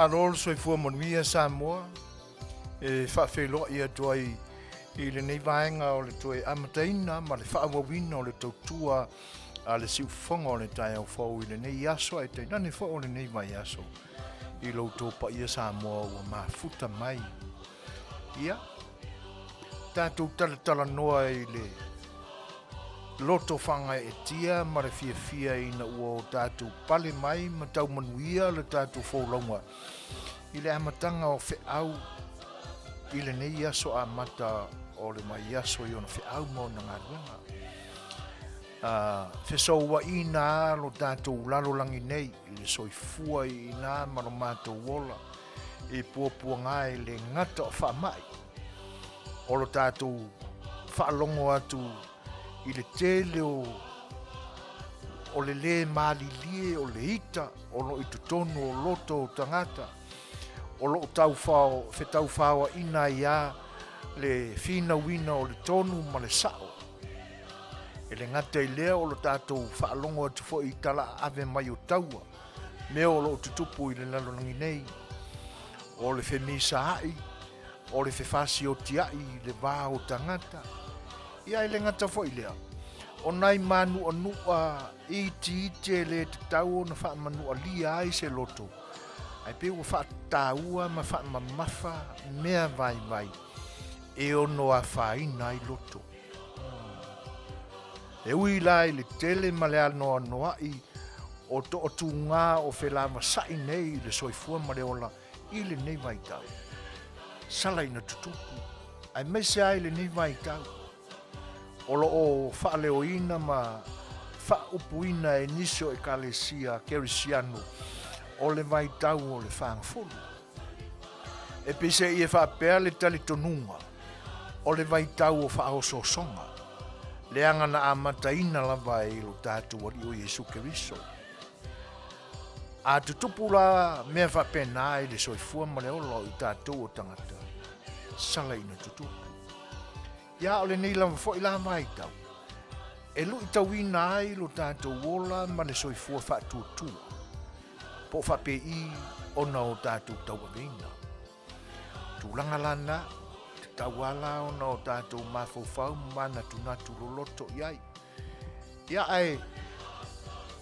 Malol Soifua Manuia Samoa e A Fai'oa ia toi I le nei vaenga o le toi amataina ma le whaawawina o le tautua a le siufonga o le tai au fau I le nei aso e te nane fo o le nei vai aso I loutou pa ia Samoa ua mafuta mai ia tātou tala noa I le loto whanga e tia ma le fia ina ua o tātou pale mai ma tau manuia le tātou whaulonga I le amatanga o Fe'au I le nei aso a mata o le mai aso I ona Fe'au mo na ngaruanga Fesoua ina lo tātou lalo langi nei I le Soifua ina ma lo mātou wola I puapua ngai le ngata o whaamai o lo tātou whaalongo atu I le tele o le malilie o le ita o lo I tutono o loto o tangata o lo tau whao Fetau Fai'oa ina ia le fina wina o le tonu ma le sao e le ngata I lea o lo tātou whaalongo atu fo I tala ave mai o taua me o lo tutupu I le lalo nangi nei o le whemisa ai o le whewhasi o tiai le wā o tangata ia I le ngata fo I lea o nai manu anua iti le te tau na wha manu alia ai se loto ai pe ua wha taua ma wha mamafa mea vai e ono a whaina I loto e ui lai le tele ma le anoa noai o to o tu ngā o whelama sai nei le Soifua ma le ola I le nei vai tau sala ina tutupu ai mese ai le nei vai tau o lo o whaaleoina ma whaupuina e niso e kalesia kerisiano o le vai tau o le whangafulu e pise I e whapea le tali tonunga o le vai tau o whaososonga le angana amataina lava I lo tātou wali o Jesu Keriso a tutupu la mea whapena I le Soifua ma le ola I tātou o tangata sala ina tutupu ia o le nei lava fo I la mai tau e lu I tauina ai lo tātou wola ma le Soifua whaatuatua po whapei ona o tātou tauaveina tūlanga lana te tauala ona o tātou mawhauwhau mana tunatu loloto iai ia ai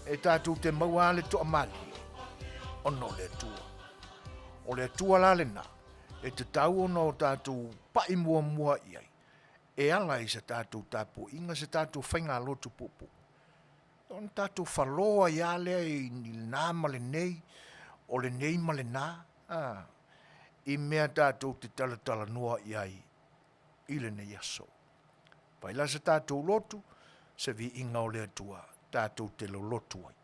e tātou te maua le toa mali ona o le atua o le atua la lena e te tau ona o tātou pai mua iai e ala I se tātou tāpo inga se tātou whainga lotu popo. On tātou whaloa ia lea I nā male nei, o le nei male nā. I mea tātou te tala noa iai I le nei aso. Pai la se tātou lotu, se vi inga o lea tua, tātou te lo lotu ai.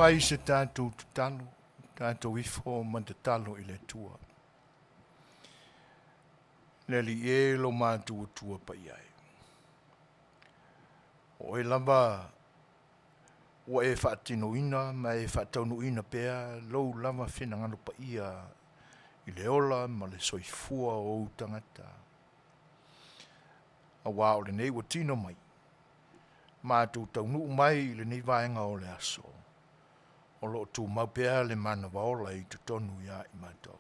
pai se tātou talo, tātou ifo man te talo I le tua. Le li e lo mātua tua pa iai. O e lava, o e whaatino ina, ma e whaataunu ina pea, lou lava whenangano pa ia I le ola, ma le soifua o tangata. A wā o le nei wa tino mai. Mātou taunu mai le nei vaenga o le aso. O lo tu maupea le mana waola I tutonu ia I mātou.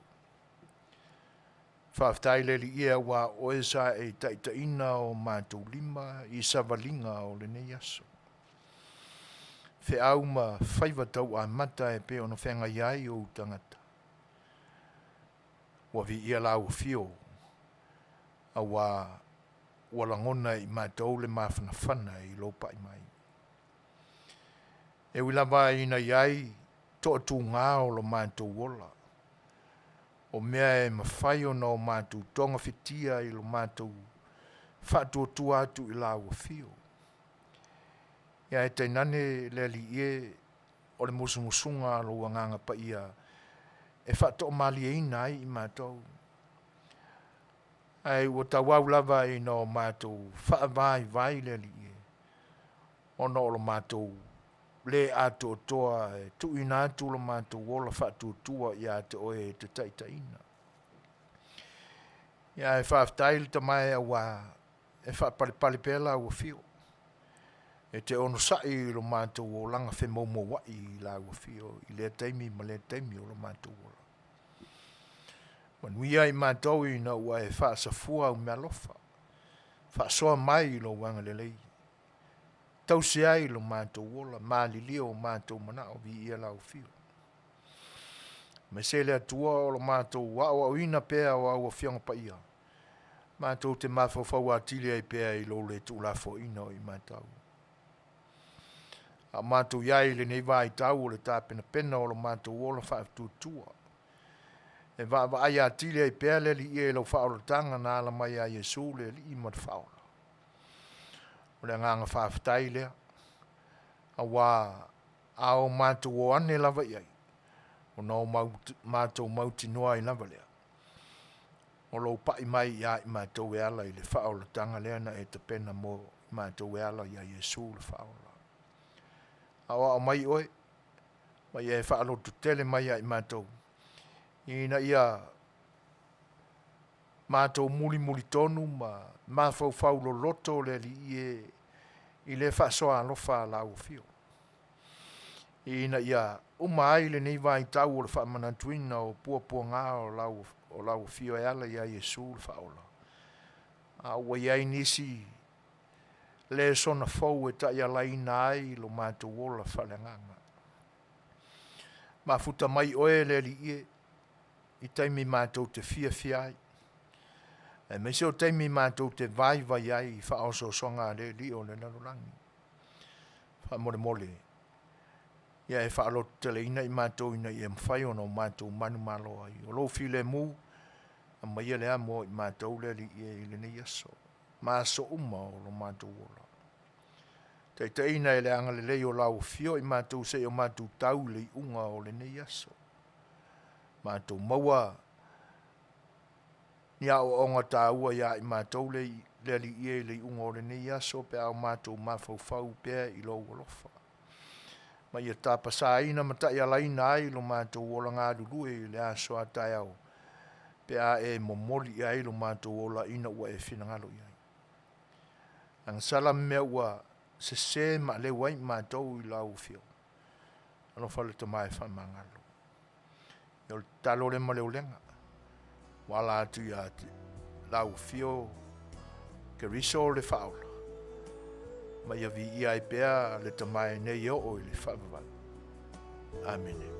Whaftai le li ia wā oe sa e taitaina o mātou lima I savalinga o le nei aso. Fe au ma whaivatau a mata e pe ono whenga iai o tangata. Wa vi ia lau fio. A wa langona I mātou le mawhanawhana I lopa I mai. E wilava ina iai to atu ngā o lo mātou wola. O mea e mawhai o no mātou tonga whitia I lo mātou whātua tua atu I lau fio. Ia e tainane le li e o le musumusunga lo wanganga pa ia e whātua mali e ina I mātou. Ai o tawau lava I no mātou whaavai vai le li e. O no lo mātou le ato toa e tu ina atu lo mātou wola whātua tua ia te oe te taitaina. Ia e whaaftaili ta mai a wā e whaapalipali pēla ua fio. E te ono sai lo mātou o langa whe maumo wai la ua fio I lea taimi ma lea taimi o lo mātou wola. Manuia I mātou I na ua e whaasafua au mea lofa. Whaasoa mai lo wanga lelei. Tau se ai lo mātou wola, mālili o mātou mana o vi ia lau fio. Me se lea tua o lo mātou wao au ina pēa o au a fionga pa ia. Mātou te mawhawhau a tili ai pēa I lo le tu la fo ina o I mātou. A mātou iai le nei vai tau o le tāpena pena o lo mātou wola whaaftua tua. E va ai a tili ai pēa le li ia lo whaolatanga nā la mai a Yesu le li I mat whaola. O le nganga whaafitai lea. A wā ao mātou o ane lava iai. O nō mātou mauti noa I lava lea. O lo pai mai ia I mātou e ala I le whaola tanga lea na e te pena mo mātou e ala ia Yesu le whaola. A o mai oe. Mai e whaalotu tele mai ia I mātou. Ina ia mātou muli tonu ma whau lo loto le li I le whaasoa alofa lau fio. Ina ia ai le nei vai tau o le whaamanatuina o pua ngā o lau fio e ala ia Yesu le whaola. A ua iai nisi le sona fau e ta ia laina ai lo mātou ola whalenganga. Ma futa mai oe le li I taimi mātou te fia ai. E me se o taimi mātou te vai ai I whaoso songa le li o le nalorangi. Whamole. Ia e whaalotu tele ina I mātou ina I mwhai ono mātou manu malo ai. O lo file mu, a maia le amo I mātou le li I le nei aso. Māso uma o lo mātou ola. Te ina e le anga le lei o lau fio I mātou se o mātou tau le unga o le nei aso. Mātou maua ni au onga tāua ia I mātou le li le unga o le nei aso pe au mātou mawhau pea I lo walofa. Ma ia tāpasa ina mata ia laina ai lo mātou ola ngā rurue le aso a tai au. Pe a e momoli ai lo mātou ola ina ua e whinangalo iai. Ang salam mea ua se ma le wai mātou I lau fio. Ano whale ta mai whamangalo. Yo talo le ma leo lenga. Wala atu ia te lau fio ke riso le whaola. Ma ia vi ia I pea le tamai nei o I le whaavavai. Amen.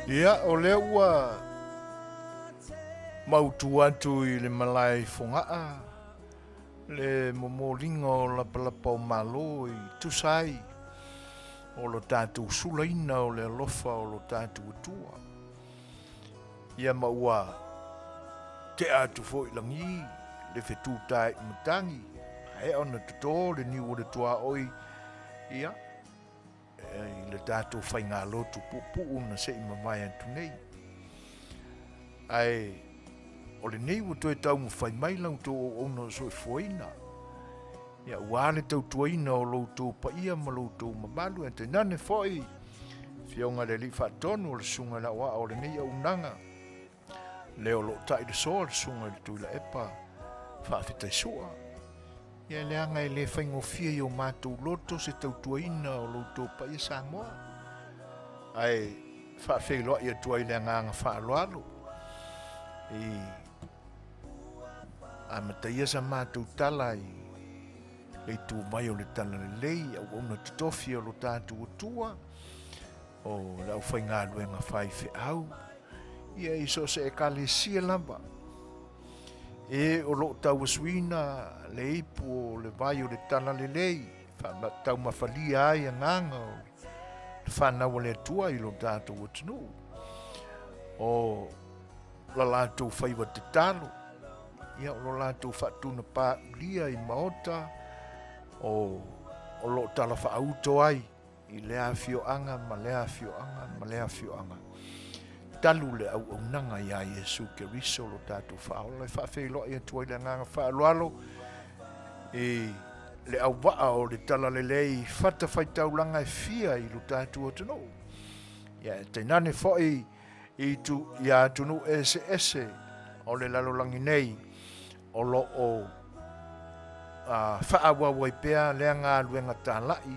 Ia o le ua mautu atu I le malai fongaa le momolinga o lapalapa o malo I tusai o lo tātou sulaina o le alofa o lo tātou atua. Ia maua te atu fo I langi le fetu tai matangi. He ona tuto le ni o le tua oi ia I le tātou whainga lotu pupu na se I mawai atu nei. Ai o le nei o toi tau mo whai mai lau tō o ono Soifua. Ia wale tau tuaina o loutou pa ia ma loutou mamalu e te nane foi fionga le li whatonu o le sunga la wa o le nei au nanga leo lo tai de so le sunga le tuila epa whawhitai sua ia leanga I le whaingo fia I o mātou loto se tau tuaina o loutou pa ia Samoa ai whawhei loa ia tuai le nganga whaaloalo a mataia sa mātou tala I tu mai o le tala le lei au ona tutofi o lo tātou atua o le au whainga luenga whai whiau ia iso se e kalesia lamba e o lo tau aswina le ipu o le vai o le tala le lei tau mawhalia ai a nganga o le whanau o le atua I lo tātou atunu o la lātou whaiwa te talo ia o lo lātou whatuna pā ulia I maota o lo tala whaauto ai I lea fioanga ma lea fioanga ma lea fioanga talu le au nanga ia Yesu Keriso lo tātou whaola e whawhelo ia tuai le nganga whaaloalo le au waa o le tala le lei whata whaitaulanga e fia I lo tātou atano ia te nane whai I tu ia tunu ese o le lalolangi nei o lo o whaawawai pēa lea ngā luenga tālai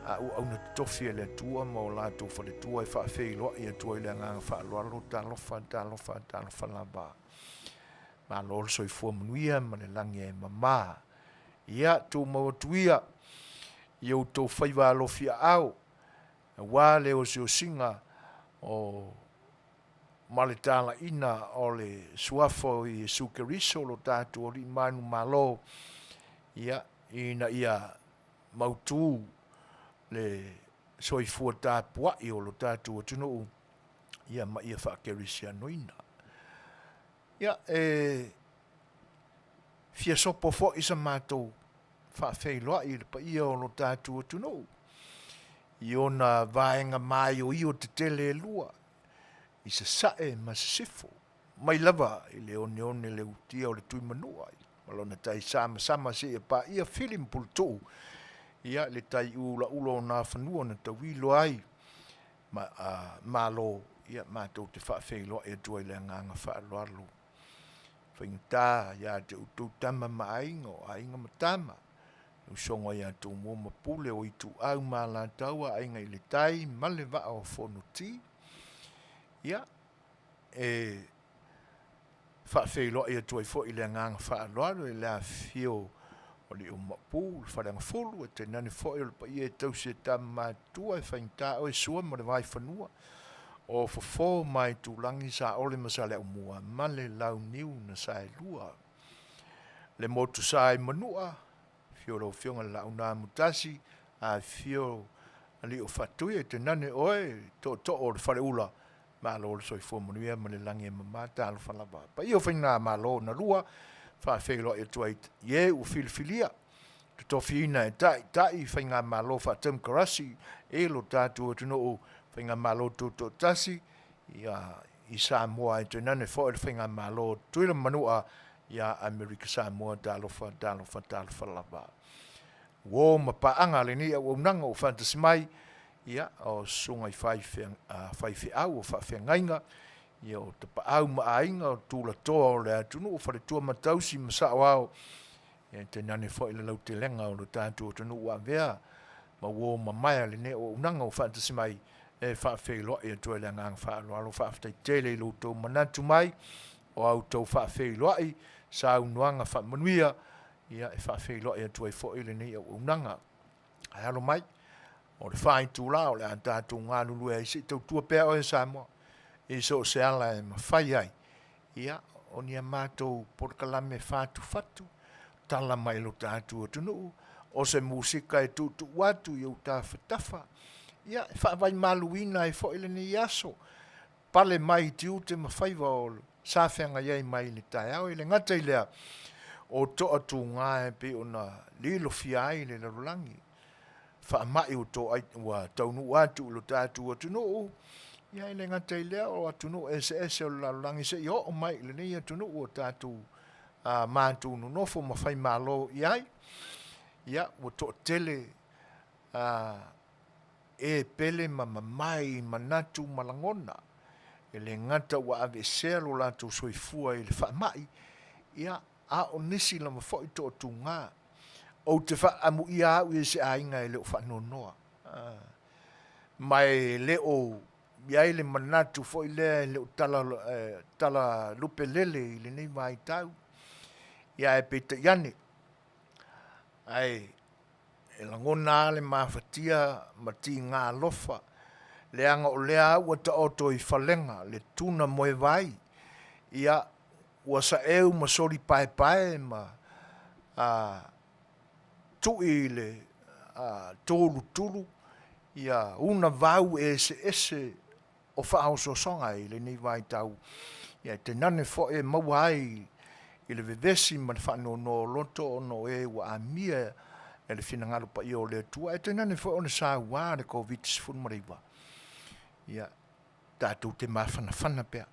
au na tofi le tua ma o lātou whale tua I whawhei loa I atua I lea ngā whaaloalo tālofa laba ma lol Soifua Manuia ma le langi e mama ia tō mawatuia I au tō whaiwa alofia au wā leo sio singa o ma le tāla ina o le suafo I Yesu Keriso lo tātou o li manu malo ia ina ia mautu le soifua tāpua I o lo tātou atunu ia ma ia whakerisia noina. Ia fia sopo fo isa mātou whawhei loa I le pa ia o lo tātou atunu. I ona vaenga mai o I o te tele lua I se sae ma se sifo. Mai lava I le one le utia o le tui manua malona tai sama se e pa ia filim pultu ia le tai ulo na fanua na tawilo ai malo ia matou te whawhelo e tuai le nganga whaaloalo whaingata ia te utu tama maaingo ainga matama usonga ia tu mo mapule o itu au mala taua ainga I le tai male va o fonuti ia whawhelo ia tuai fo I le nganga whaaloalo I le afio o li o mapu, wharenga folu, te nani fo I le pa ia tau se tamatua e whaingta o sua ma le vai whanua o fofo mai tūlangi sa ole masale o mua male lau niu na sae lua le motu sae manua fio lau fionga lau na mutasi a fio ali o fatui e te nani oe to o le whare ula malo le Soifua Manuia ma le langi e mamata alo whalaba. Pa ia whainga malo na lua, whawhelo e tuai ie u filifilia. Te tofi ina e tai whainga malo whatam karasi, e lo tātua tino o whainga malo tūto tasi, I Samoa e te nane fo e whainga malo tuila manua ia Amerika Samoa talofa laba. Wo mapaanga le ni o nanga o fantasy mai, ia o sunga I whai au o whawhengainga ia o te paau maainga o tūla toa o le atunu o whare tua matausi masao au ia te nane fo ila lau te lenga o le tātua tunu ua vea ma wo mamaya le ne o unanga o fantasy mai e whawhelo ia tua le ngang whaaloalo whawhtai Tele I loutou manatu mai o au tau whawhelo ai sa unuanga Manuia ia e whawhelo ia tua I fo ila ne o unanga ai alo mai o le whai tūla o le antātou ngā lulu e isi tau tua pēr o e Samoa e so se ala e mawhai ai. Ia, o ni a mātou porkalame whātu whatu, tala mai lo tātua tunu, o se musika e tutu watu i o tā whatafa. Ia, e whaavai maluina e whoile ni aso, pale mai tiu te mawhaiwa o sāwhenga iei mai le tai au, le ngata i lea o toa tu ngā e pe o na lilo fiai le larulangi. Whaamai o toa ua taunu atu lo tātua tunu, ia le ngata i lea o atunu ese o larulangi se i o mai le nei atunu o tātu mātu no nofo mawhai malo iai. Ia, o toa tele e pele mai manatu malangona. E le ngata ua ave selo lātou soifua i le whaamai. Ia, a o nisi la mawhoi toa tu ngā. O te whaamu ia au e se ainga e leo whanonoa. Mai leo iai le manatu foi lea leo tala lupe lele i le nei mai tau. Ia e peta iane. Ai, e langona le mawhatia mati ngā lofa. Leanga o lea ua ta oto i whalenga, le tuna moe vai. Ia, ua sa eu ma sori pae ma tui le tōru turu. Ia, una vau ese o whaoso songa i le nei vai tau. Ia, te nane fo e mauai i le vevesi ma le whano no loto no e ua amia e le whinangaru pa i o le tua. E te nane fo o ne sa ua le COVID-19 mariwa. Ia, tātou te mawhana pea.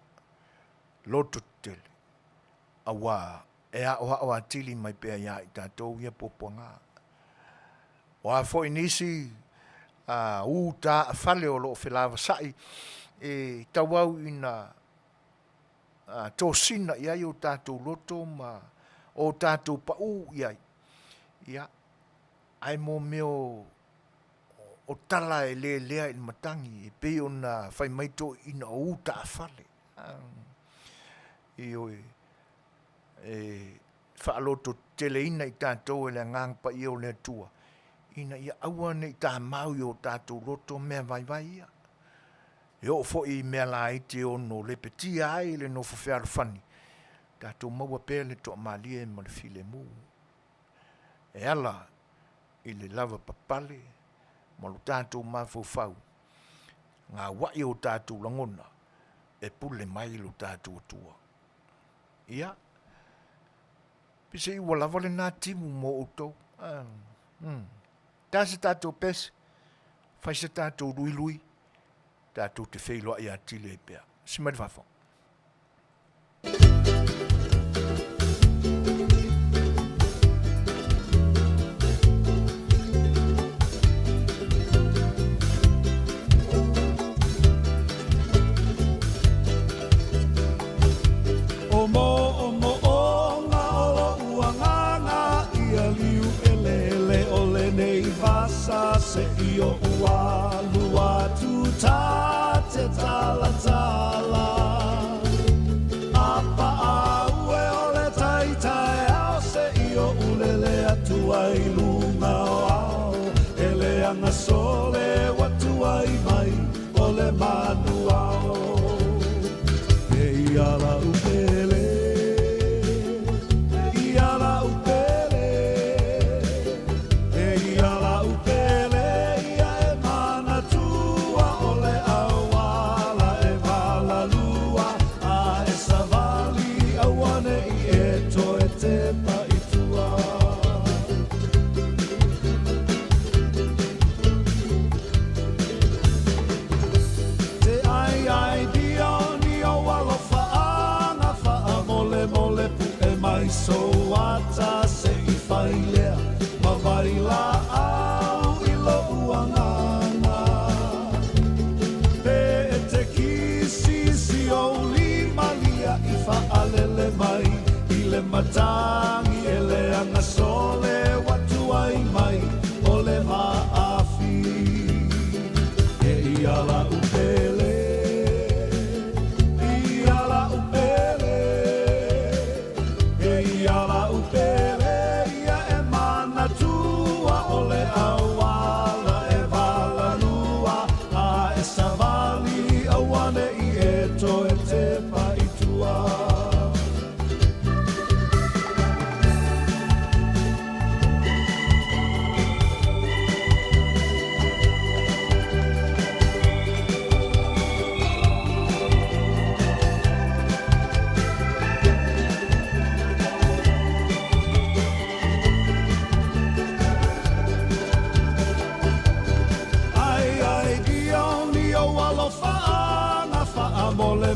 Loto tele. Awa, e a o atili mai pea ia i tātou ia poponga. O a fo inisi, u tā a whale o loo whelava sai, e tawau ina tōsina iai o tātou loto, ma o tātou pa u iai. Ia, ai mō meo o tala e lea i matangi, e pe o na whai maito ina o uta a whale. I oi, e whaaloto tele ina i tātou e le ngang pa i o le tua. Ina ia aua nei tā mau i o tātou loto mea vai ia. E o fo i mea la i te ono le peti ai le no fawhiaru whani. Tātou maua pēr le toa malie ma le file mu. E ala i le lava papale, ma lo tātou mawhau. Ngā wai o tātou langona, e pule mai lo tātou tua. Ia, pise i walawa le nā timu mo o tau. Tāse tātou pes, whaise tātou lui, tātou te wheiloa i atile e pēr. Simari whawha. Se io ua lua tu ta te tala apa au e ole tai tai au se io ulele atu ai lunga au ele anga sole watu ai mai ole Manuia e ala upele so ata se I whailea ma waila au I lo uanganga pe e te kisi o limalia I whaalele mai I le matangi e le anga sole watu ai mai o le maafi e I ala upele to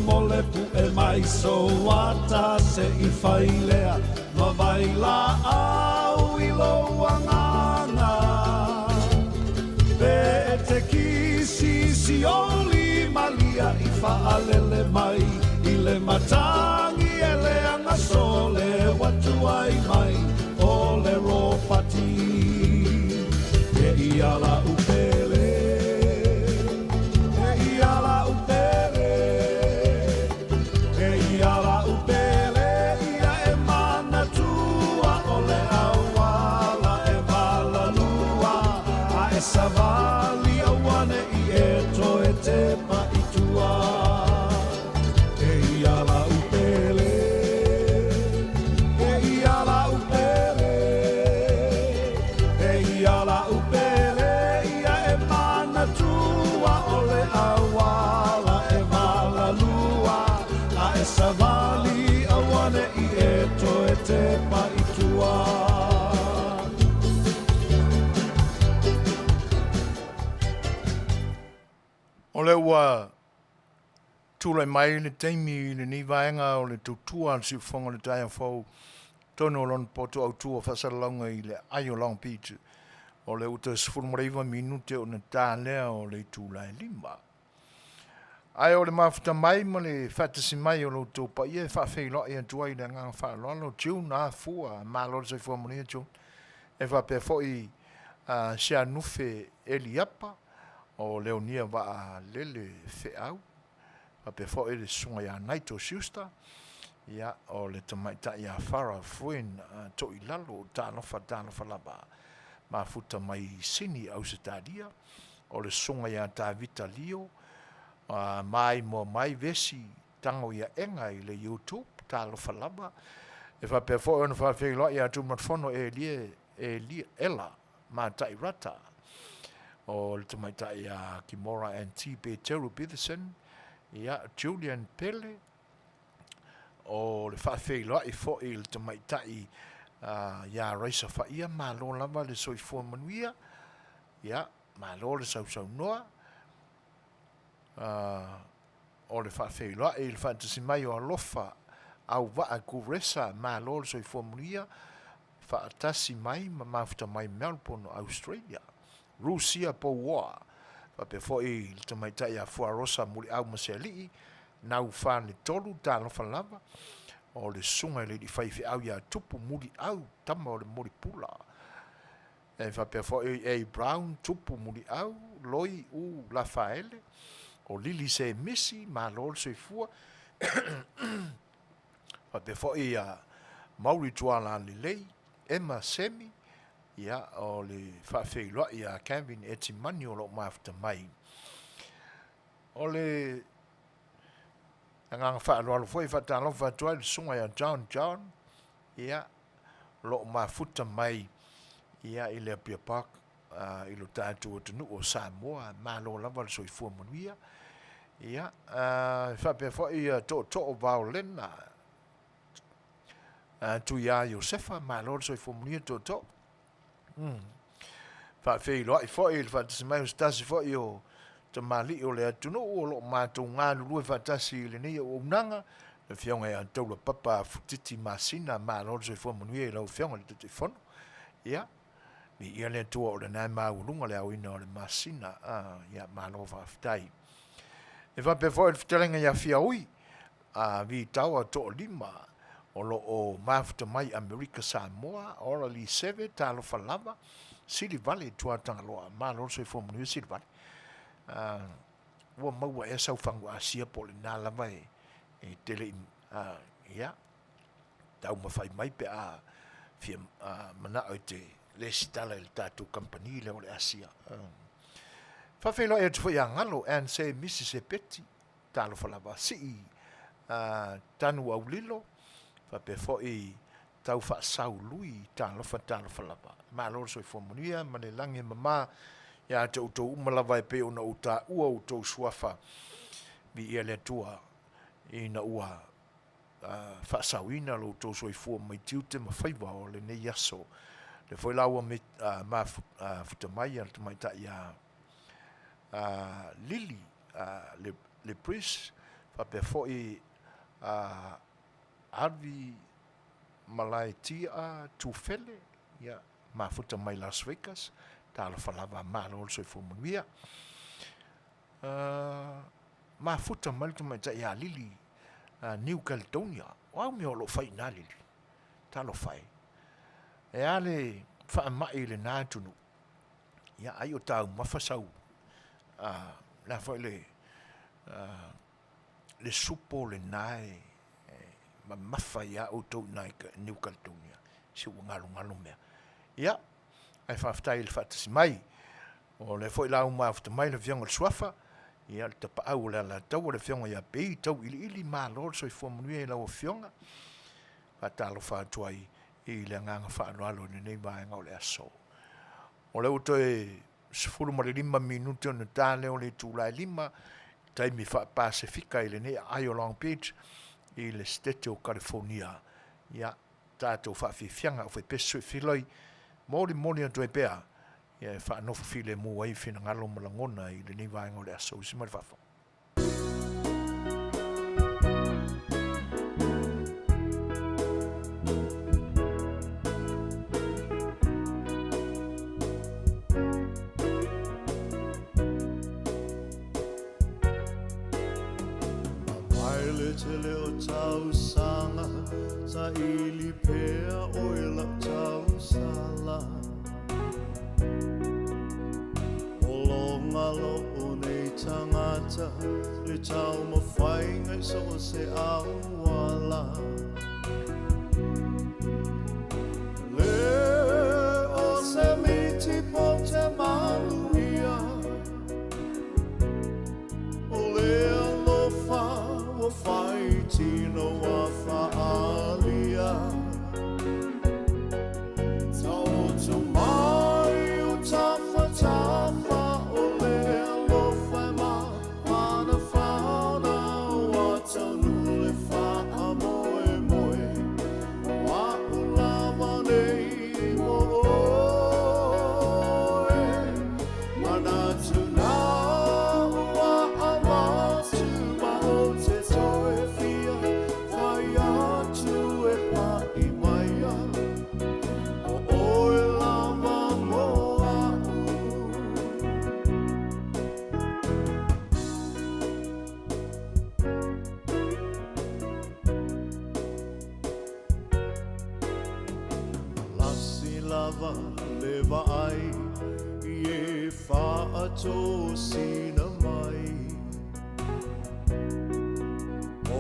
mole pu e mai so ata se I whailea ma vai la au I lo anganga pe te kisi si oli malia I whaalele mai I le matangi e le anga sole watu ai mai o le ropati e I ala upele Savali awane I eto e te paitua e iala upele e iala upele e iala upele ia e mana tua ole awala e malalua a e savali awane I eto e te paitua O le ua tūlai mai le teimi le ni vaenga o le tutua al siufonga le taia fau tono lon poto au tua whasalaunga I le aio long pitu o le uta sifurumariva minute o na tālea o le tūlai lima. Ai o le mafuta mai ma le whatasi mai o lo tōpa ia e whawhelo ia tuai le ngā whalolo tiu nā fua māloro Soifua monia tiu e whapea foi sia nufe eliapa o leonia wa lele feau a pe fo ele sunga ya naito siusta ya o le tamaita ya fara fuin to ilalo tano falaba ma futa mai sini au stadia o le sunga ya ta vitalio mai mo mai vesi tango ya enga I le YouTube talo falaba e fa pe fo on fa fe lo ya tu matfono e ela ma tai rata o le tamaita ia Kimora and T.B. Teru Bithison, ia Julian Pele, o le whawhewhila I fo I le tamaita ia Raisa Whaia, ma lo lava le Soifua Manuia, ia, ma lo le Sausau Noa, o le whawhewhila I le whantasi mai o alofa au waa kuresa, ma lo le Soifua Manuia, whaatasi mai, ma mafuta mai Melbourne, Australia. Rusia po wa pa pe fo I le tamaita ia fuarosa muli au maseli na u fa le tolu ta lo falava o le sunga le di fai au ia tupu muli au tama o le muli pula e fa pe fo A Brown tupu muli au loi u Rafaele o Lili se misi ma lo Soifua pa pe fo ia Mauri tuala le lei Emma Semi ia o le whawhewhila ia Kevin Etimani o lo mafuta mai. O le nganga whaaloalo foi whatalo whatua le sunga ia John ia lo mafuta mai ia I le Apia Park I lo tātou o tunu o Samoa ma lo lava le Soifua Manuia ia whapea ia to o Vaolena tu ia Josefa ma lo le Soifua Manuia to whawhewhila I fo I le whatasi mai o stasi fo I o te mali o le atunu o lo mātou ngā lulu e whatasi le nei o unanga le whionga e antaula papa futiti masina ma lo Soifua Manuia I lau whionga le tuti whono ia ni ia le tua o le nai maulunga le au ina o le masina ia ma lo whawhitai e whapea fo I le Fetalaiga ia Afiafi vi taua to o lima o lo o mafuta mai Amerika Samoa ora li seve talo falava Sili Valley tuatanga loa ma lo Soifua Manuia Sili Valley ua maua e sau fangu asia po le nā lava e tele ia tau mawhai mai pe fia mana o te le sitala le tātou company le o le asia whawhelo e tu fwoi angalo and se misi se peti talo falava si tanu au lilo whape fwoi tau wha sau lui talo falava ma lo Soifua Manuia ma le langi mama ia te utou umalawa e pe ona uta ua utou suafa vi ia le tua ina ua whaasauina lo utou Soifua mai tiute ma whaiwa o le nei aso le foi laua me ma futamai al tamaita ia Lili le pris pe foi avi malai tia tufele ia mafuta mai Las Vegas tala falava malo Soifua Manuia mafuta mai tu mai ia lili New Caledonia wa me lo fai na lili talo fai e ale fa mai le na tunu ia ayo tau mafasau la foi le supo le nai ma mafa ia o tau nai New Caledonia si ngalo mea ia ai whaftai le whatasi mai o le foi lau mafta mai le vionga le suafa ia le tapa au la tau le vionga ia pei tau ili malo Soifua Manuia lau vionga talo whatuai i le nganga whaanoalo ni nei vaenga o le aso o le uto e sifuru ma le 5 minuti o na tale o le tūlai 5 taimi wha Pasifika i le nei Ayo Long Beach i le Setu o California ia tātou whawhiwhianga o whaipesu i whiloi mori atu e pēa ia e whaanofu while mua i whina ngalo malangona i le nei vaenga o le aso isi mari whawha Tele o tau sanga sa ili pea o e la tau sala o longa lo o nei tangata le tau mawhainga so se awala le o se miti po te Manuia o le alofa o Faitino a Faalia Tautu mai o tafa o le alofa ma Mana whaona o atanu le wha moe Wa ulama nei moe Mana tuna wa amatu ma o te leva ai e whaato sina mai o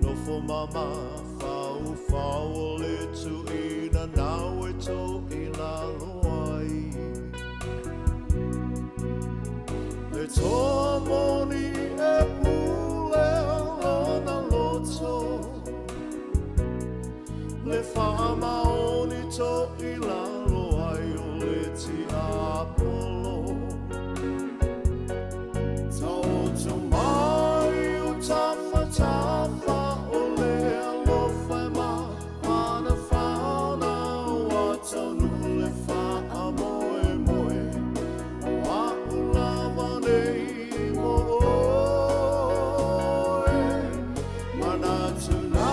nofo mama whau le tu ina nau e to ina loai le toa moni e pule lona loto le whaamaoni to ila Apollo Tautu mai o tafa o le alofa ma Mana whaona o atanu le wha moe Wa ulama nei moe Mana tuna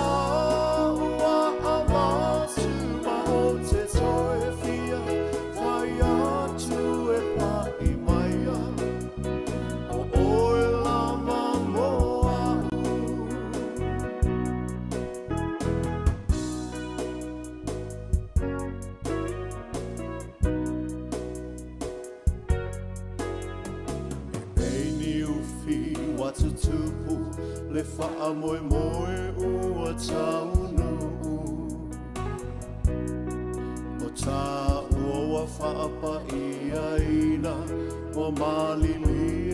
wa amatu ma o te toe fia tupu le wha moe ua taunu o tā ua whaapa ia ina o malili e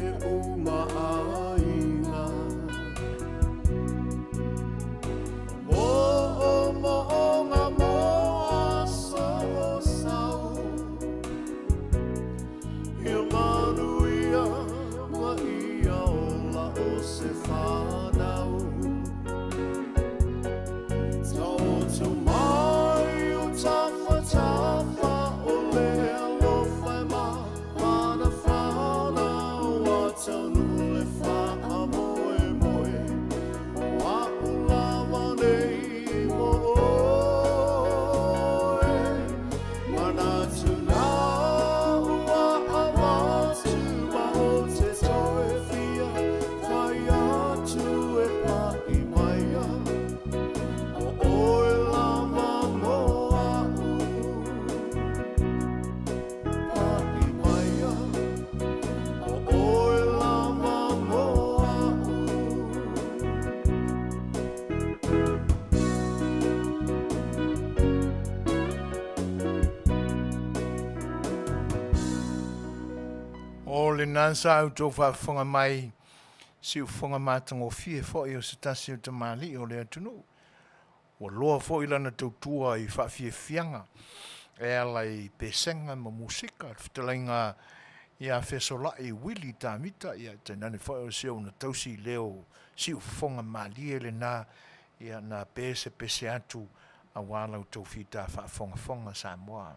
aina mo'onga moa sao sau ia Manuia ma ia ola o se whanau Tautu mai o tafa o le alofa ma Mana whanau a tau le nansa o tō whafonga mai si o whonga mātango fie fo i o se tasi o te mali o le atunu. O loa fo i lana tautua i whawhie fianga e ala i pesenga ma musika. Fetalaiga i a whesola i wili tā mita i a tainane fo i o se o na tausi leo si o whonga mali e le nā i a nā pese atu a wala o tau whita whafonga Samoa.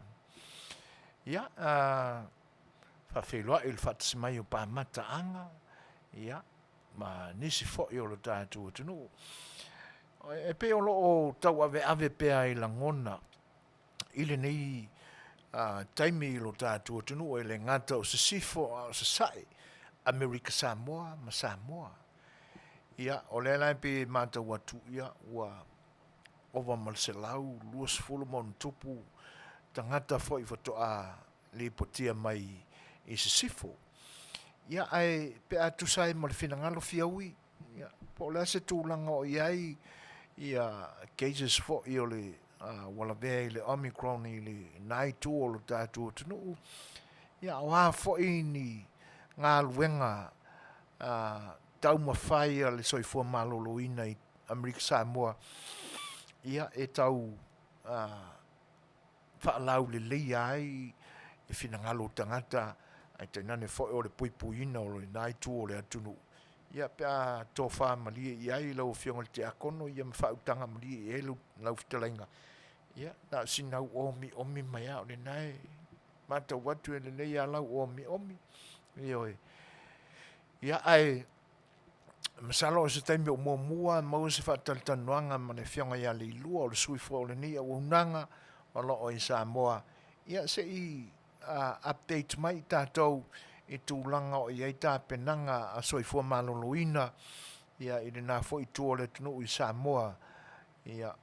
Ia, whawheloa i le whatasimai o pāmata anga, ia, ma nisi fo i o lo tātua tunu. E pe o lo o tau ave pea i langona, i le nei taimi i lo tātua tunu, e le ngata o se sifo o se sai, Amerika Samoa, ma Samoa. Ia, o le lai pe mata watu ia, ua ova malselau, luas fulu mon tupu, tangata fo i watoa le potia mai i se sifo. Ia ai pe atu sai ma le finangalo fiaui, ia, po le se tūlanga o iai, ia cases fo i o le wala vea i le Omicron i le nai tu o lo tātua tunu. Ia oa fo i ni ngā luenga tau mawhai a le Soifua maloloina i Amerika Samoa. Ia e tau whaalau le lei ai e finangalo tangata ai tainane fo o le puipuina o le nai tu o le atunu. Ia pia tō wha malie i ai lau whionga te akono ia mwhautanga malie i elu lau Fetalaiga. Ia, nā sinau omi mai au le nai. Mata watu e le nei a lau omi. Ia ai, masalo o se taimi o mua mau se whataltanuanga ma le whionga ia le ilua o le Soifua o le nei au unanga o lo o i Samoa. Ia se i update mai tātou i tūlanga o iai tā penanga a Soifua maloloina ia i le nā fo i tū o le tunu i Samoa ia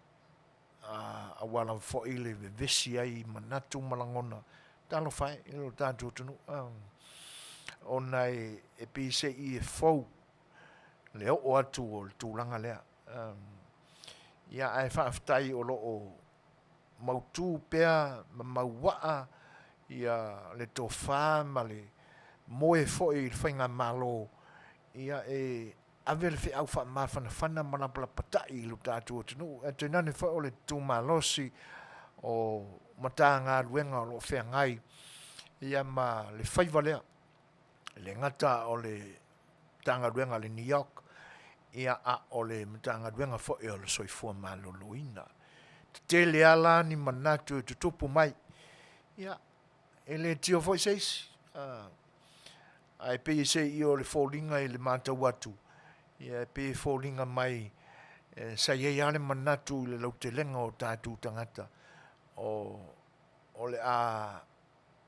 a wala fo i le vesi ai manatu malangona talo fai i lo tātou tunu o nei e pise i e fau le o atu o le tūlanga lea ia ai whaaftai o lo o mautu pea ma mauwaa ia le tōwha ma le moe fo i whainga malo ia e ave le whi au wha mawhana manapala patai i lo tātua tunu. E te nane wha o le tū malosi o mata ngā ruenga o lo whea ngai ia ma le whaiva lea le ngata o le tanga ruenga le New York ia a o le mata ngā ruenga fo i o le Soifua maloloina. Tele ala ni manatu e tutupu mai ia e le tio fo i seisi ai pe se i o le fōlinga i le mata watu. Ia pe fōlinga mai sa ye ale manatu i le lautelenga o tātou tangata o le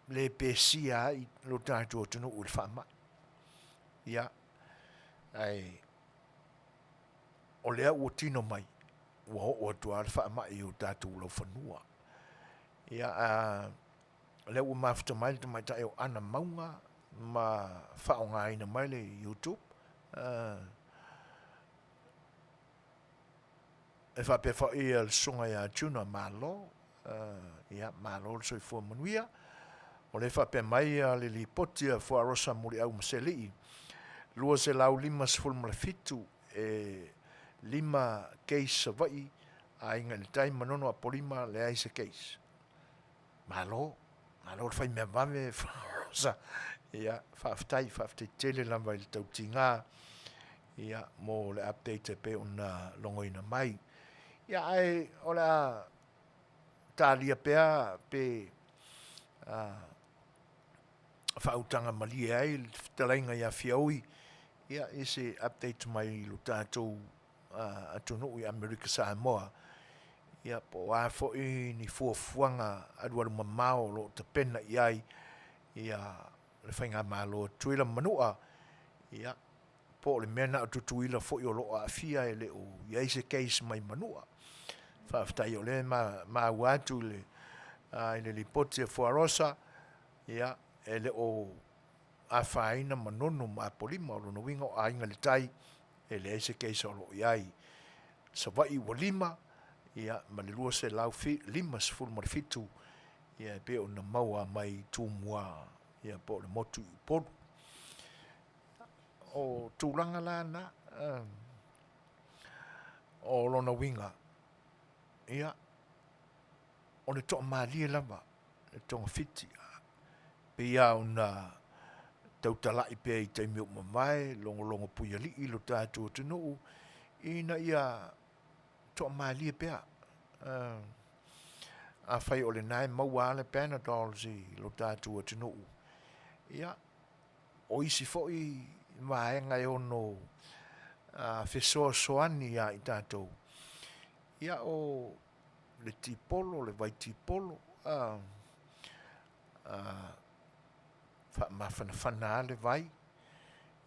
le pesia i lo tātou tunu u le whama. Ia ai o lea ua tino mai ua o atua le whama i o tātou lau whanua. Ia lea ua mawhita mai le mai tae o ana maunga ma whaonga ina mai le YouTube. E whapewha i al sunga ia tuna malo, ia malo le Soifua Manuia, o le whape mai le li potia fuarosa muri au maseli. Lua se lau 5 e 5 case vai a inga le tai manono a polima le aise case. Malo le whai mea vame fuarosa. Ia, whaftai tele lamba i le tautinga, ia, mo le update pe una longoina mai. Ia, ai, o le tālia pea pe whautanga mali ai, Fetalaiga i Afiafi, ia, ese update mai lo tātou atunu i Amerika Samoa. Ia, po wafo i ni fuafuanga aduaru mamao lo te pena i ai, ia, le whainga malo tuila manua ia po le mena o tutuila fo i o lo Afia e le o iaise case mai manua whaftai o le ma watu le le lipoti e fuarosa ia e le o awhaina manono ma polima o lo winga o ainga le tai e le iaise case o lo iai sa vai wa lima ia ma le lua se lau 5 marfitu ia pe o na maua mai tu mua ia po le motu i poru. o tūlanga la na, o lona winga. Ia, o le toa maalia lava, le tonga fiti. Pe ia una tautalai pe i taimi o mamai, longo puia li i lo tātua tunu, ina ia toa maalia pea. A fai o le nai maua le Panadols i lo tātua tunu. Ia, o isi foi vaenga e ono fesoa soani ia i tātou. Ia o le tipolo, le vai tipolo, mawhana le vai,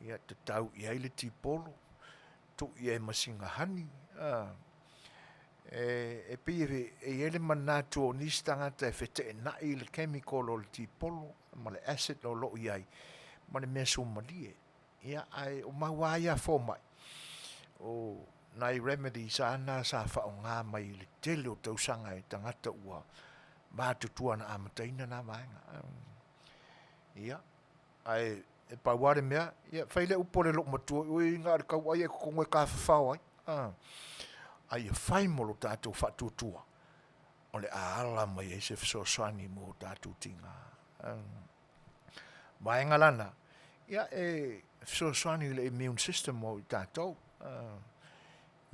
ia te tau i ai le tipolo, tu i ai masinga hani, e pia e ele manatu o nistanga te fete na i le chemical o le tipolo, ma le acid o lo i ai, ma le mea somalie, ia ai o mawai a fomai, o nai remedy sa ana sa wha o ngā mai le tele o tausanga e tangata ua mātutua na amataina na vaenga. Ia, ai e pauare mea, ia whaile upore lok matua, ui ngā re kau ai e kongoe ka whawhau ai. Ai e whai molo tātou whatuatua. O le aala mai e se whasosani mo tātou tinga. Vaenga lana, ia e whasosani le immune system o tātou.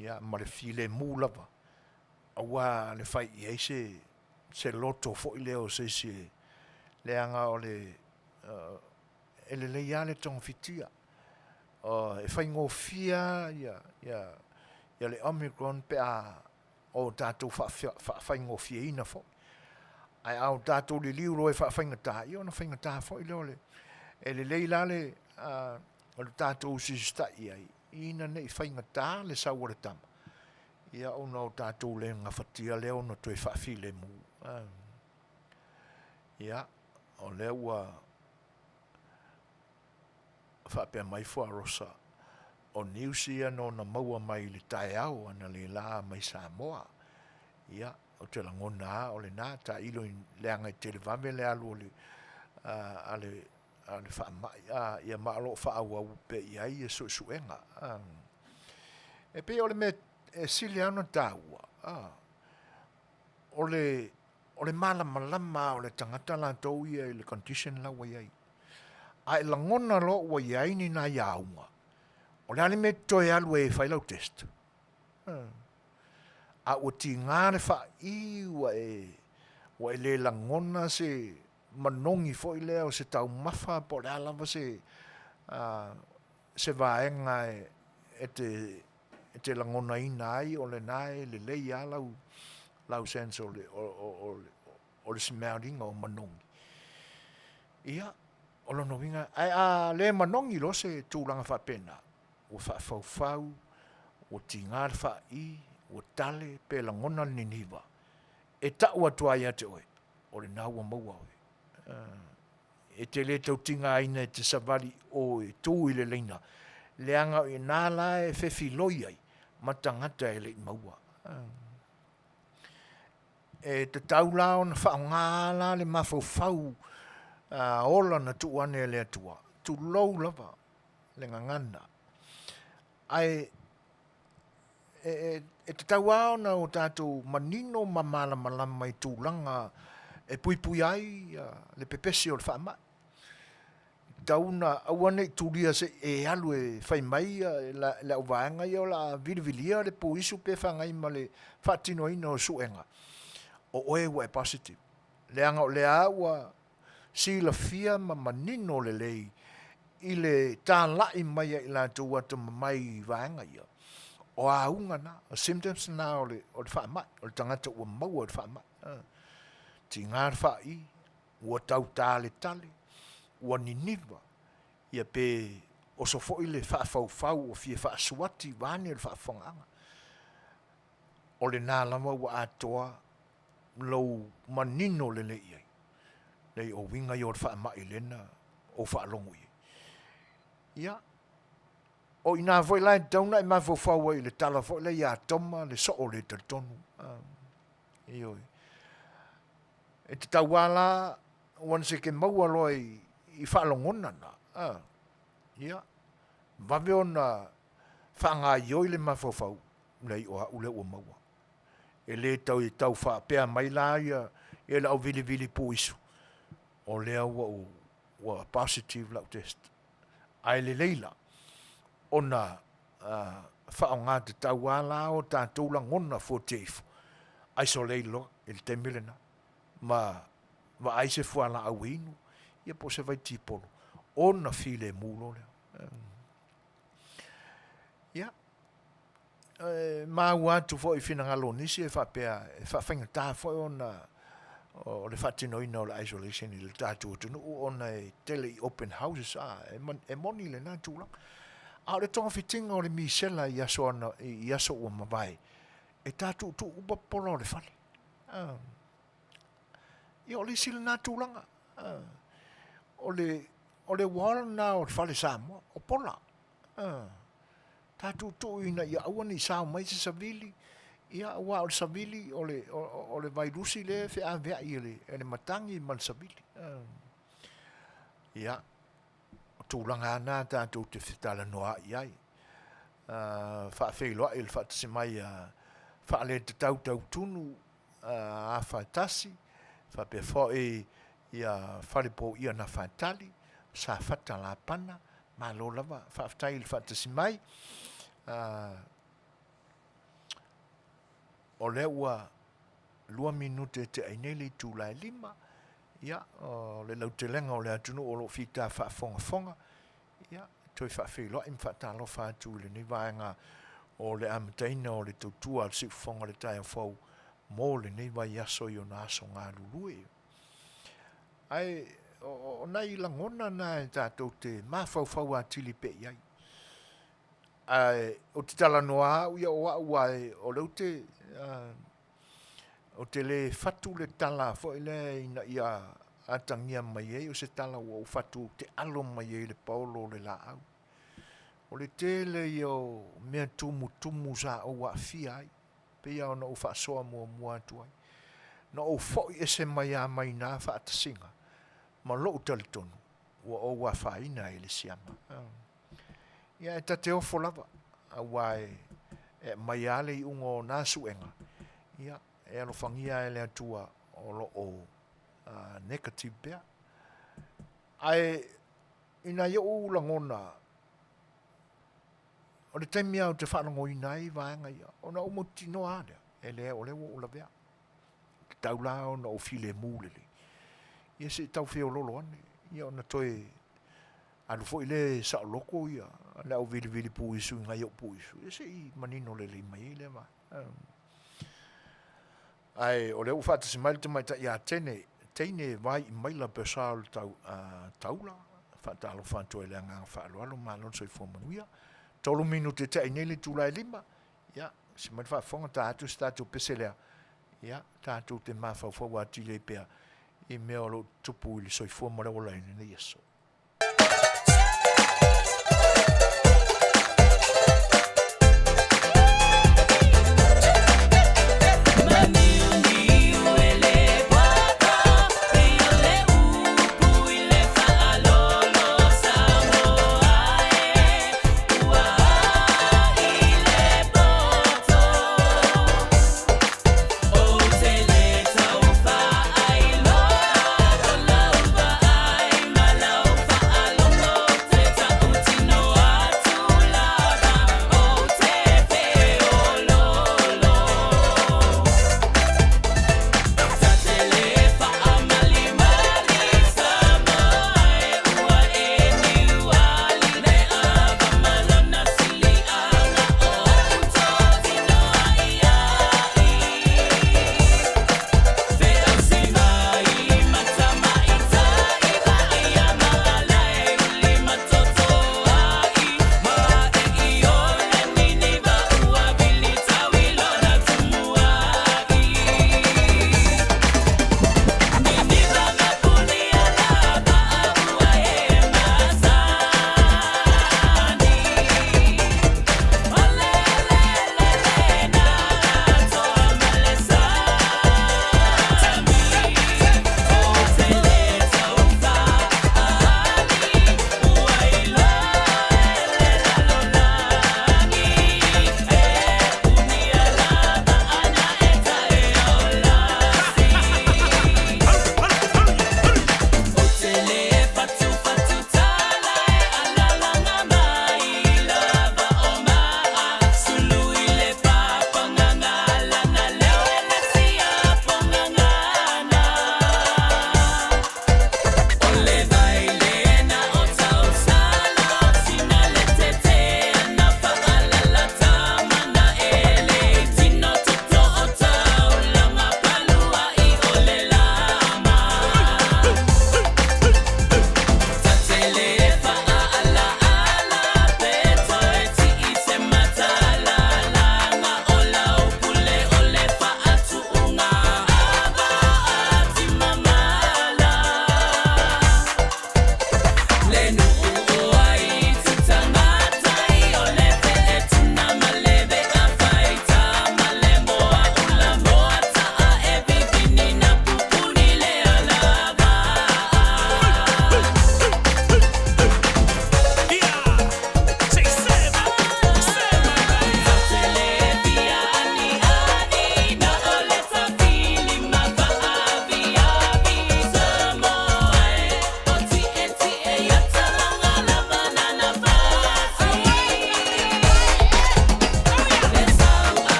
Ia, ma le file mūlava. Awa le whai i se loto fo i leo se le anga o le ele le ia le tong fitia. E whai ngō fia, ia le Omicron pe a o tātou whai ngō fia ina fo. Ai au tātou li liu roe whai ngatā, i ona whai ngatā fo i leo le. Ele leila le o le tātou sista i ai. Ina ne i whai ngatā le sauare tama. Ia ona o tātou le ngawhatia leo na tue whawhi le mū. Ia, o leo ua whapea mai fua rosa. O New Zealand o na maua mai le tae au ana le la mai Samoa. Ia, o te langona o le nā, ta ilo i leanga i Tele vame le alu o le ale whaamai, ia maalo whaau au pe i ai e suenga. E pe o le me sili ana tāua. O le malama o le tangata la tau ia i le condition la wai ai. Ai langona lo wai ai ni na iaunga. O le ale me toe alu e whailau test. A o ti ngāre wha i wa e le langona se manongi fo i leo se tau mawha po le alawa se vaenga e te langona ina ai o le nae le lei a lau sense o le simauringa o manongi. Ia, o lono winga, ai a le manongi lo se tūlanga whapena, o whawhau, o tingāre wha i, o tale, pe langona niniwa. E tau atua ia te oe, o le naua maua oe. E te le tau tinga aina e te savali o e tū i le leina. Le anga e nāla e whewhi loi ai, matangata e le maua. E te tau lao na whaongāla le mawhauwhau ola na tuane le atua. Tu lou lava, le ngangana. Ai, e te tau ao na o tātou manino mamala malama i tūlanga e pui ai le pepesi o le whaamai. Tauna awane tulia se e alu e whai mai la uvaanga i o la vilivilia le puisu pe whangai ma le whatino ina o suenga. O oe wa e positive. Le anga o le awa si la fia ma manino le lei i le tā lai mai i la tua ta mai vaanga ia. O a unga na, o symptoms na o le whaamai, o le tangata ua maua o le whaamai. Ti ngār whai, ua tau tāle tale, ua niniva, ia pe o so fo i le whaafau o fia whaasuati vāne o le whaafonganga. O le nā lama ua atoa lou manino le lei ai. Lei o winga i o le whaamai lena o whaalongo i. Ia, o ina foi lai tauna i mai fofau i le tala foi le ia toma le so o le tonu. Ioi. E te tauala wan se ke maua loi i whaalongona na. Ia. Vave ona whanga ioi le mawhawhau nei o ule o maua. E le tau whapea mai la ia e lau vili po isu. O lea ua positive lau test. Ai le leila ona whaonga te tau ala o tātou la ngona fōteifu. Ai so leilo e le temilena. Ma aise fuala au inu. Ia po se vai tipolo. Ona file mulo lea. Ia. Ma watu fo I fina ngalo nisi e whapea, e whawhenga tā fo ona o le whatinoina o le isolation I le tātua tunu ona e tele I open houses e moni le nā tūlang. A le tonga fitinga o le misela I aso ua mawai. E tātua tu upa pola o le whale. Ia o le sila nā tūlanga. O le wala nā o le whale Samoa, o pola. Tātou tu ina ia aua ni sao mai se savili. Ia aua o le savili o le vairusi le fe a vea I le matangi ma le savili. Ia, tūlanga ana tātou te whetala noa iai. Whaafeiloa I le whaatasi mai whaale te tau tunu a whaatasi. Whapea fo ia whalipo ia na whaatali. Sa whatala pana. Ma lo lava whaafitai le whaatasi mai. O le ua 2 minute te ainele tūlai 5. Ia, le lautelenga o le atunu o lo fita whaafonga. Ia, toi whaafeiloa I mwhaatalo whaatu le ni vaenga o le amataina o le tautua al sifonga le tai fau mo le ni vai aso I o na aso ngā lulue. Ai, o nai langona na e tātou te mawhauwhau a tili pe iai. O te tala noa ia o ai o leu te o te le fatu le tala fo ile ina ia atangia mai e o se tala o fatu te alo mai e le paolo le la au. O le tele I o mea tumu sa o Afiafi ai. Pe ia ona o whaasoa mua atu ai. Na o fo I ese mai a mai nā whaatasinga. Ma lo talitonu. O whaina e le siama. Ia e tate ofo lava. Awa e mai ale I ungo nā suenga. Ia e alo whangia e le atua o lo o negative bea. Ai ina ia o langona. O le taimia o te whanongo I nai vaenga ia. O na umuti no ane. E le o lewo o la bea. Te taula o na o file mūlele. Ia se tau feo lolo ane. Ia o na toi alu fo ile sa loko ia. Le au vili pu isu ngai o pu isu. Ia se I manino le mai le ma. Ai o le u fata se mai te mai ta ia teine vai I mai la pesal taula. Fata alo fanto ele anga fa alo malon Soifua Manuia. Tolu minute te inele tūlai 5. Ia, se mai whaafonga tātou tātou peselea. Ia, tātou te mawhauwhau a tile pēr. I mea lo tupu I le Soifua Manuia ni Yeso. Hello.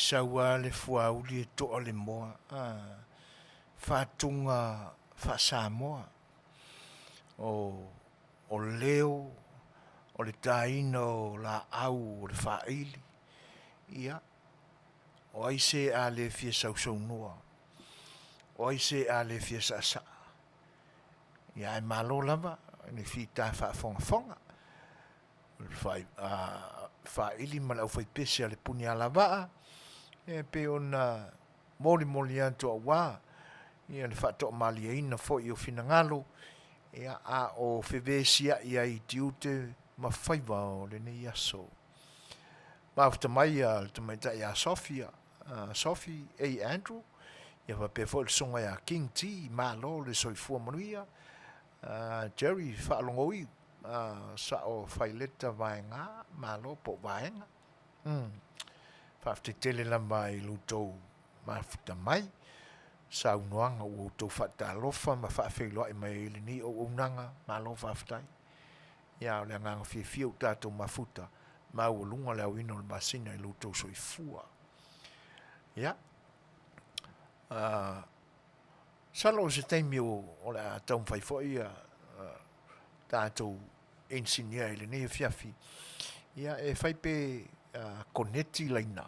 saua le fuauli e to'a le moa fa'atuga fa'asamoa o leo o le tāina o la'au o le fa'aili ia o ai se a le fia sausaunua o ai se a le fia sa'asa'a ia e malo lava ni fita fa'afogafoga fa'aili ma le ʻaufai le puni a lava'a e pe ona moli atu auā ia le fa'ato'amaliaina fo'i o finagalo ia a o fevesia'i ai tiute ma faiva o lenei aso mafutamai le tamaita'i a Sophie A Andrew ia faapea fo'i le soga iā King T malo le soifua manuia Jerry fa'alogoiu sa'o faileta vaega malo po vaega fa'afetetele lava i loutou mafutamai saunoaga ua outou fa'atalofa ma fa'afeiloa'i mai lenei ou'ounaga malo fa'afetai ia o le agaga fiafia o tatou mafuta ma ua luga le auina o le masina i loutou soifua ia salo o se taimi o le a taumafai fo'i tatou engineer i lenei Afiafi ia e fai pe koneti laina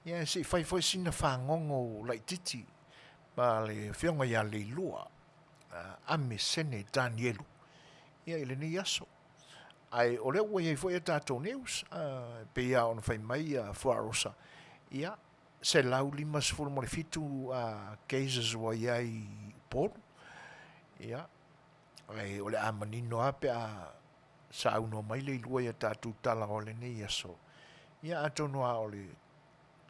ia se fai fo'i sina fagogo laʻitiiti ma le feoga iā leilua ame sene Danielu ia i lenei aso ai o lea ua iai fo'i a tatou news pe ia ona fai mai fuarosa ia se lau 5.7 cases ua iai polu ia ai o le a manino a pe a saunoa mai leilua ia tatou tala o lenei aso ia atonoa o le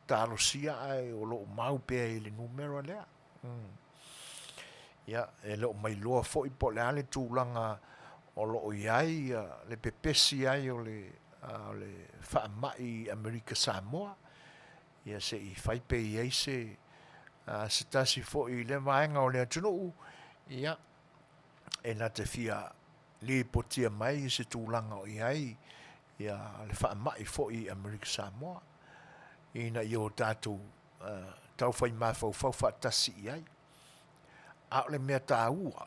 talosia ai o lo'o mau pea i le numero lea ia e lo'o mailoa fo'i po le a le tulaga o lo'o iai le pepesi ai o le fa'ama'i Amerika Samoa ia se'i fai pe iai se tasi fo'i le vaega o le atunu'u ia e na te fia li potia mai se tulaga o iai ia le fa'ama'i fo'i Amerika Samoa ina i o tatou tau fai mafaufau fa'atasi i ai a o le mea tāua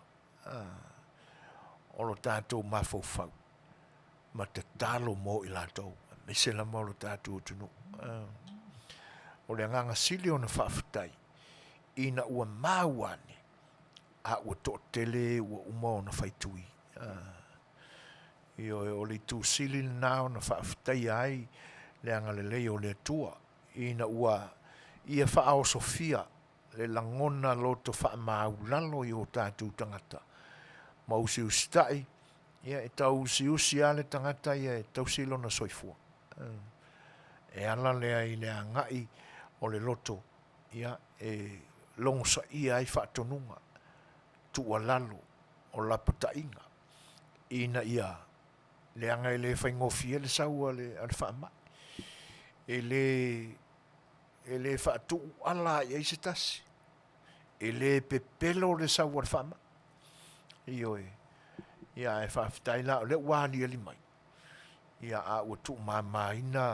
o lo tatou mafaufau ma te talo mo i latou me se lama o lo tatou atunuu o le agaga sili ona fa'afetai ina ua mauane a ua to'atele ua uma ona faitui o le itusili lenā ona fa'afetai ai le agalelei o le atua ina ia fa'aosofia le lagona loto fa'amaulalo i o tatou tagata ma usiusita'i ia e tausiusi a le tagata ia e tausili ona soifua e ala lea i le aga'i o le loto ia e logosa'ia ai fa'atonuga tu'ualalo o lapata'iga ina ia le aga e lē faigofia le saua le fa'ama'i e lē fa'atu'uala ai ai se tasi e lē pepelo le saua le fa'ama'i ioe ia e fa'afetai la o le ua aliali mai ia a ua tu'umāmāina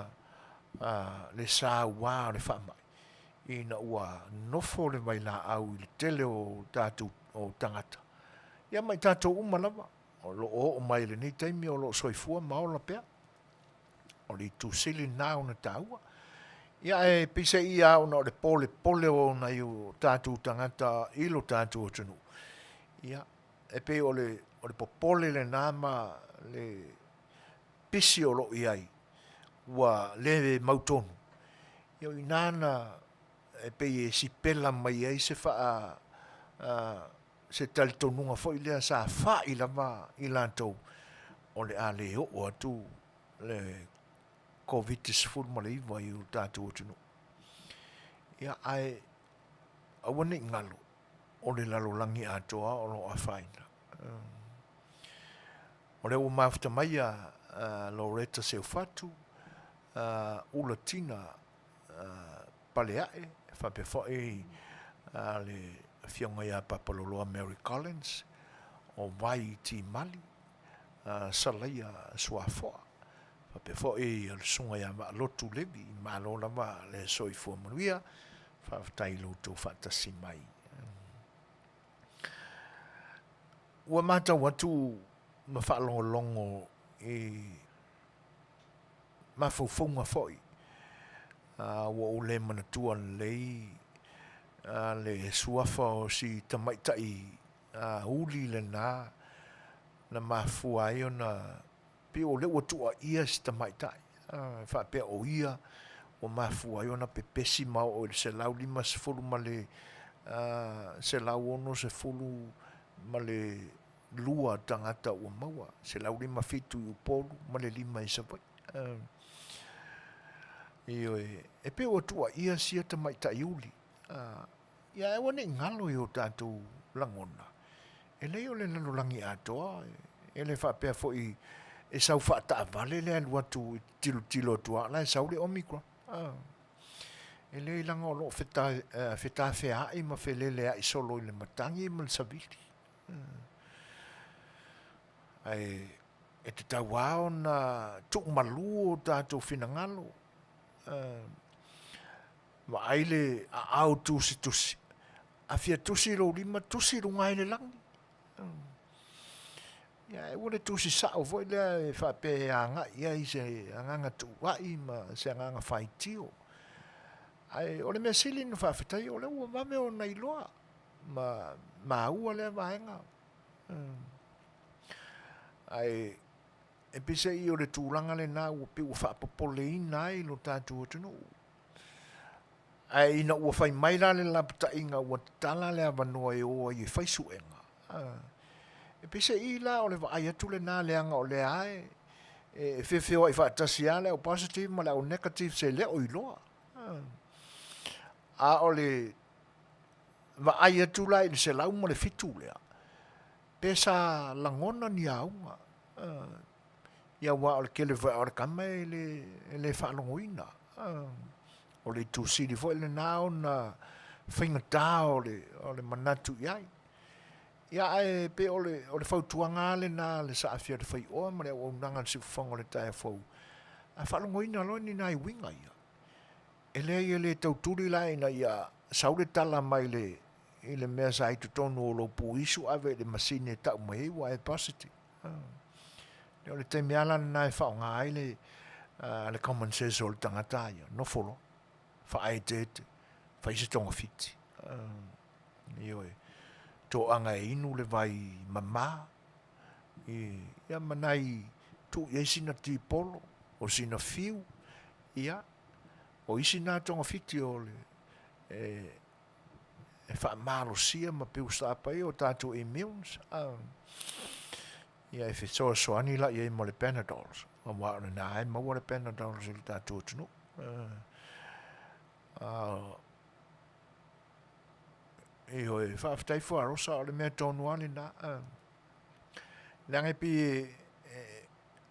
le sauā o le fa'ama'i ina ua nofo le vaila'au i le tele o tatou o tagata ia mai tatou uma lava o lo'o o'o mai lenei taimi o lo'o soifua ma ola pea o le itusili na ona tāua ia e pise'ia ona o le pole ona i o tatou tagata i lo tatou atunuu ia e pe o le popole lenā ma le pisi o lo'o i ai ua le mautonu ia o inana e pei e sipela mai ai se se talitonuga fo'i lea sa fa'i lava i latou o le a le o'o atu le COVID-19 i o tatou atunuu ia ae aua ne'i galo o le lalolagi atoa o lo a'afaina o le ua mafutamai Loretta Seufatu ulatina palea'e fa'apea fo'i le fionga ia papaloloa Mary Collins o vai ti mali salaia Suasua pe fo e al sunga ya ma lotu lebi ma lo la ma le Soifua Manuia fa tai lo to fa ta simai ua mata watu ma fa longo ma fofonga foi ua o le manatua lei le suafa o si tamaitai uli le na mafua ai ona pe o le ua ia si tamaitai fa pe o ia o mafua ai ona pepesi ma o se lau lima se fulu ma le se lau ono se fulu ma le lua tangata ua maua se lau lima fitu i upolu ma le lima i sapai e pe o tua ia sia tamaitai uli ia e wane ngalo i o tātou langona e leo le nalolangi atoa e le whapea fo i e sau whata vale le alua tu tilo tua la e sau le omicron e le langa o lo feta fea i ma fele le a i solo i le matangi i mal saviti e te tau ao na tuk malu o tātou finangalo ma aile a au tusi afia tusi lo lima tusi lo ngai le langi ia e wale tusi sao voi le fa pe anga ia i se anga tu wai ma se anga faitio ai ole me sili no fa fetai ole ua mame o nei loa ma ua le vaenga ai e pise i o le tūranga le nā ua pe ua fa popole ina ai lo tātou atunu ai ina ua fai mai la le lapta inga ua tala le avanua e oa i faisuenga e pise i la o le vaai atu le nā leanga o le ae e fefeo i whaatasi ale o positive ma le o negative se le o iloa a o le vaai atu la i se lau ma le fitu lea pesa langona ni aunga ia wa o le kele va o le kama e le whaalongoina o le tūsiri fo le nao na whaingata o le manatu iai ia e pe o le whautuanga le na le sa afia le Fai'oa ma le o unanga le sifufonga le tae fau a whaalongoina lo ni nai winga ia e le tauturi la ina ia sau le tala mai i le mea sa i tutonu o lo puisu ave le masine tau mai wa e positive le o le te meala na e whaonga ai le common sense o le tangata ia no folo whaai tete whaise tonga fiti ioe to anga e inu le vai mama ia manai tu ia sina ti polo o sina fiu ia o isina tonga fiti o le e whaamaro sia ma piu stapai o tātou immune ia e soani la ia mo le Panadols ma wāna nā e maua le Panadols i tātou tunu io e whaafitai whaarosa o le mea tonu ane nā lange pi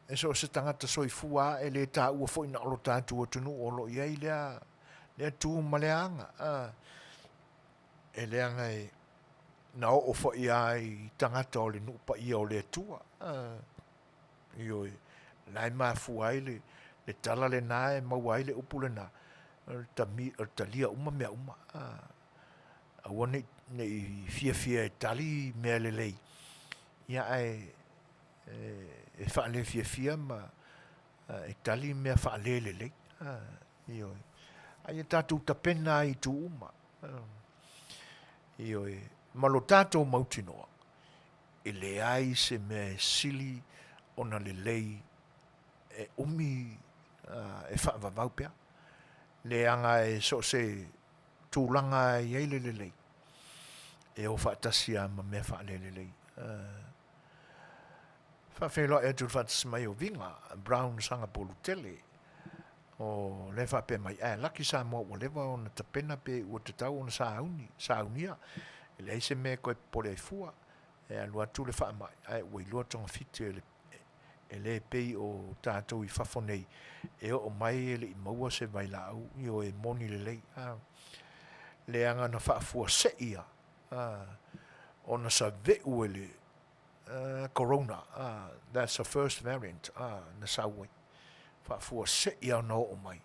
e so se tangata Soifua e le tā ua fo ina olo tātou tunu o lo iei lea tū maleanga e leanga e na o fo ia i tangata o le nupa ia o le tua io e lai mafu ai le tala le nā e mau ai le upu le nā talia uma mea uma aua nei fia e tali mea le lei ia e whaale fia ma e tali mea whaale le lei io e ai e tātou tapena i tu uma io e malo tātou mautinoa e le ai se mea sili ona le lei e umi e whaavavau pia le anga e so se tūlanga i eile le lei e o whaatasia ma mea whaale le lei whawhelo e tu whaatasi mai o vinga Brown sanga polu Tele o le whape mai laki Samoa o lewa o na tapena pe ua te tau o na saunia e le eise mea koe pole ai fua e alua tu le wha mai ua ilua tonga fiti e le pei o tātou i whafonei e o mai e le i maua se vai lau i o e moni le lei le anga na whaafua se ia o na sa veu e le corona that's the first variant na sauai whaafua se ia no o mai.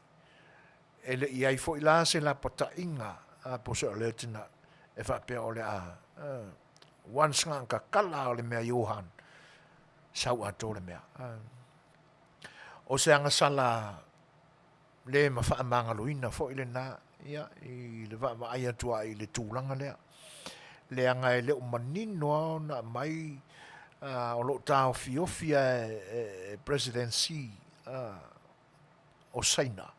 E le iai fo ila se la pata inga a po se o le tina e whapea o le a wansanga ka kala o le mea Johan sau ato le mea. O se anga sala le ma whaamanga luina fo ile na ia i le wa ai atua i le tūlanga lea. Le anga e le o manino au na mai o lo tau fiofia presidency o Saina.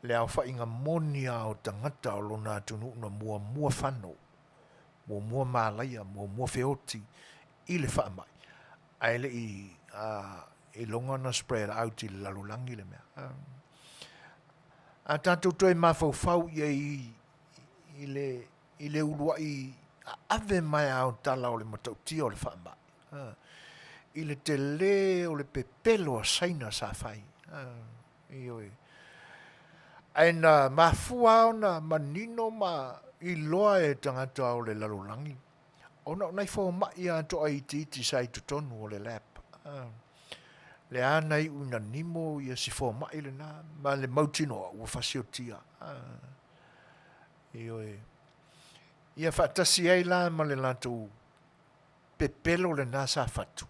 Le au whainga monia o tangata o lona tunu na mua whano, mua malaya, mua feoti, i le whaamai. Ai le i longa na spread out i le lalulangi le mea. A tātou toi mawhau i le ulua i ave mai au tala o le matautia o le whaamai. I le Tele o le pepelo a Saina sa whai. Ioi. Aina mafua o na manino ma i loa e tangata o le lalulangi. Ona nai fo mai a to ai titi sai tutonu o le lap. Le ana i una nimo ia si fo mai le na ma le mautino ua fasiotia. Ioi. Ia whaatasi ai la ma le lantou pepelo le nasa fatu.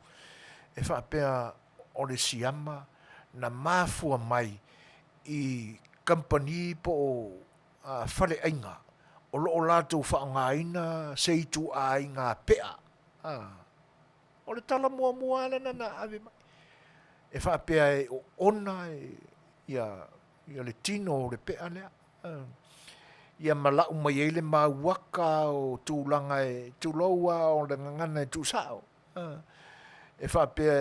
E whaapea o le siama na mafua mai i company po whale ainga. O loo lātou whaangaina Setu a inga pea. O le tala mua lana na ave mai. E whaapea e o ona ia le tino o le pea lea. Ia malau mai ele mauaka o tūlanga e tūloua o le ngangana e tūsao. E whaapea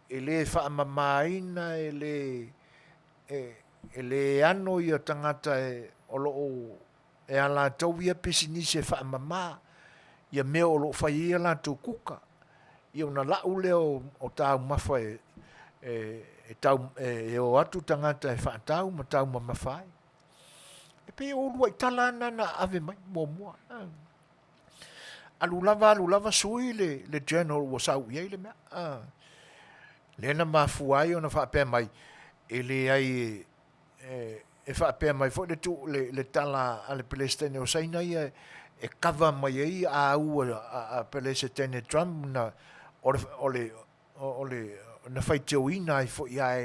e le whaamamaina e le ano ia tangata e o loo e ala tau ia pisinisi e whaamama ia mea o loo whai ia lātou kuka. Ia una lau leo o tau mawha e o atu tangata e whaatau ma tau mamawhai. E pe o lua i tala na ave mai mua. Alu lava sui le journal wa sau iei le mea. Lena mafuai o na whaapea mai e le ai e whaapea mai fo le tala a le Palestine o Saina ia e kava mai ei a ua a Palestine Trump na ole na whaiteo ina i fo ia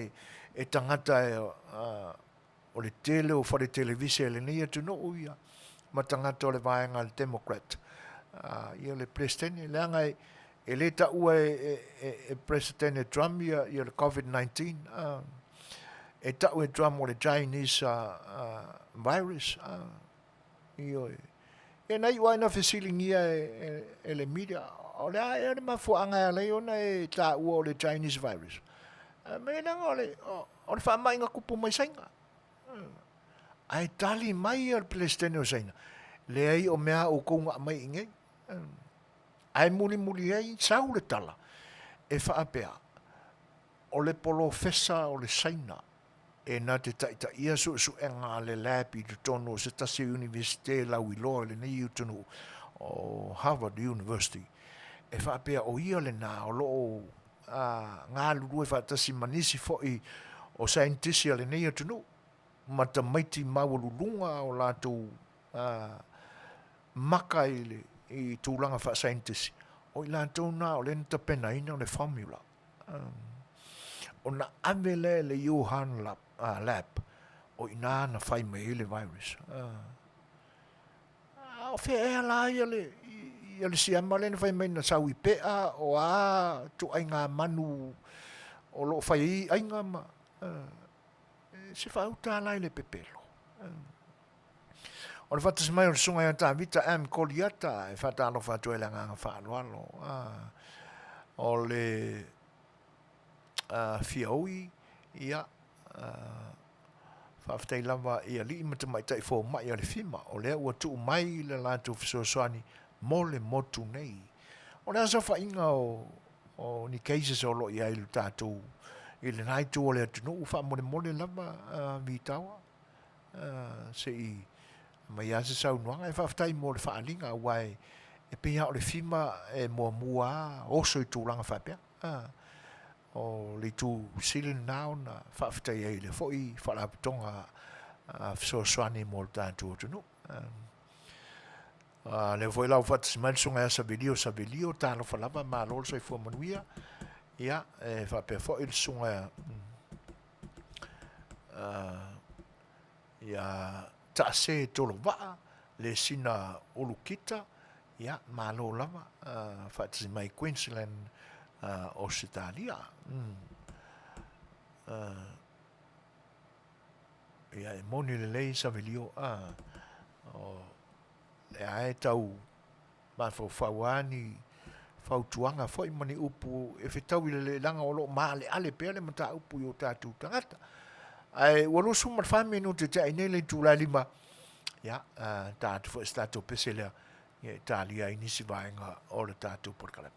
e tangata o le tele o whare televise e le nia tuno uia ma tangata o le vaenga le Democrat. Ia le Palestine le anga e le ta ua e President Trump ia le COVID-19 e ta ua Trump o le Chinese virus. E nei ua ina fesilingia e le media o le ae le mafuanga le ona e ta ua o le Chinese virus. Me nanga o le whaamai inga kupu mai sainga. Ai tali mai al Palestine o Saina. Le ai o mea o konga mai ingei. Ai muli ai sau le tala. E whaapea. O le polo fesa o le Saina. E nā te taita ia su e ngā le lapi tu tono se tasi universite lau i loa le nei u tono o Harvard University. E whaapea o ia le nā o loo ngā lulu e whaatasi manisi fo i o scientisia le nei u tono. Mata maiti mawalulunga o lātou maka i tūlanga wha scientist. O i lātou nā o lenta pena ina o le formula. O na amele le Johan lab. O i nā na whai mai le virus. O whea la ia le siama le na whai mai na sau i pea o tu ai ngā manu o lo whai i ainga ma. Se wha uta lai le pepelo. O le whatas mai o le sunga ia tā vita koliata e whata alo whatu e langa ngā whaaloalo. O le fiaui ia whaaftei lava ia li imata mai tai fō mai o le whima. O lea ua tuu mai le lātou fisosoani mo le motu nei. O lea sa whainga o ni cases o lo ia ilu tātou i le nai tu o le atunu uwha mole lava vitawa se i mai ase sau nuanga e whaftai mo le whaalinga wai e pia o le whima e mua oso i tūlanga whapea o le tu silin nao na whawhitai ei le fwoi whalaputonga Suasua mo le tātou tunu. Le foi lau whatis mansunga e sabelio tālo whalapa mā lolo Soifua Manuia. Ia, whape fwoi le sunga ia taase tolo waa le sina olukita. Ia, mā lolo lama whatis mai Queensland Australia. Ia e moni le lei sabelio e ae tau ma fauani fautuanga foi mani upu e fetau i le langa o lo ma le ale pe le mata upu yo tatu tangata ai walo suma fami no te tai nei tu la lima ya tatu fo stato pesela e Italia inisi vainga o le tatu por kala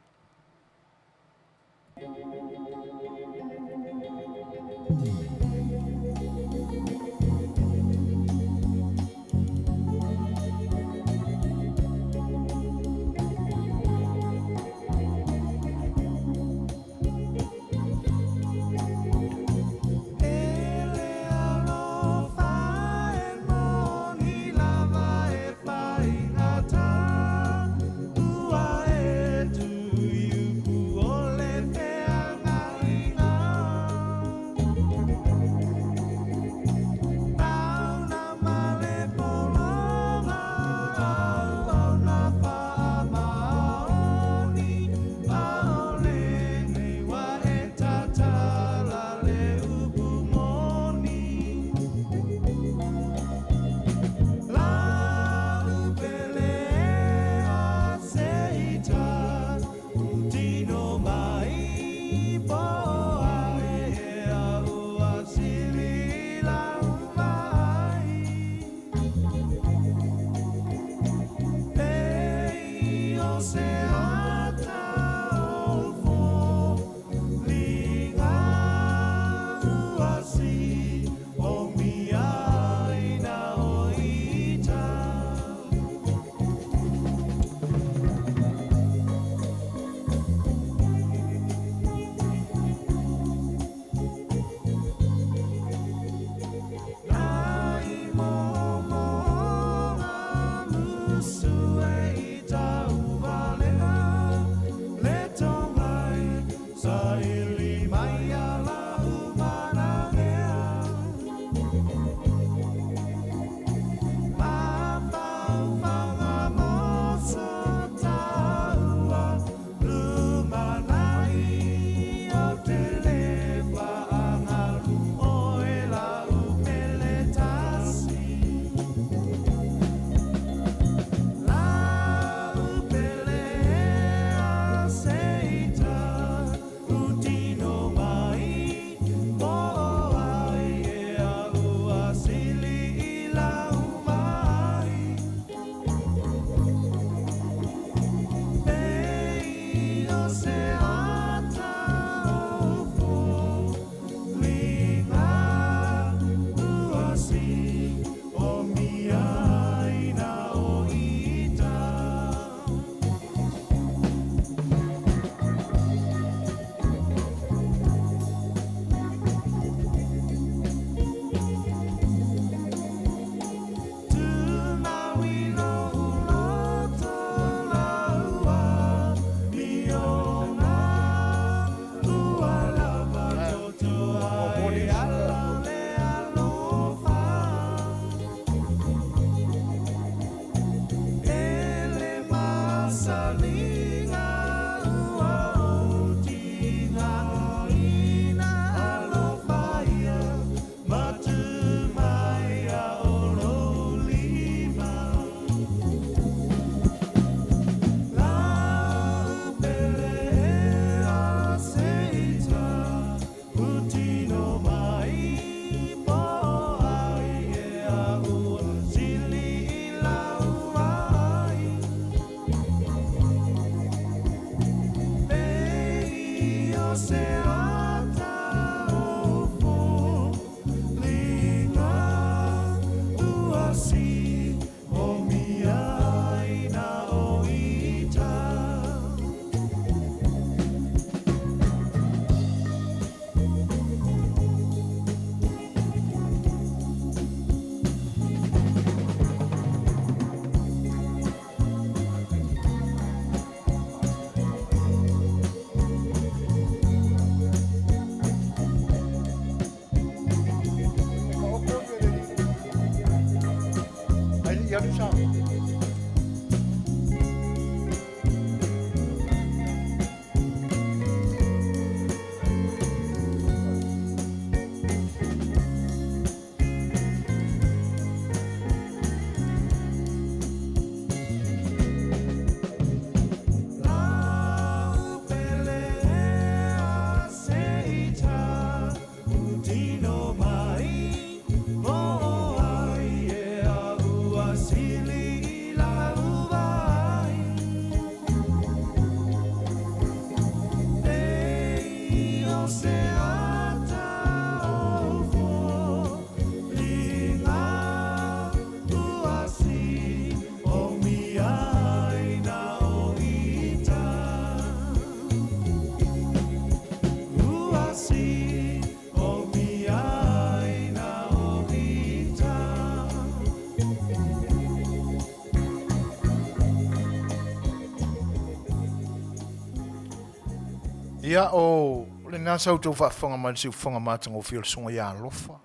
Ia o le nasa utou whaafonga man si ufonga mātanga o whio songa ia alofa.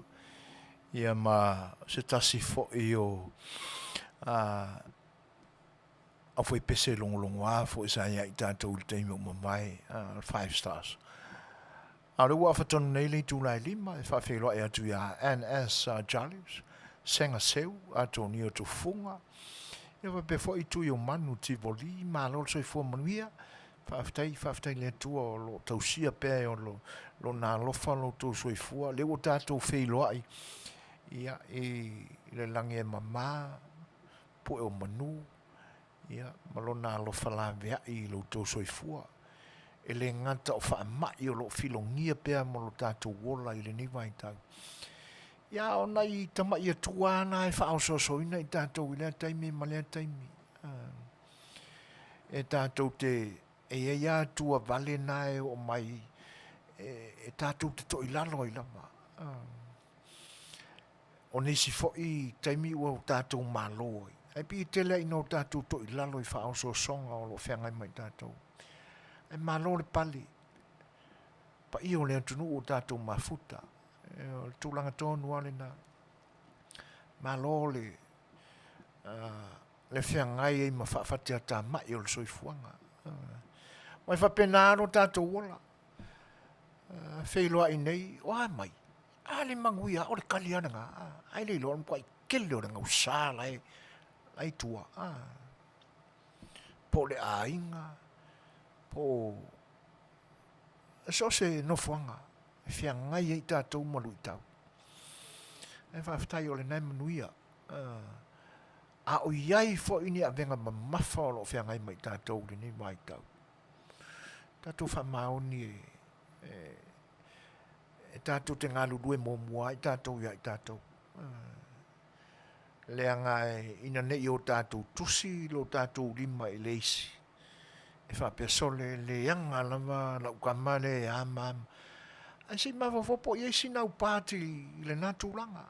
Ia ma se tasi fo i o a foi pese longo a fo isa ia i tātou i teimi o mamai 5 stars. A rewa whatonu nei le tūlai lima e whawhiroa e atu ia NS Jarlius, senga seu, ato ni o tu funga. Ia wa pe fo i tu i o manu tivoli, ma lor Soifua Manuia, whaftai le tua o lo tausia pe o lo nā lofa lo tō Soifua, le o tātou whiroa i. Ia le lange mama, po e o manu, ia malo nā lofa la vea i lo tō Soifua. E le ngata o whaamai o lo filongia pea mo lo tātou wola i le niwai tau. Ia o nei tamai tuana e whaososoina i tātou i lea taimi ma lea taimi. E tātou te e ia tua vale nae o mai e tātou te to i lalo i lama. O nisi fo i taimi ua o tātou maloi. Ai pi tele ino tātou to i lalo i whaososonga o lo whengai mai tātou. E malo le pali. Pa i o le atunu o tātou mafuta. E tūlanga tōnu ale na. Malo le whengai e ma whaafatea tā mai o le soifuanga. Mai whapenaro tātou wola. Whailoa i nei, o a mai. A le manguia o le kaliana ngā. Ai le ilo, kwa i kele o le ngau sāla e. Ai tua. Po le ainga. O so se no fuanga fia ngai i tātou malu i tau. E whaftai o le nai Manuia. A o iai fo ini a venga ma mafa o lo fia ngai mai tātou le ni mai tau. Tātou whamaoni e tātou te ngālu due mō mua i tātou ia i tātou. Leanga ina nei o tātou tusi lo tātou lima i leisi. E fa pesole le yanga lava la ukamale amam. Ai si ma po ye sinau pati le natulanga.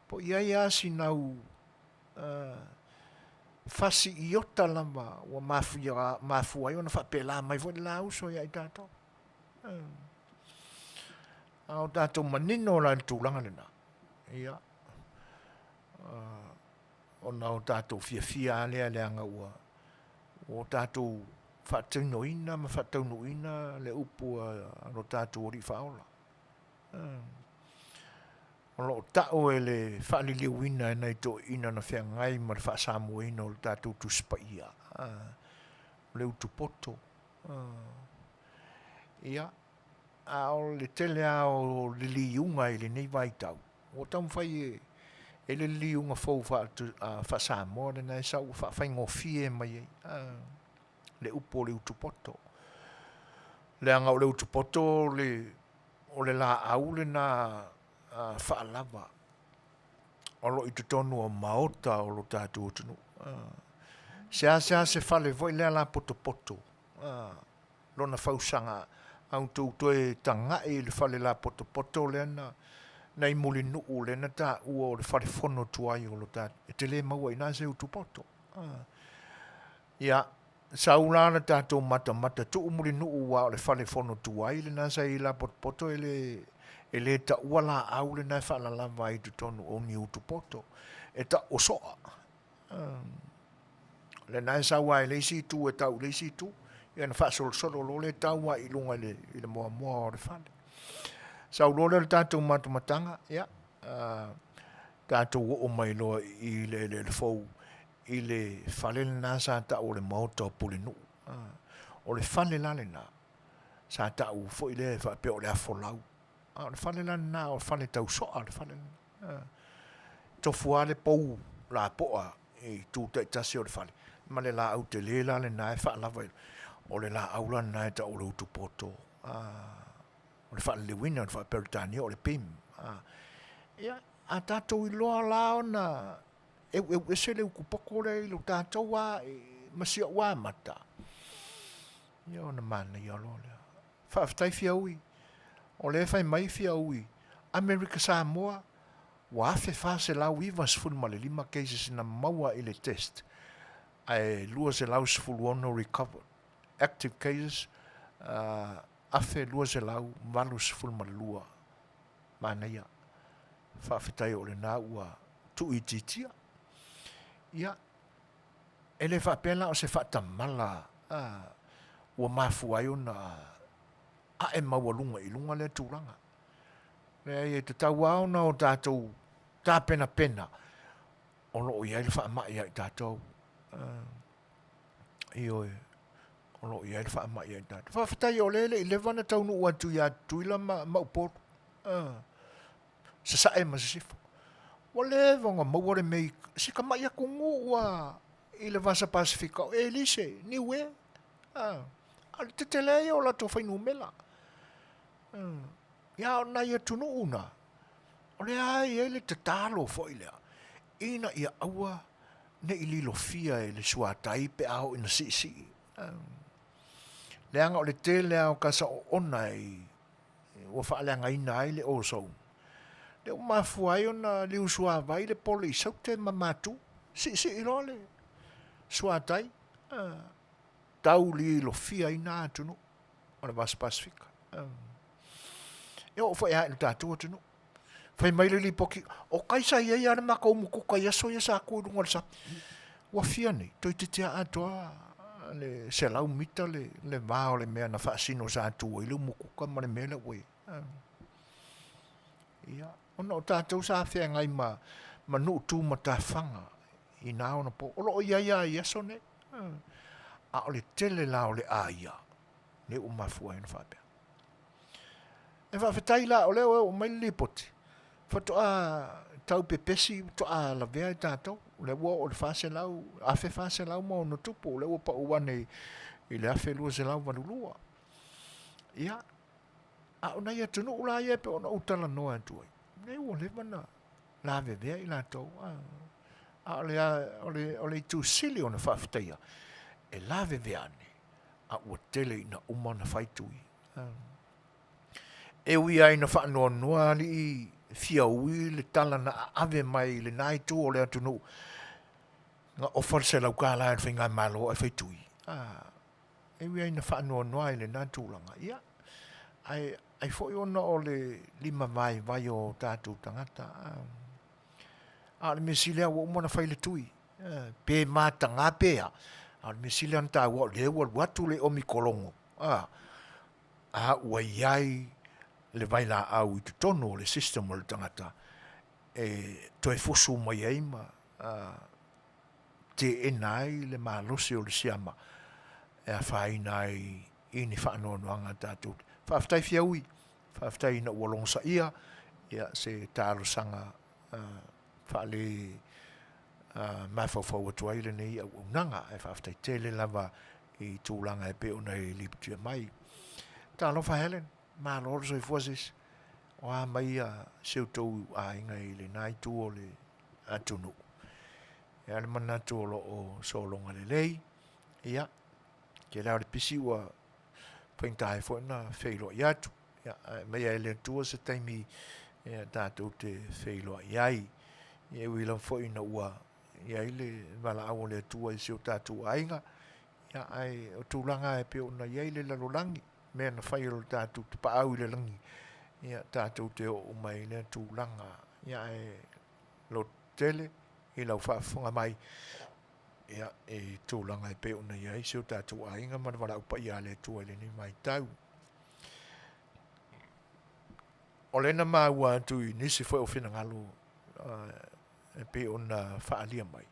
Po ia sinau fasi iota lava wa mafua yo na fa pela mai vo la uso ya itato. Au tato manino la tulanga lena. Ia. Ona o tato fia le anga ua. O tātou whataunoina ma whataunoina le upu no tātou ori whaola. O lo tau e le whaaliliuina e nei tō ina na whea ngai ma le whaasamuina o le tātou tuspaia. Le utupoto. Ia, o le tele o le liunga i le nei vai tau. O tau mwhai e le liunga fau whaasamoa le nei sau whaingofie mai le upo le utupoto. Le anga o le utupoto o le la au le na whaalava. O lo i tutonu o maota o lo tātou utunu. Sea se whale voi lea la poto. Lona whausanga au tū e tangai le whale la poto le na nei muli nuu le na tā ua o le whare whono tuai o lo tā. E te le maua i nā se utupoto. Ia, sa ulana tātou mata tu muli nuu wa o le whare whono tuai le nā se i la poto e le ta ua la au le nā whala lava i tu tonu o ni utupoto. E ta o soa. Le nā sa ua e leisi tu e tau leisi tu. Ia na whaasolo lo le tau wa i lunga i le moa o le whale. Sau lore le tātou matumatanga, ia, tātou o mai loa i le fau, i le whale na sa ta o le maota o pulinu. O le whale la le na, sa ta o fo i le whape o le afolau. O le whale la na, o le whale tau soa, le whale na. Tofua le pou la poa, i tūta i tasi o le whale. Ma le la au te le la le na e whaalava o le la aula na e ta o le utupoto. o le whaalewina, o le whaaperitania, o le pim. Ia, a tātou I loa lao na, e se le ukupoko le ilo tātou wā, masia wā mata. Ia o na mana I alo lea. Whaafitai whiaui, o le whai mai whiaui, America Samoa, wa afe fase lau iwa sifuru ma le 5 cases na maua I le test. Ai lua se lau sifuru ono recovered. Active cases, afe lua se lau malu sifuru ma le lua. Mana ia. Whaafitai o le nā ua tu I titia. Ia. Ele whaapela o se whaatamala. Ua mafuai o na a e maua lunga I lunga le tūranga. E te tau au na o tātou tā pena pena. O lo I aile whaamai ai tātou. Ioe. O lo I aile whaamai ai tātou. Whaafitai o lele I lewana tau nu ua tu ia tuila mauporu. Sa sae ma se sifo. Wa le vonga mauare mei. Si ka mai aku ngu ua I le vasa Pasifika. O elise. Niwe. Al te Tele o la to whainu mela. Ia o na ia tunu una. O le ai ele te talo fo I lea. Ina ia aua ne I lilo fia e le suatai pe au ina si. Leanga o le Tele au kasa o ona I ua whaaleanga ina ai le o sou. Le o mafuai o na liu suavai le pole I saute mamatu. Si I role. Suatai. Tau lilo fia ina atunu. O le Vasa Pasifika. Yo fo ya tātou tunu. Fai mai le poki. O kaisa ia ia ma ko mu kuka ia so ia sa ko dunga sa. Wa fia ni to te tia atoa le se lau mita le va o le mea na fa sino sa tu ile mu kuka ma le mele we. Ia ono tātou sa fia ngai ma no tu ma ta fanga. Ina ona po. O ia so ne. A o le Tele la o le aia. Ne o mafua ina fa pe. E whawhetai la o leo o mai li poti. Whatoa tau pepesi toa la vea I tātou. Le ua o le whase lau, afe whase lau mo no tupu. Le ua pa uane I le afe lua se lau manulua. Ia. A o nei atunu ula ia pe ona utala noa atuai. Ne ua le mana la vea I lātou. A o le tu sili o na whawhetai. E la vea ne. A ua Tele ina umana whaitui. E ui ai na whaanoa noa li fia ui le tala na ave mai le nai tu o le atunu. Nga ofar se lau ka lai whinga malo ai whaitui. E ui ai na whaanoa noa le nai tu langa. Ia. Ai fo ona o le 5 vai o tātou tangata. A le mesilea wa umana whai le tui. Pe mata ngā pēa. A le mesilea nta wa le watu le omi kolongo. Ua iai le vai la au I te tono le system o le tangata e toi fosu mai ai ma te enai le malosi o le siama e a whaina I ni whaanoanoanga tātou. Whaaftai whiaui, whaaftai ina ualongsa ia se tāro sanga whaale mawhawhau atuai le nei au unanga e whaaftai Tele lava I tūlanga e peo nei liputia mai. Tālofa Helen. Ma lor Soifua sis. O a mai Setu a inga I le nai tu o le atunu. E ale mana tu o lo o solonga le lei. Ia. Ke lau le pisi ua paintai fo na whaeloa I atu. Ia. Mai e le tua se taimi tātou te whaeloa I ai. Ia wila fo ina ua. Ia le wala awo le tua I seo tātou a inga. Ia ai o tūlanga e peo na ia le lalolangi. Mea na whai ro tātou te paau I le langi. Ia tātou te o mai le tūlanga. Ia e lo Tele I lau whaafunga mai. Ia e tūlanga e peo na ia I seo tātou a inga mana wala upa ia le tua le ni mai tau. O lena maua atu I nisi whai o whina ngalo e peo na whaalia mai.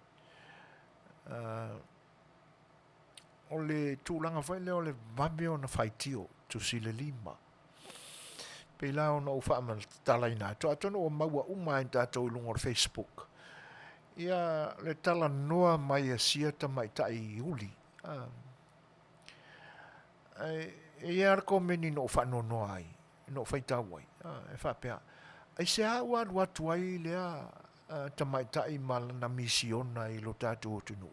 O le tūlanga whai leo le vame o na whaitio tu si le 5. Pe la o na o whaaman tala ina. To atono o maua umai tātou I lunga o Facebook. Ia le tala noa mai a siata mai ta I uli. e ar ko meni no fa no no ai no fa ta wai e fa pe ai se a wa wa tuai le a tamai tai mal na misiona I lo tatu tunu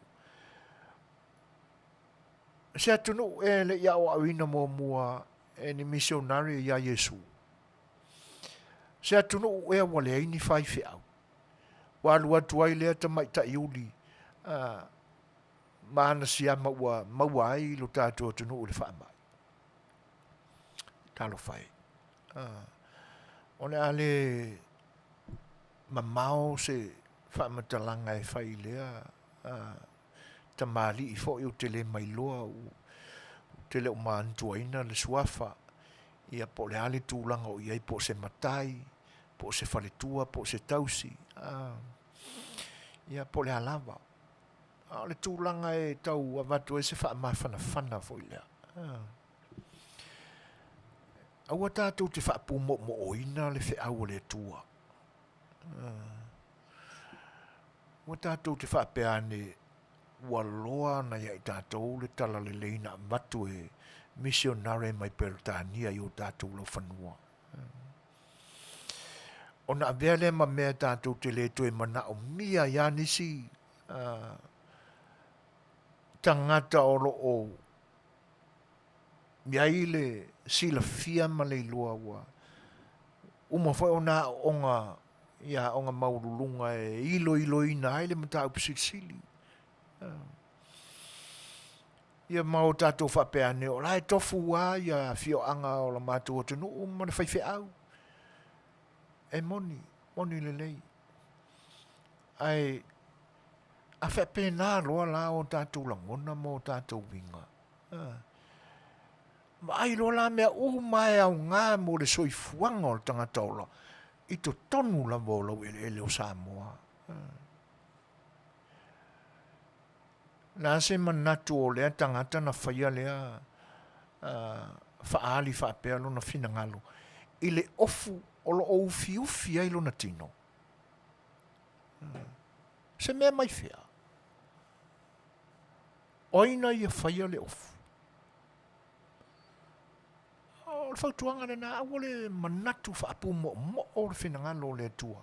se tunu e le ya o ina mo mua e ni misionari ya Yesu se tunu e wa le ni fai fe au wa lu tuai le tamai tai uli mana sia maua ai lo tatu tunu le fa mai talo fai ona ale mamao se fa matalanga e fai lea tamali I fo I tele mai loa tele o mantuaina le suafa ia po le ale tūlanga o iai po se matai po se faletua po se tausi ia po le alava le tūlanga e tau avatu e se fa mawhana fo I lea aua tātou te whaapu mo oina le whiau le tua. Aua tātou te whaapeane waloa na ia I tātou le tala le leina matu e misionare mai Peritania I o tātou lau whanua. Ona avea le ma mea tātou te le toe mana o mia ia nisi tangata o lo o Miai le sila fia ma le lua wa. Uma foi ona onga ia onga maurulunga e ilo ina ai le mata upsili. Ia mau tato whapeane o lai tofu wa ia fio anga o la matu o tunu ma le whaife au. E moni le lei. Ai a whapena roa la o tato langona mo tato winga. Ma ai lola mea mai au ngā mo le soifuanga o le tangata ola. I to tonu la vola ele o Samoa. Nā se manatu o lea tangata na whaia lea whaali whapea lo na whinangalo. I le ofu o lo o ufi ai lo na tino. Se mea mai whea. Oina ia whaia le ofu. O le whautuanga le nā awa le manatu whaapu mo o le whinangalo le tua.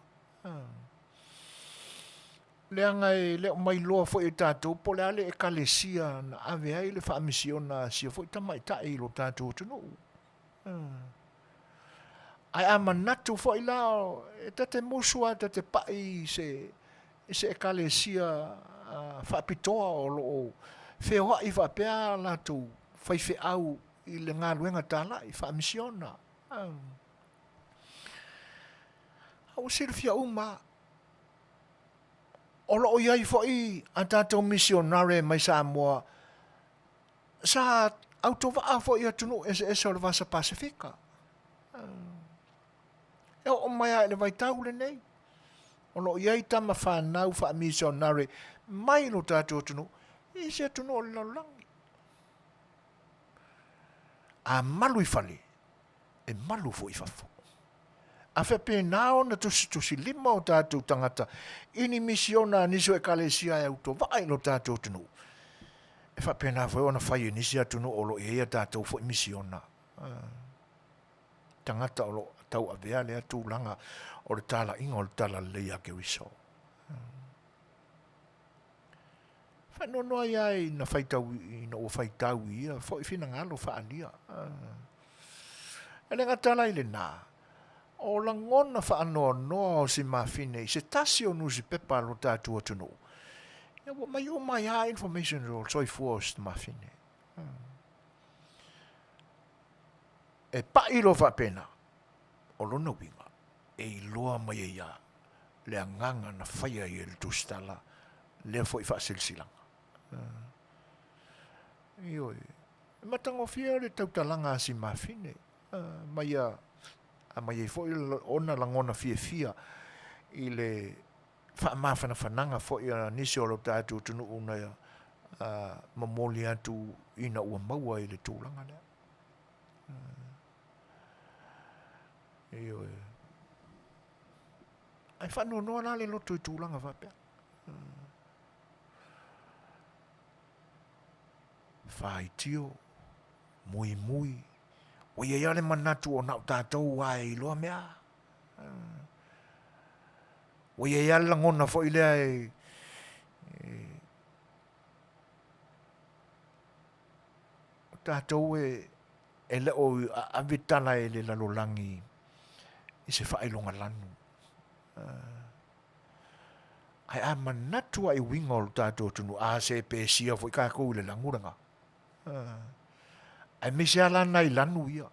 Leanga e leo mai loa fo e tātou, po le ale e kalesia na ave ai le whaamisiona sia fo i tamai tae lo tātou tunu. Ai a manatu fo i lao, e tate mosua, tate pai se e kalesia whaapitoa o lo o wheoa I whapea lātou whaife au I le ngā luenga tāla I whaamisiona. Au sirfia uma. Olo o iai fo I a tātou misionare mai Samoa. Sa autovaa fo I atunu e o le vasa Pasifika. E o mai a le vai tau le nei. Olo iai tama whanau wha misionare mai lo tātou atunu. I se atunu o le laulangi. A malu I fale. E malu fo I fafo. A whepe nao na tusi lima o tātou tangata. Ini misiona niso e kalesia e auto vai lo tātou tunu. E whepe nao fo ona whai e nisi atunu o lo e ea tātou fo misiona. Tangata o lo tau avea lea tūlanga o le tala inga o le tala leia ke wiso. Whanonoa iai na whaitau ina o whaitau ia, fo I whina ngalo whaalia. Ele ngatala I le nā. O la ngona whaanoa noa o si mawhine, se tasi o nusi pepa lo tātua tunu. Ia mai o mai ha information o Soifua o si mawhine. E pai lo whapena, o lona winga, e iloa mai e ia, le anganga na whaia I el tustala, lea fo I whaasilsilanga. Ioi. Matango fia le tautalanga si mawhine. Mai a mai e fo ona langona fia I le whaamawhana whananga fo I a nisi o lo tātou tunu una mamoli atu ina ua maua I le tūlanga lea. Ioi. Ai whanonoa la le loto I tūlanga whapea. Whaitio, mui, O ia le manatu o nau tātou ai loa mea. O ia langona fo i lea tātou e le o avitala e le lalolangi i se whaelonga lanu. Ai a manatu ai winga o tātou tunu a se pēsia fo i kākou le languranga. Ai me se ala nai lanu ia.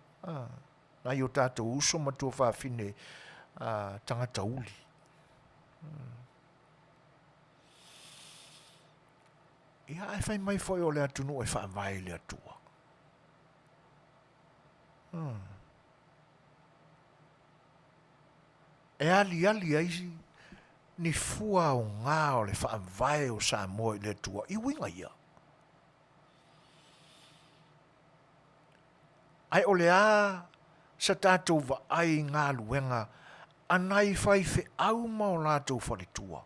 Nai o tātou uso matua whawhine tangata uli. Ia ai whai mai foi o le atunu e whaamai le atua. E ali aisi ni fua o ngā o le whaamai o Samoa i le atua. I winga ia. Ai o le a sa tātou wa ai ngā luenga anai whai whi au ma o lātou wharitua.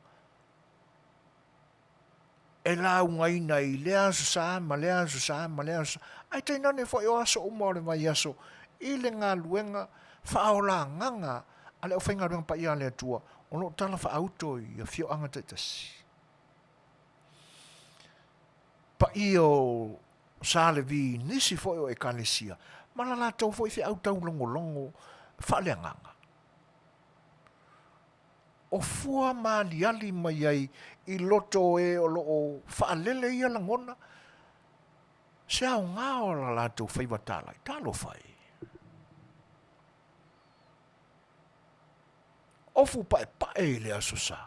E la ungaina i lea susama, lea susama, lea susama. Ai teina ne whai o aso o maore mai aso. I le ngā luenga whaola nganga a le o whainga ruang pa ia lea tua. O no tala wha auto i a whio anga taitasi. Pa i o sāle vi nisi whai o e kalesia. Mana la tau whai whi au tau longo wha nganga. O fua maaliali mai ai i loto e o loo whaalele ia langona. Se au ngā o la lātou whaiwatālai, tālo whai. Ofu pae le aso sā.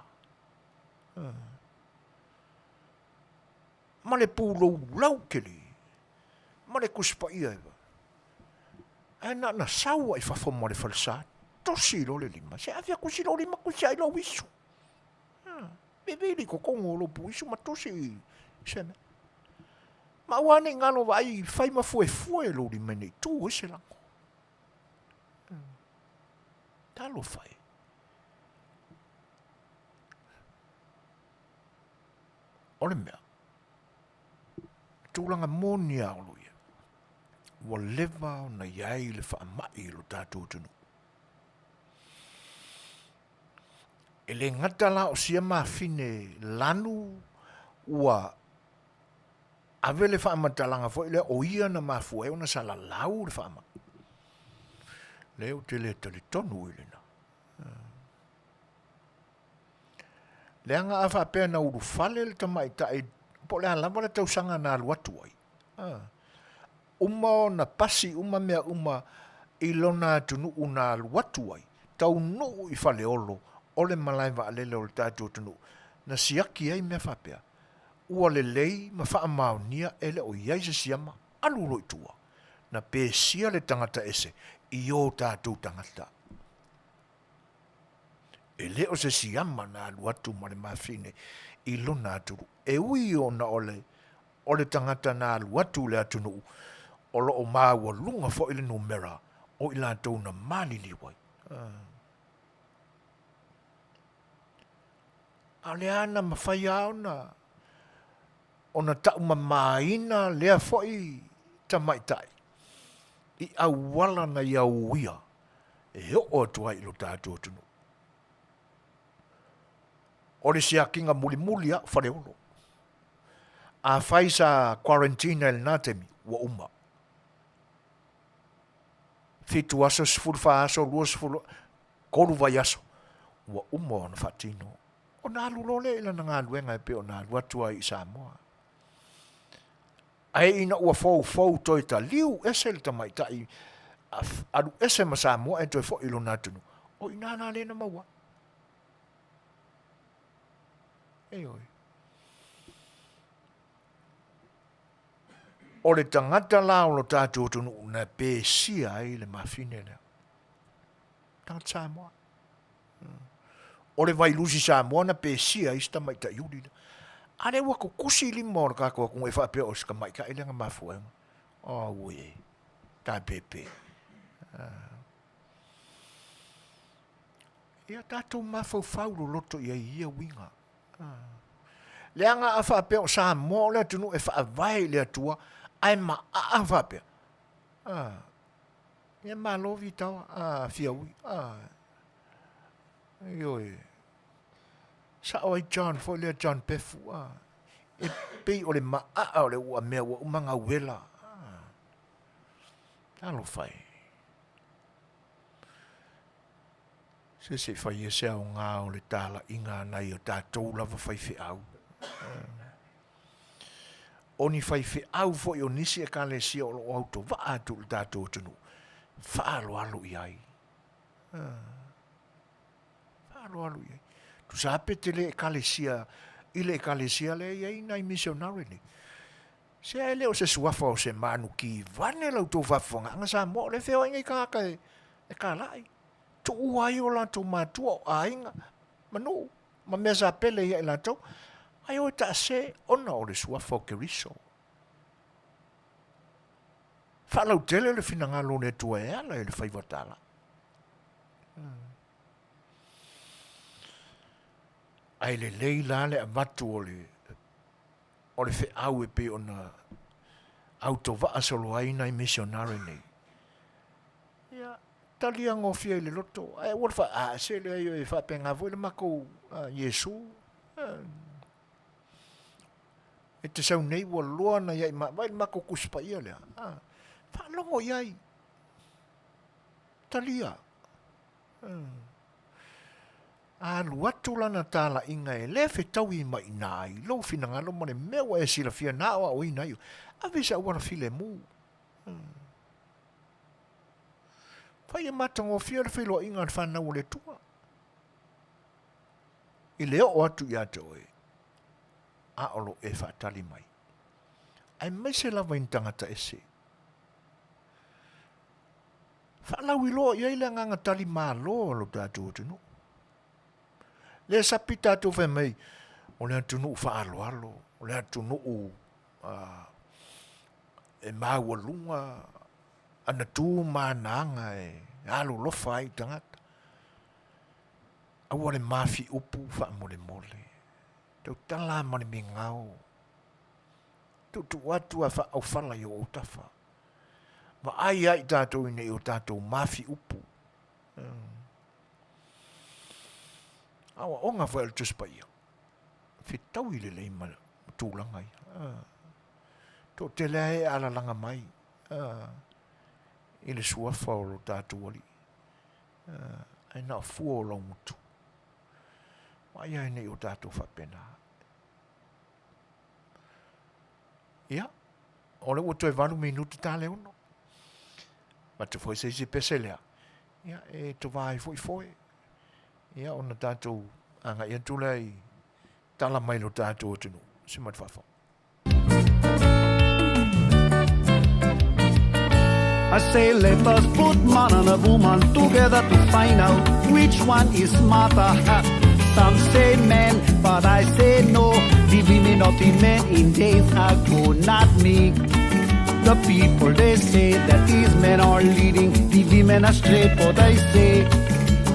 Mane pūlou laukeli. Mane kuspa ia ewa. E na saua i whawhomo le whalsāt. Tosi lo le lima. Se avia kusi lo lima kusi ai lo wisu. Bebeli ko kongo lo pu isu ma tosi. Seme. Ma wane ngalo vai fai ma fue lo lima nei. Tu ese lango. Talo fai. Ole mea. Tūlanga monia o lo ia. Wa leva o na iai le wha mai lo tātou tunu. E le ngata la o sia mawhine lanu ua avele whaamatalanga fo ile o ia na mawhue o na sala lau le whaama. Leo tele tonu ile na. Leanga a whapea na uru whale le tamai tae po le halama le tausanga na aluatu ai. Uma o na pasi mea ilona tunu una aluatu ai. Tau no I whale olo. Ole malai wa alele o le tātou tunu. Na siaki ai mea whapea. Ua le lei ma wha maonia ele o iai se siama aluro I tua. Na pēsia le tangata ese I o tātou tangata. E le o se siama na alu atu ma le mawhine I lona aturu. E ui o na ole tangata na alu atu le atunu. Olo o māua lunga fo ile numera o I lātou na mali liwai. Aleana mawhai au na ona tau mamaina lea foi tamaitai. I au wala na I au uia. E heo o atua I lo tātou tunu. Ore sia kinga muli a whare olo. A whai sa quarantine el nātemi wa uma. Fitu aso sifuru wha aso lua sifuru koru vai aso. Wa uma o na whatino. O nā lulole ila na ngā luenga pe o nā luatua I Samoa. Ai ina ua fau toi ta liu ese le tamai tai. Aru ese ma Samoa e toi fo ilo nā tunu. O ina nā lena maua. Ei oi. O le tangata la o lo tātou tunu na pēsia ai le mawhine lea. Tangata Samoa. O le vai lusi Samoa na pēsia I sta mai ta iuri. Ale wako kusi lima o kako kung e whapea o ska mai ka ilenga mafuenga. O ue. Tā pepe. Ia tātou mawhau loto ia winga. Leanga a whapea o Samoa le tunu e whaavai le atua ai ma a whapea. Ia malovi tawa, Afiafi, Ioi. Sa oi John, fo le John Pefu, E pei o le maa o le ua mea ua umanga uela. Talo fai. Se fai e se au ngā o le tāla inga nei o tātou lava fai fe au. Oni fai fe au fo i o nisi e ka le si o lo auto va atu le tātou tunu. Whaalo alu i ai. Whaalo alu i ai. Tu sa pete le ekalesia, ile ekalesia le iai nai misionari ni. Se ai leo se suafa o se manu ki vane lau tō wafonga. Anga sa mo le feo ingai kāka e kā lai. Tu uai o la tō mātua o ainga. Manu, ma mea sa pele ia i la tō. Ai o ta se ona o le suafa o keriso. Whalau tele le finangalo ne tua e ala e le whaiwatala. Ai le leila le amatu o le fe au e pe ona auto va asolo ai nai missionary nei. Ia, talia ngofia i le loto. Ai, wala fa se le ai e fa penga vo le mako Yesu. E te sau nei wa loana iai, vai le mako kuspa ia lea. Fa longo iai. Talia. Luatu lana tala inga e le fetaui mai nai, lo finangalo mo le mewa e sila fia na o ina io. Avisa wana file mu. Fai e matango fia le filo inga whana o le tua. I leo o atu i ato e. A olo e whaatali mai. Ai mai se lava in tangata ese. Whaalau i lo i aile nganga tali maa lo lo tātou tunu. Le sapita tu fe mai o le tunu whaaloalo, o le tunu e maua lunga, ana tu mananga e alu lofa ai tangata. Awa le mafi upu wha mole mole. Tau tala mani mi ngau. Tu watu a wha au whala i o utafa. Ma ai ai tātou ine i o tātou mafi upu. Awa onga foi al tuspa ia. Fitau i le lei ma tūlanga ia. Tō tele e ala langa mai. I le suafa o lo tātou ali. Ai nā fua o lo mutu. Mai ai nei o tātou whapena. Ia. O le uto e vanu minuti tāle uno. Ma te foi seisi peselea. Ia e to vai foi. Ia ona tātou anga ia tūlei tala mai lo tātou tunu. Simat whawha. I say let us put man and a woman together to find out which one is smarter. Some say men, but I say no. The women of the men in days ago, not me. The people they say that these men are leading the women astray, but I say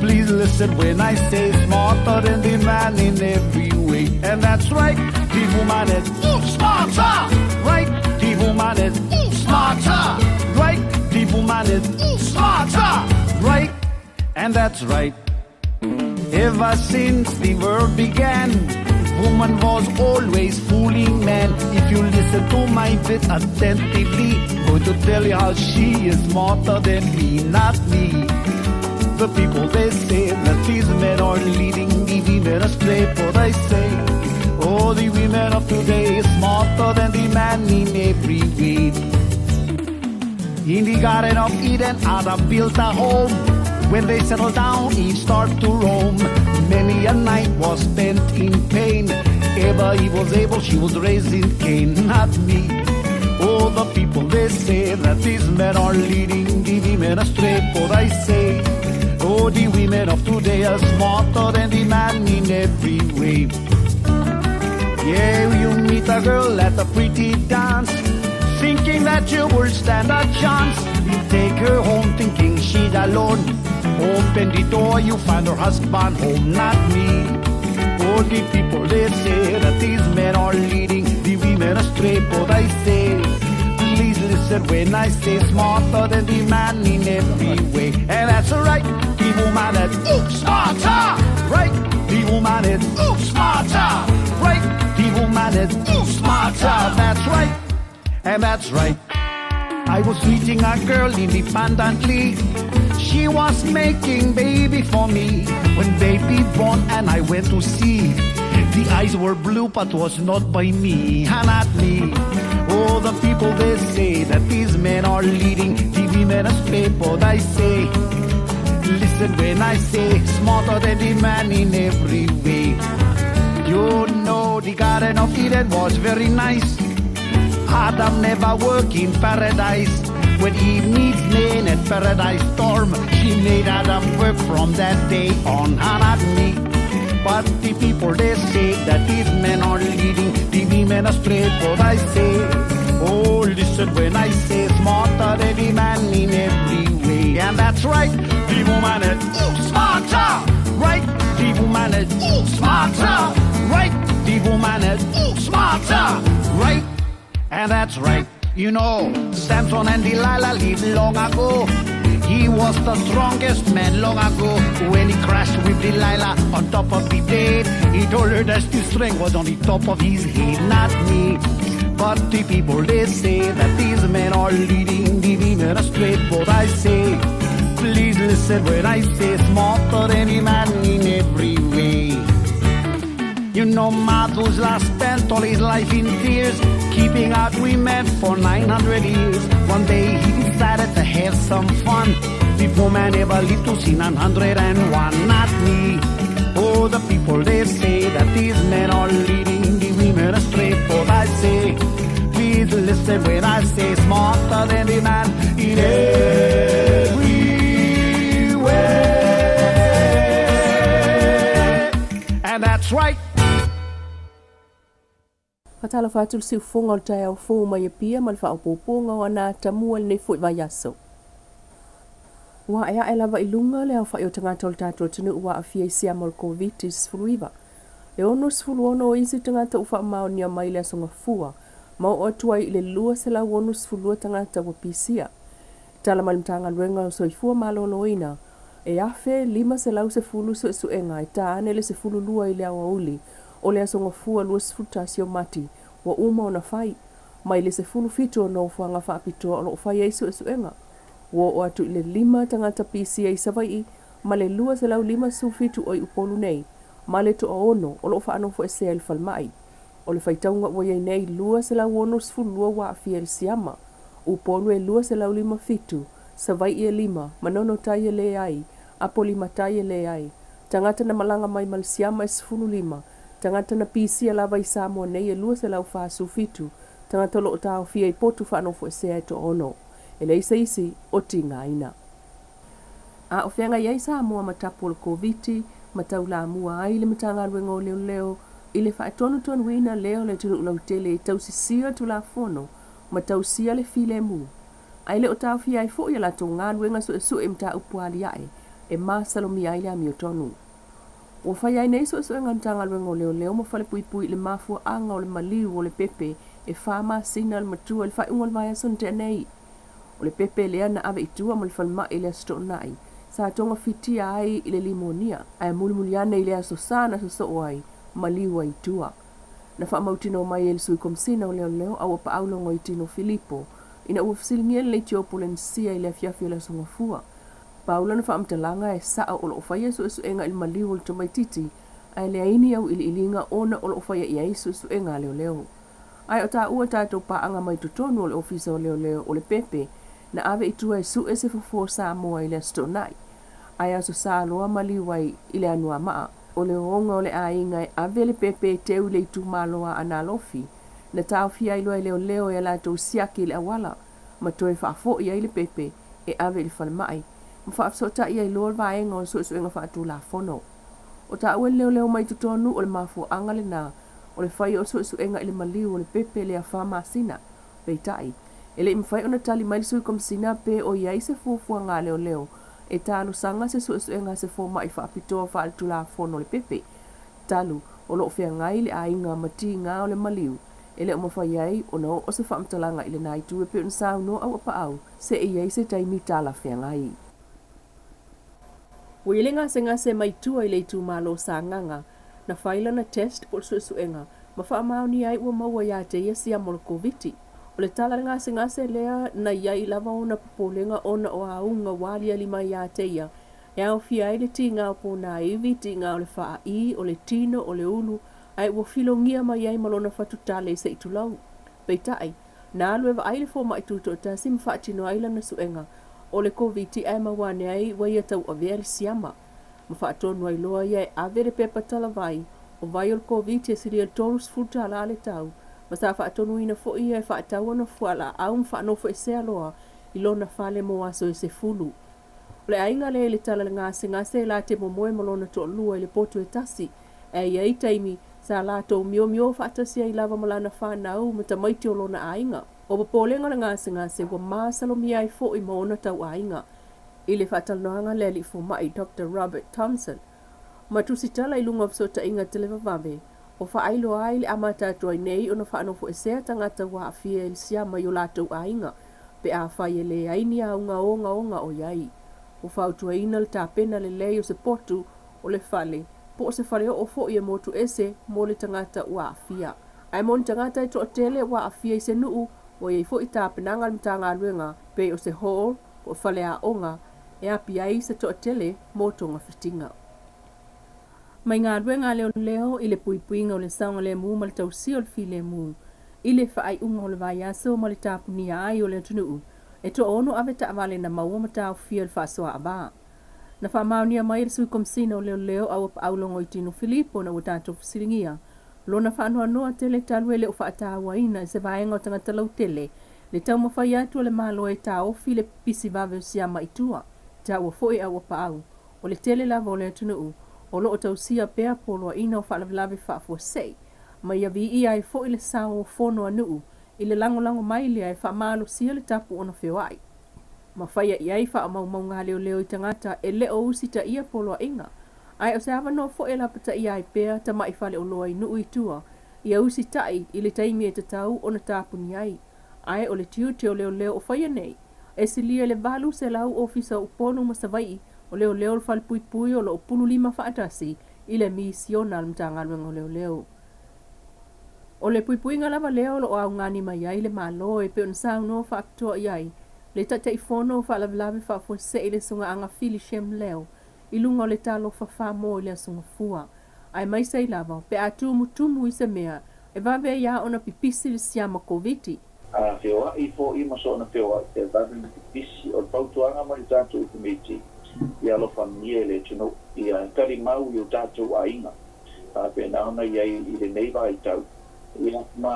please listen when I say smarter than the man in every way. And that's right, the woman is smarter. Right, the woman is smarter. Right, the woman is smarter. Right, and that's right. Ever since the world began, woman was always fooling man. If you listen to my bit attentively, I'm going to tell you how she is smarter than me, not me. The people they say that these men are leading the women astray, but I say, oh, the women of today is smarter than the man in every way. In the Garden of Eden, Adam built a home. When they settled down, Eve started to roam. Many a night was spent in pain. Ever Eve was able, she was raising Cain, not me. Oh, the people they say that these men are leading the women astray, but I say, oh, the women of today are smarter than the man in every way. Yeah, you meet a girl at a pretty dance, thinking that you will stand a chance. You take her home thinking she's alone. Open the door, you find her husband home, not me. Oh, the people they say that these men are leading the women astray, but I say, please listen listen when I say smarter than the man in every way. And that's right, the woman is smarter. Right, the woman is smarter. Right, the woman is smarter. That's right, and that's right. I was meeting a girl independently. She was making baby for me. When baby born and I went to see, the eyes were blue but was not by me, not me. Oh, the people they say that these men are leading the women astray, but I say, listen when I say smarter than the man in every way. You know the Garden of Eden was very nice. Adam never worked in paradise. When Eve needs man at paradise storm, she made Adam work from that day on, not me. But the people they say that these men are leading the women astray, but I say, oh listen when I say smarter than the man in every way. And that's right, the woman is smarter. Right, the woman is smarter. Right, the woman is smarter. Right, and that's right. You know, Samson and Delilah lived long ago. He was the strongest man long ago. When he crashed with Delilah on top of the bed, he told her that the strength was on the top of his head, not me. But the people they say that these men are leading the women astray. But I say, please listen when I say smarter than any man in every way. You know, Methuselah spent all his life in tears, keeping out women for 900 years. One day he decided to have some fun. The poor man ever lived to see 901, not me. Oh, the people they say that these men are leading the women astray. But I say, please listen when I say smarter than the man in every way. And that's right. Patala fatul si ufunga o tae au fuu mai pia malfa au pupunga o ana tamua ni fui vai aso. Wa ea lava ilunga le au fai o tangata o tato tunu wa Afiafi mal COVID-19 fruiva. E ono sfulu ono o isi tangata ufa mao ni a maile asonga fua. Mau o tuai ile lua se la ono sfulu tangata wa pisia. Tala malimtanga luenga o Soifua maloloina. E afe lima se lau se fulu su enga. E taane le se fulu lua ile awa uli. O le asonga fua lua sfutasi o mati, wa uma o na fai, mai le se fulu fito o no fuanga whaapitoa o lo fai eisu enga. Wa o atu le lima tangata PCA savai, ma le lua se lau lima su fitu o i upolu nei, ma le to o ono o lo whaano fu esea il falmai. O le faitaunga wa yei nei lua se lau ono sfulu lua wa afia il siama, upolu e lua se lau lima fitu, savai e lima, manono tai le ai, apo lima tai le ai, tangata na malanga mai mal siama e sfulu lima, tangata na pisi lava i Samoa nei e lua se lau whaasu fitu, tangata lo o tau fia i potu whaano fu esea to ono. E leisa isi o tingaina. A o whenga iei Samoa matapo le COVID, matau la mua ai le matanga ruenga o leo, i le whaetonu tuan wina leo le tunu ulau tele e tau sisia tu la fono, matau sia le file mu. Ai le o tau fia i fo i la tonga ruenga su e mta upuali ai, e masalomi ai le ami o tonu. O whai ai nei so e ngantanga luenga o leo ma whale pui le mafua anga o le maliu o le pepe e whama sina le matua le whai ungal vai ason te nei. O le pepe lea na ave itua ma le whalma i le asto nai. Sa tonga fitia ai i le limonia, ai mulimuliana i le aso sana so ai, maliu ai tua. Na wha mautino mai e le sui komsina o leo au apa aulongo i tino Filipo, ina ua fsilingien le tiopo le nsia i le Afiafi o le asonga fua. Paula na whaamtalanga e saa o lo whaia su enga il maliu o le tomaititi, ai le aini au ili ilinga ona o lo whaia i aisu su enga leo. Ai o ta ua tātou paanga mai tutonu o le ofisa o leo o le pepe, na ave itua e su se fofo Samoa i le asto nai. Ai aso sa loa maliu ai i le anua maa, o le ronga o le ainga e ave le pepe e teu le itu maloa analofi, na tau fia i loa i leo e la tau siaki i le awala, ma toe whaafo i ai le pepe e ave li whalemai. Mfaafsota ia i lor vaenga o su enga whaatu la fono. O ta ue leo mai tutonu o le mafu angale na o le whai o su enga i le maliu o le pepe le a whama sina. Peitai. Ele imwhai o na tali mai sui kom sina pe o iai se fufua ngā leo e talo sanga se su enga se foma i whaapitoa whaatu la fono le pepe. Talu o lo whea ngai le a inga mati ngā o le maliu. Ele o mawhai ai o no o se whaamtalanga i le nai tu e pe un sao no au apa au se i ei se taimi tala whiangai. Wilinga se ngase mai tua i le tu malo sa nganga na whaila na test po suenga ma wha mauni ai ua maua ia te iesia mo le COVID-19. O le tala ngase lea na iai lava o na popolenga o na o aunga wali alima ia te ia e au fia ai le tinga o po na iwi tinga o le wha i o le tino o le ulu ai ua filongia mai ai malona whatutale se itulau. Peitai, na alu ewa aile fo mai tuto ta sim whaatino aila na suenga o le COVID ai mawane ai wai atau a vea le siama. Ma whaatonu ai loa ia e avere pepa tala vai o vai o le COVID e siri al torus futa ala ale tau. Ma sa whaatonu ina fo ia e whaatau ana fuala au mwhaanofo e se aloa i lona whale mo aso e se fulu. Le ainga le tala ngase la te momoe malona to lua i le potu e tasi e iai taimi sa la tau mio whaatasia i lava malana whanau ma ta maiti o lona ainga. O papolenga ngase wa masalo mi ai fo i maona tau ainga. I le whaatalanoanga le li fo mai Dr. Robert Thompson. Ma tusitala i lunga fsota inga te lewa vave. O whaailo ai le amata atua nei o na whaanofo e sea tangata wa afia il siama i o la tau ainga. Pe a whai e le aini a onga o iai. O whautua ina le tāpena le lei o se potu o le whale. Po o se whare o fo i e motu ese mo le tangata wa afia. Ai mon tangata i to Tele wa afia i se nuu o iei fo i tāpenanga le mtanga aluenga pe o se hall o whale a onga e api ai se to Tele mo tonga whitinga. Mai ngā aluenga leo i le puipuinga o le saunga le mu ma le tausi o le fi le mu. I le whaai unga o le vai aso ma le tāpunia ai o le tunuu. E to ono ave ta avale na maua mata o fia le whasoa aba. Na wha Manuia mai le sui komsina o leo au pa aulongo i tino Filipo na utato fasiringia. Lona whanua noa Tele talwe le o whaatawa ina se vaenga o tangata lau Tele. Le tau mawhai atu le malo e ta ofi le pisi vave o siama itua. Ta ua foi au pa au. O le Tele lava o le tunuu. O lo o tau sia pea polo ina o whaalavelave whaafua sei. Ma ia vi ia e foi le sao o fono anuu. I le lango mai le ai wha malo sia le tapu ona whewai. Ma whaia i ai wha mau ngā leo i tangata e leo usita ia polo inga. Ai o se hawa no fo e lapata i ai pea ta mai whale o loa i nuu i tua. Ia usitai i le taimi e te tau o na tapu ni ai. Ai o le tiu te o leo o whaia nei. E si lia le valu se lau ofisa uponu masawai o leo le whal pui o lo pulu lima whaatasi i le misiona mtanga luenga o leo. O le puipuinga lava leo lo au ngani mai ai le malo e pe on sang no whaaktoa i ai. Le tata i fono whaalavelave whaafua se i le sunga anga fili shem leo. I lunga o le talo whawha mo i le sunga fua. Ai mai sei lava, pe a tumu i se mea, e vave ia ona pipisi le siama COVID-19. A Le Fai'oa i fo i maso na Fai'oa te vave na pipisi o pautuanga mo i tātou i kumiti. I alo whamia le tino, i a kari mau i o tātou a inga. Pe na ona i ai i le neiva i tau. Ia ma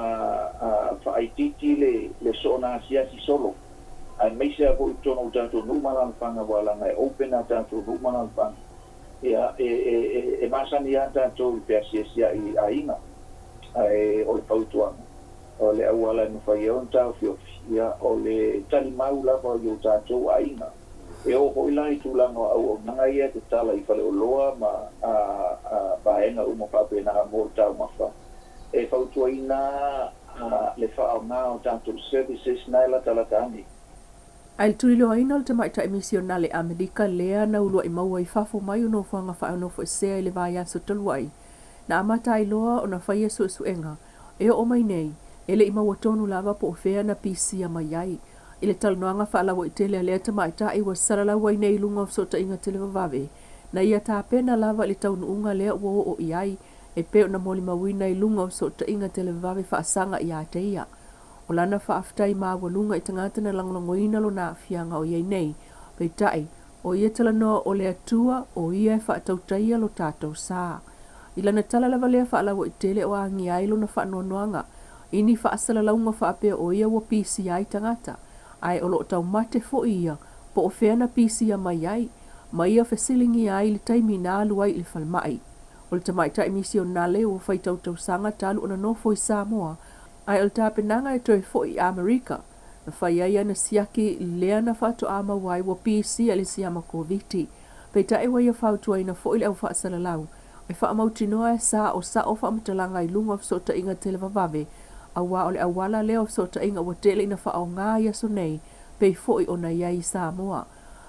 whaaititi le sona asiasi solo. Ai mai se ako i tono tātou numalan whanga walanga e opena tātou numalan whanga. Ia e masani a tātou i peasiasia i a inga. Ai o le pautuanga. O le awala i mawhai on tāu Afiafi. Ia o le tali mau lava i o tātou a inga. E o hoi lai tūlanga au o nanga ia te tala i whale o loa ma baenga uma whapena ha mō tāu mawha. E whautua ina le whaau ngā o tātou services naila talatani. Ai tuli loa ina o te maita emisionale Amerika lea na ulua i maua i whafo mai uno whanga whaau no fo sea i le vai aso taluai. Na amata i loa o na whaia suenga. E o mai nei, ele i maua tonu lava po ofea na pisi a mai ai. I le talanoanga whaalawa i Tele lea te maita i wa saralawa i nei lunga o sota inga Tele vavave. Na ia tā pena lava i le taunuunga lea ua o i ai. E peo na moli mawina i lunga o sota inga Tele vavave whaasanga i a te ia. O lana whaaftai maua lunga i tangata na langlangoina lo na afianga o iei nei. Pei tai, o ia talanoa o le atua o ia e whaatautaia lo tātou sā. I lana talalava lea whaalawa i Tele o angi ai lo na whaanoanoanga. Ini whaasala whaapea o ia wa pisi ai tangata. Ai o lo tau mate fo ia, po o whena pisi a mai ai. Mai a whesilingi ai li taimi nā luai i whalmai. O le tamaita emisionale o whaitautau sanga talu o na nofo i Samoa. Ai o le tāpenanga e toi fo i Amerika. Na whaiaia na siaki lea na whato ama wai wa pisi a le siama COVID-19. Pei tae wai a whautua ina fo i le au whaasalalau. Ai wha amautinoa e sa o wha amatalanga i lunga fsota inga Tele vavave. Awa o le awala leo so ta inga wa tele ina wha o ngā yaso nei, pei foi o na iai Samoa.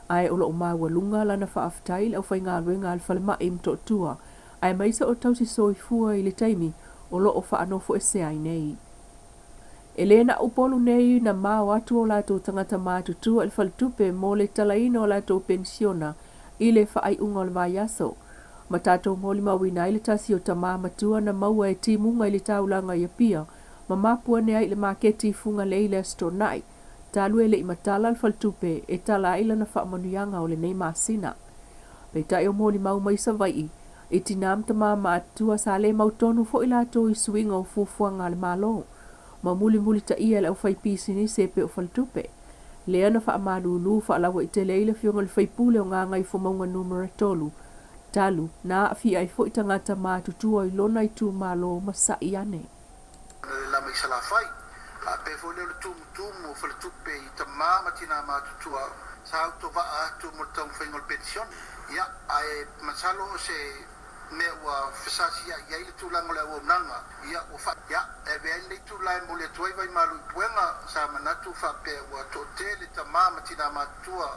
Ai o lo o maua lunga lana wha aftail au whai ngā ruenga al whalema im to tua. Ai maisa o tausi Soifua i le taimi o lo o wha anofo e se ai nei. E le na upolu nei na mao atu o lato tangata mātu tua il faltupe mo le talaina o lato pensiona i le wha ai unga o le vaiaso. Ma tātou moli mawina i le tasi o ta māmatua na maua e timunga i le taulanga i pia, ma mapua ne ai le maketi funga le ile sto nai, talu e le imatala al faltupe e tala ila na wha manuianga o le nei masina. Pe tai o moli mau maisa vai e tinam ta māmatua sa le mautonu fo ilato i suinga o fufuanga le malo. Ma muli ta ia le au fai pisini sepe o faltupe. Lea na wha amalulu wha alawa i te leile fionga le fai pule o nganga i fomaunga numera tolu. Talu, na afi ai fo i tangata mātutua i lona i tū malo masa i ane. La mai sala fai, pe fo le tumu o faltupe i ta matina mātutua sa auto va atu mo tau whaingol pension. Ia, ai masalo o se me ua fesasi ia i le tūlanga le au nanga. Ia, o fa, ia, e vea le tūlai mo le tuai vai malu i puenga sa manatu fa pe ua to tele ta matina mātua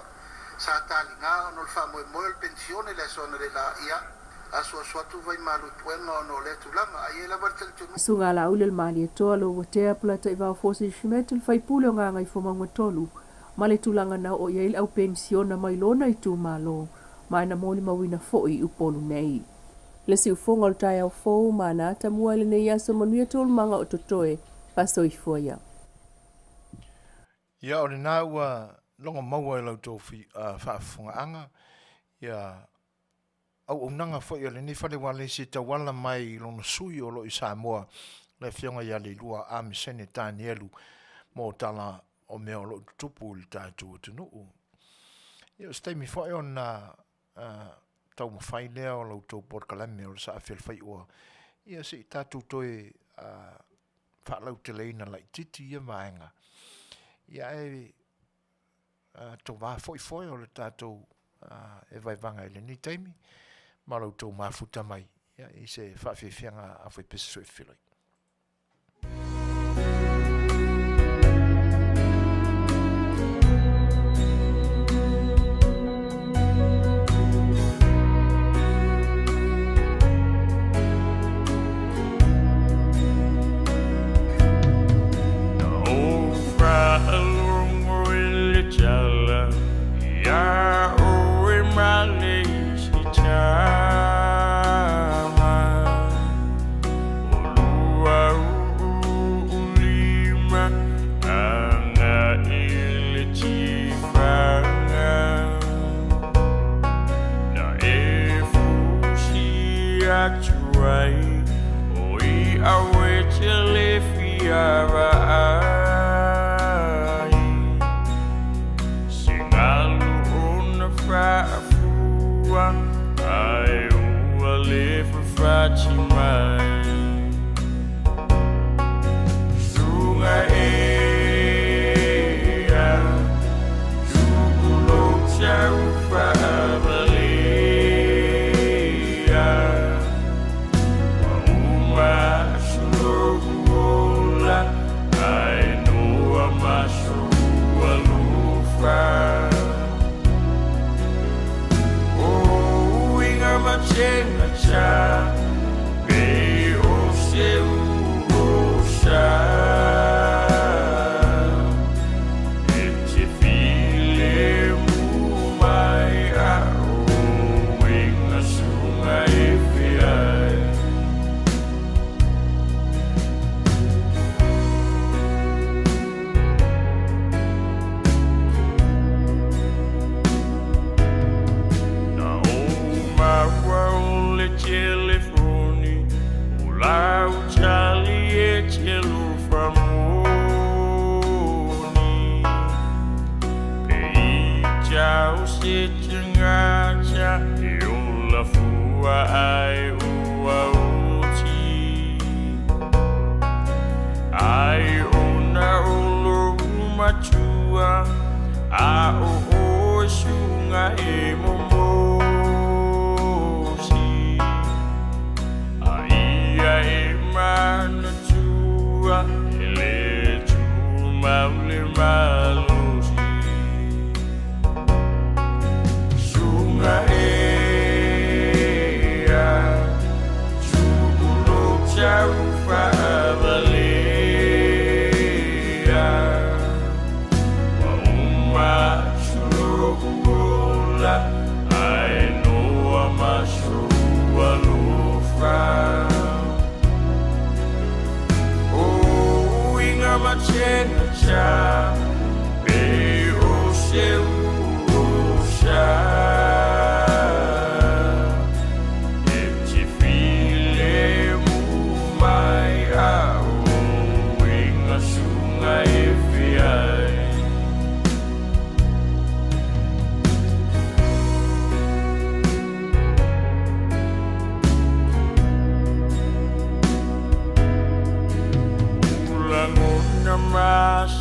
sa tali ngā ono le wha moe le pensione le sona le la ia. A Suasua tu vai malu i puenga ono le tūlanga. Ai e la vartali tunu. Sunga la ule le mali e toa lo watea pula ta iwa fosi shimetu le fai pule o nganga i fomaunga tolu. Ma le tūlanga na o iail au pensiona mai lona i tū malo. Ma ina moli mawina foi upolu nei. Le si ufonga o tai au fou ma na tamua le nei aso Manuia tolu manga o totoe pa Soifua ia. Ia o le nā ua longa maua e lau tōwhi whaafunga anga. Ia au unanga foi o le ni whale wale si tawala mai lona sui o lo i Samoa. Le fionga ia le lua a misene tāni elu mō tala o mea o lo tupu li tātou tunuu. Ia o staimi foi o na tau mawhai lea o lau tō porkalame o le sa A Le Fai'oa. Ia si tātou toe whaalau te leina lai titi ia maenga. Ia e tō wā foi o le tātou e vai vanga ele ni taimi. Ma lau tō mafuta mai. Ia i se whaafefianga a whai pesa Soifua.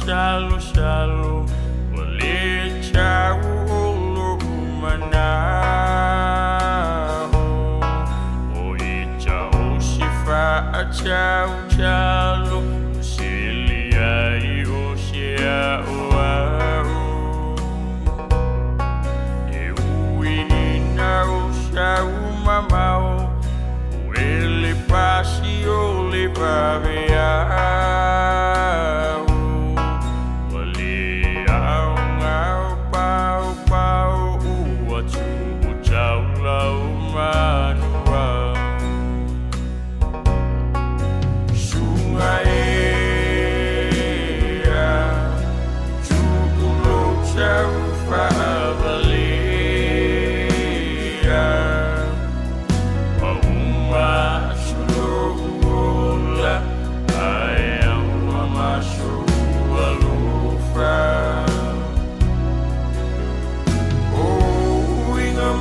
Shallow, shallow, wale chau olo umana. O icha o shifa chau chalo, silia I o shia o au. E ui ina o shau mamau, o ele pasi o le pavea.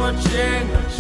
Manuia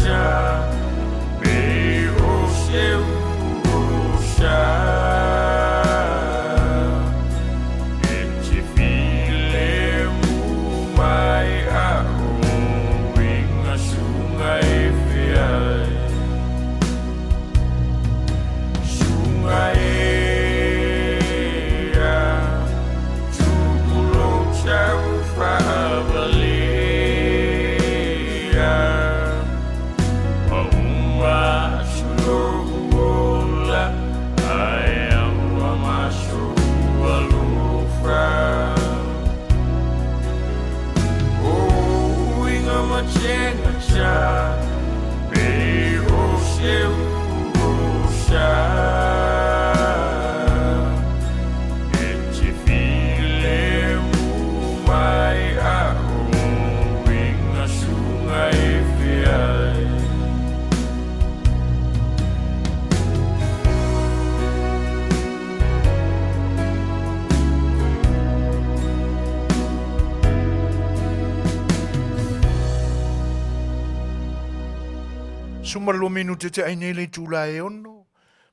Sumarua minute te ai nei tūla e ono.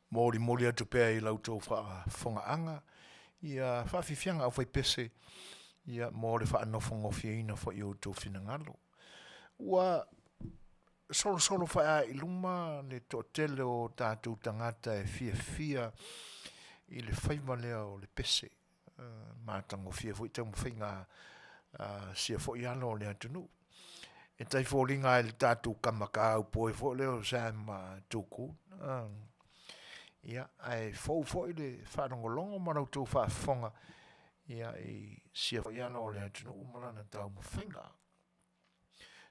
Mori atu pēr I lautou whaafongaanga. Ia whaafifianga au whai pese. Ia mori whaanofongofiaina whai o tō whinangalo. Ua solo whai I luma le tō tele o tātou tangata e fia I le whaiva lea o le pese. Mātango fia fwoi tau mwhainga sia fwoi alo le atunu. E tai fōringa I le tātou kamaka au poe fo leo Sam tūku. Ia, ai fōi le whanongolongo marau tō whaafonga. Ia, I sia fo iana o le atunu umarana tau mwhinga.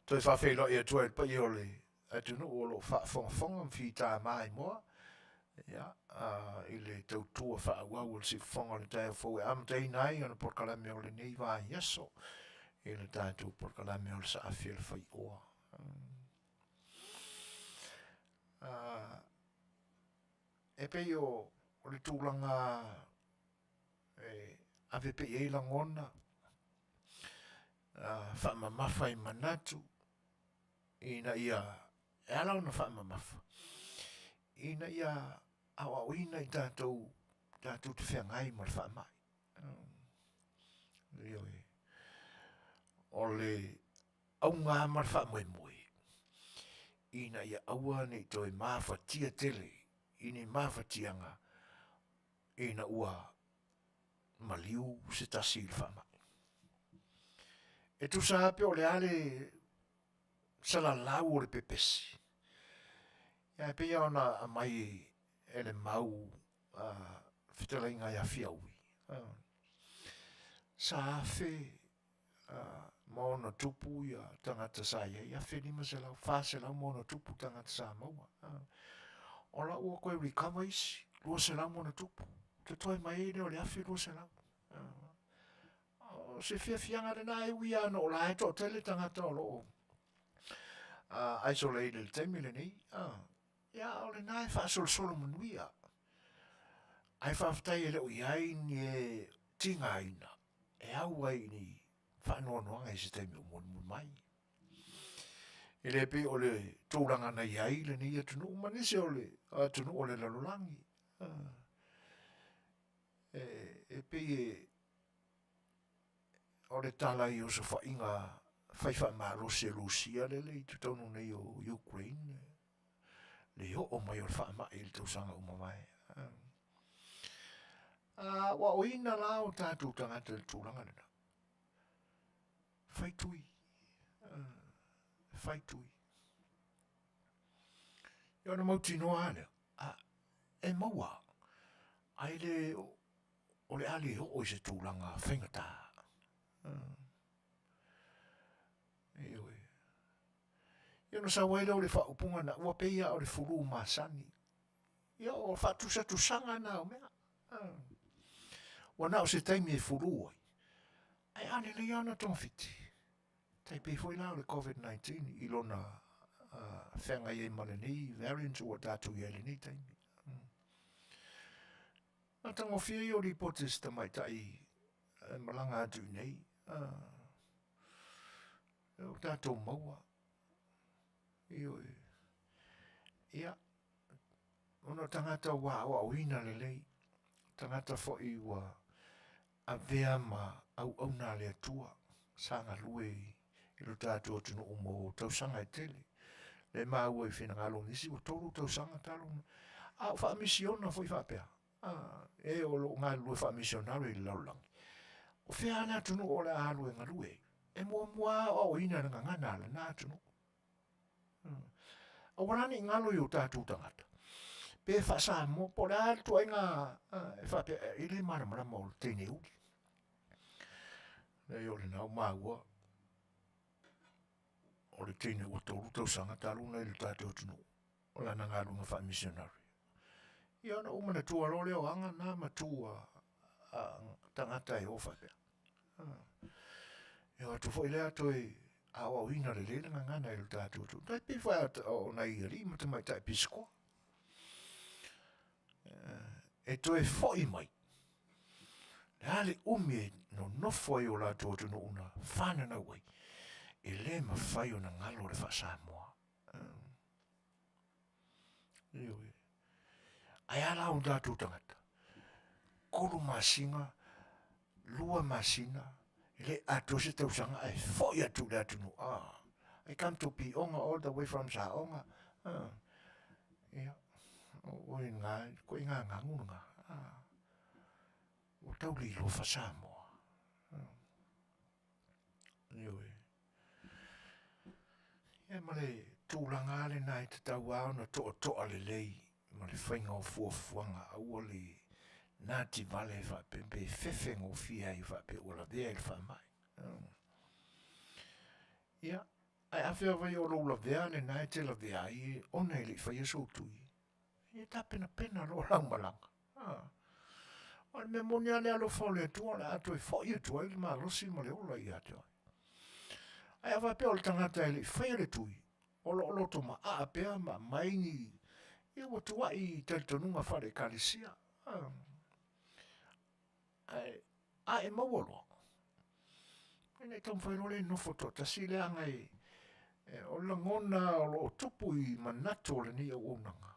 Toi whawhelo I atua e pai o le atunu o lo whaafonga mwhi tā mai moa. Ia, I le tau tua whaawau o le si whonga le tai fōi amtei nai ana porkalame o le nei vai yaso. I le tātou porkalame o le sa A Le Fai'oa. E pei o le tūlanga ave pei e langona whaamamafa I manatu ina ia e alau na whaamamafa ina ia awawina I tātou te whengai ma le whaamai. O le au ngā marwha moe. Ina ia aua nei toi mawhatia tele. Ini mawhatianga. Ina ua maliu se tasi il whama. E tu sa hape o le ale salalau o le pepesi. Ia pe ia ona a mai e le mau Fetalaiga I Afiafi. Sa hafe Mono tupu ia tangata sa ia whenima se lau, whase lau mono tupu tangata sa maua. O la ua koe recover isi, lua se lau mono tupu. Te toi mai ere o le awhi lua se lau. o se fianga le nai wia no la e to tele tangata o lo. Isolated le temi le nei. Ia o le nai fa sol manuia. Ai fa ftai e le o iai ni e tinga ina. E au ai ni fa no ai se temi o mon mai. E le pe o le tōranga na iai le nei atu no manise o le atu o le lalolangi. E pe o le tala i o se whainga whaiwha marosi e Rusia le i tutonu nei o Ukraine. Le ho o mai o le wha mai le tausanga umawai. Wa o ina la o tātou tangata le tūranga nena. Whaitui. Whaitui. Ia na mauti noa ane. E maua. Ai le o le ali ho o se tūranga whaingata. Ewe. Ia na sa waila o le whaupunga na ua peia o le furu masani. Ia o whatusa tusanga na o mea. Wana o se taimi e furu oi. Ai ane le iana tonfiti. Tai pei foi la o le COVID-19 ilona whenga i e maleni variants o tatu i ele ni taimi. Nga tango fia o li potesta mai tai malanga atu nei. O tātou maua. Ia. Ono tangata wa wina le lei. Tangata fo i wa a vea ma au nā le atua. Sanga lue i lo tātou atu no umo tausanga e tele. Le maa ua i whina ngalo nisi o tolu tausanga taluna. O wha misiona fo i whapea. E o lo ngā lue wha misionare i laulangi. O whea ana atu no o le alu e ngalue. E mua o ina nga ngana le nā atu no. O warani ngalo i o tātou tangata. Pe whasa mo po le atu ai ngā e whapea i le maramara mo le tene uli. Le o le nau maua. O le tene ua tolu tausanga taluna i le tātou atu no. O la ngā lunga wha misionare. Ia na umana tua lole o anga nā matua tangata e o whapea. Ia tu fo ile atu e awa o ina le lele ngana i le tātou atu. Tai pe whai o na i ri mata mai tai pisko. E to e fo i mai. Le hale umi no nofo ai o la tōtu no una whanana wai. E le ma whai o na ngalo le wha Samoa. Iwe. Ai ala o tātou tangata. Koro masinga, lua masina, le ato se tausanga ai fo i atu le atu no. I come to Pionga all the way from Saonga. Ia. O i ngā ngunga. O tau li lo wha Samoa. Iwe. Ia ma le tūlanga le nai te tau au na toa le lei. Ma le whainga o fuafuanga aua le nāti vale whape pe whewhenga o fia i whape o la vea i le whamai. Ia. Ai Afiafi o lo la vea ne nai te la vea i ona i le whaia sotui. Ia ta pena lo langmalanga. Ai me moni ale alo whole atua le ato e whai atua i le marosi ma le ola i atua. Ai Afiafi o le tangata i le whaia le tui. O lo loto ma a apea ma maini ia ua tua i talitonunga whare kalisia. A e maualoa. E nei tam whairole nofo to tasi le anga o langona o lo tupu i manato le ni o onanga.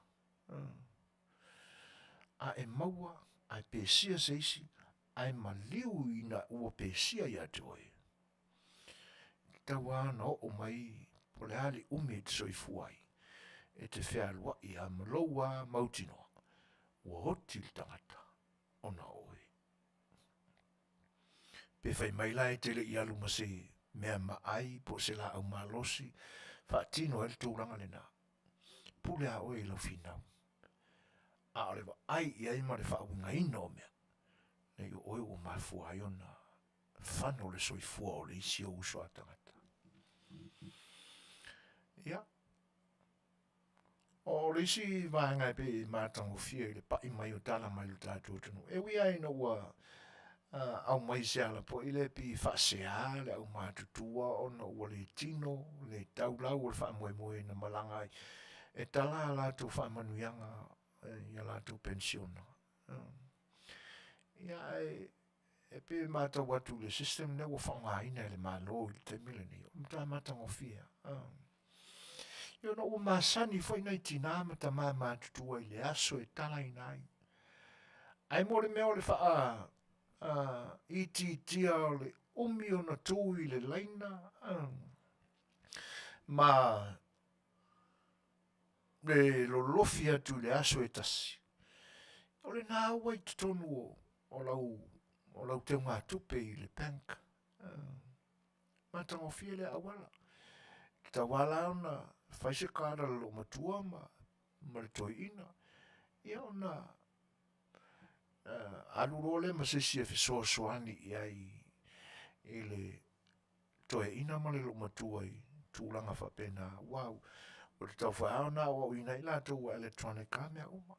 A e maua, a e pesia seisi, a e maliu i na ua pesia i atoe. Tawa na o mai po le hali umi te Soifua ai. E te whealua i a maloa mautinoa. Ua hoti le tangata. Ona oe. Pe whai maila e tele i alu mase mea maai po se la au malosi. Whaatino e le tūranga le nā. Pule a oe i lau whinau. A orewa ai i aima le whaunga ino mea. Nei o oe o mafua ai ona. Whano le Soifua o le isi o uso a tangata. Ia. O le isi vaenga pe mātango fia i le pai mai o tala mai le tātou tunu. E wi ai no ua au mai se ala po ile pi whaasea le au mātutua o na ua le tino, le taulau o le whaamoemoe na malangai. E tala la tu whaamanuianga ia la tu pensiona. Ia e pe mātau watu le system ne ua whaongaina le mālo i te mileni. O mta mātango fia. Ia na ua māsani fwoi nei tina mata mātutua i le aso e tala inai. Ai mo le mea o le wha i tia o le umi o na tū i le laina. Ma le lolofi atu le aso e tasi. O le nā ua i tutonu o lau te ngā tupe i le panka. Mātango fia le awala. Ta wala ona whaise kāra lo matua ma le toi ina. Ia ona alurole ma se sia fi Suasua i le toe ina ma le lo matua i tūlanga whapena. Wow, o te tau whaona o ina i la tau electronic kamea uma.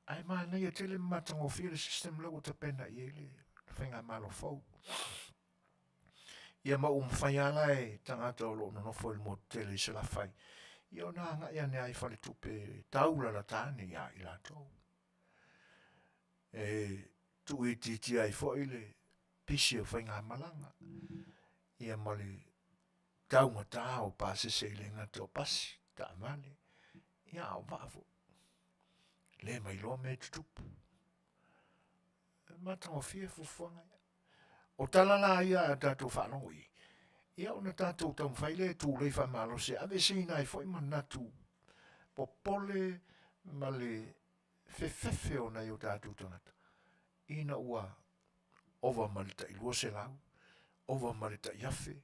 Ai maa nei a tele matango fia le system lau o te pena i ele whenga malo fau. Ia ma mwhaiala e tangata o lo no fo il mo tele se la fai. Ia o nā nga ia ne ai whale tupe taula la tāne ia i la tau. Tu i titi ai fo ile pisi o whainga malanga. Ia ma le taunga tā o pāse se ile ngata o pasi, tā male. Ia o mafo. Le mai lo me tutupu. Matango fia fufuanga ia. O talala ia a tātou whanoi. Ia o na tātou tau whaile tū lei whamalo se ave se inai fwoi manatu. Popole ma le fefefe o nei o tātou tangata. Ina ua ova marita i lua se lau. Ova marita i afe.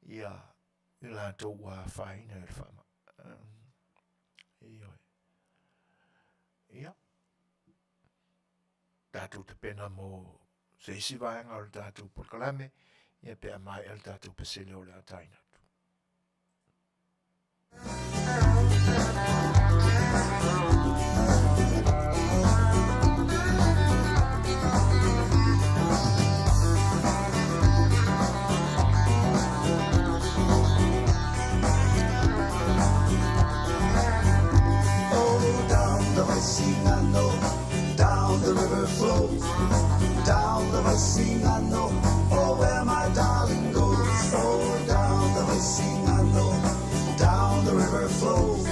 Ia i la tau ua whaina e whama. Ia. Tātou te pena mo se isi vaenga o tātou porkalame. Ia pe a mai el tātou pesele o le ataina. Down the river flows, down the racing I know, oh where my darling goes, oh down the racing I know, down the river flows,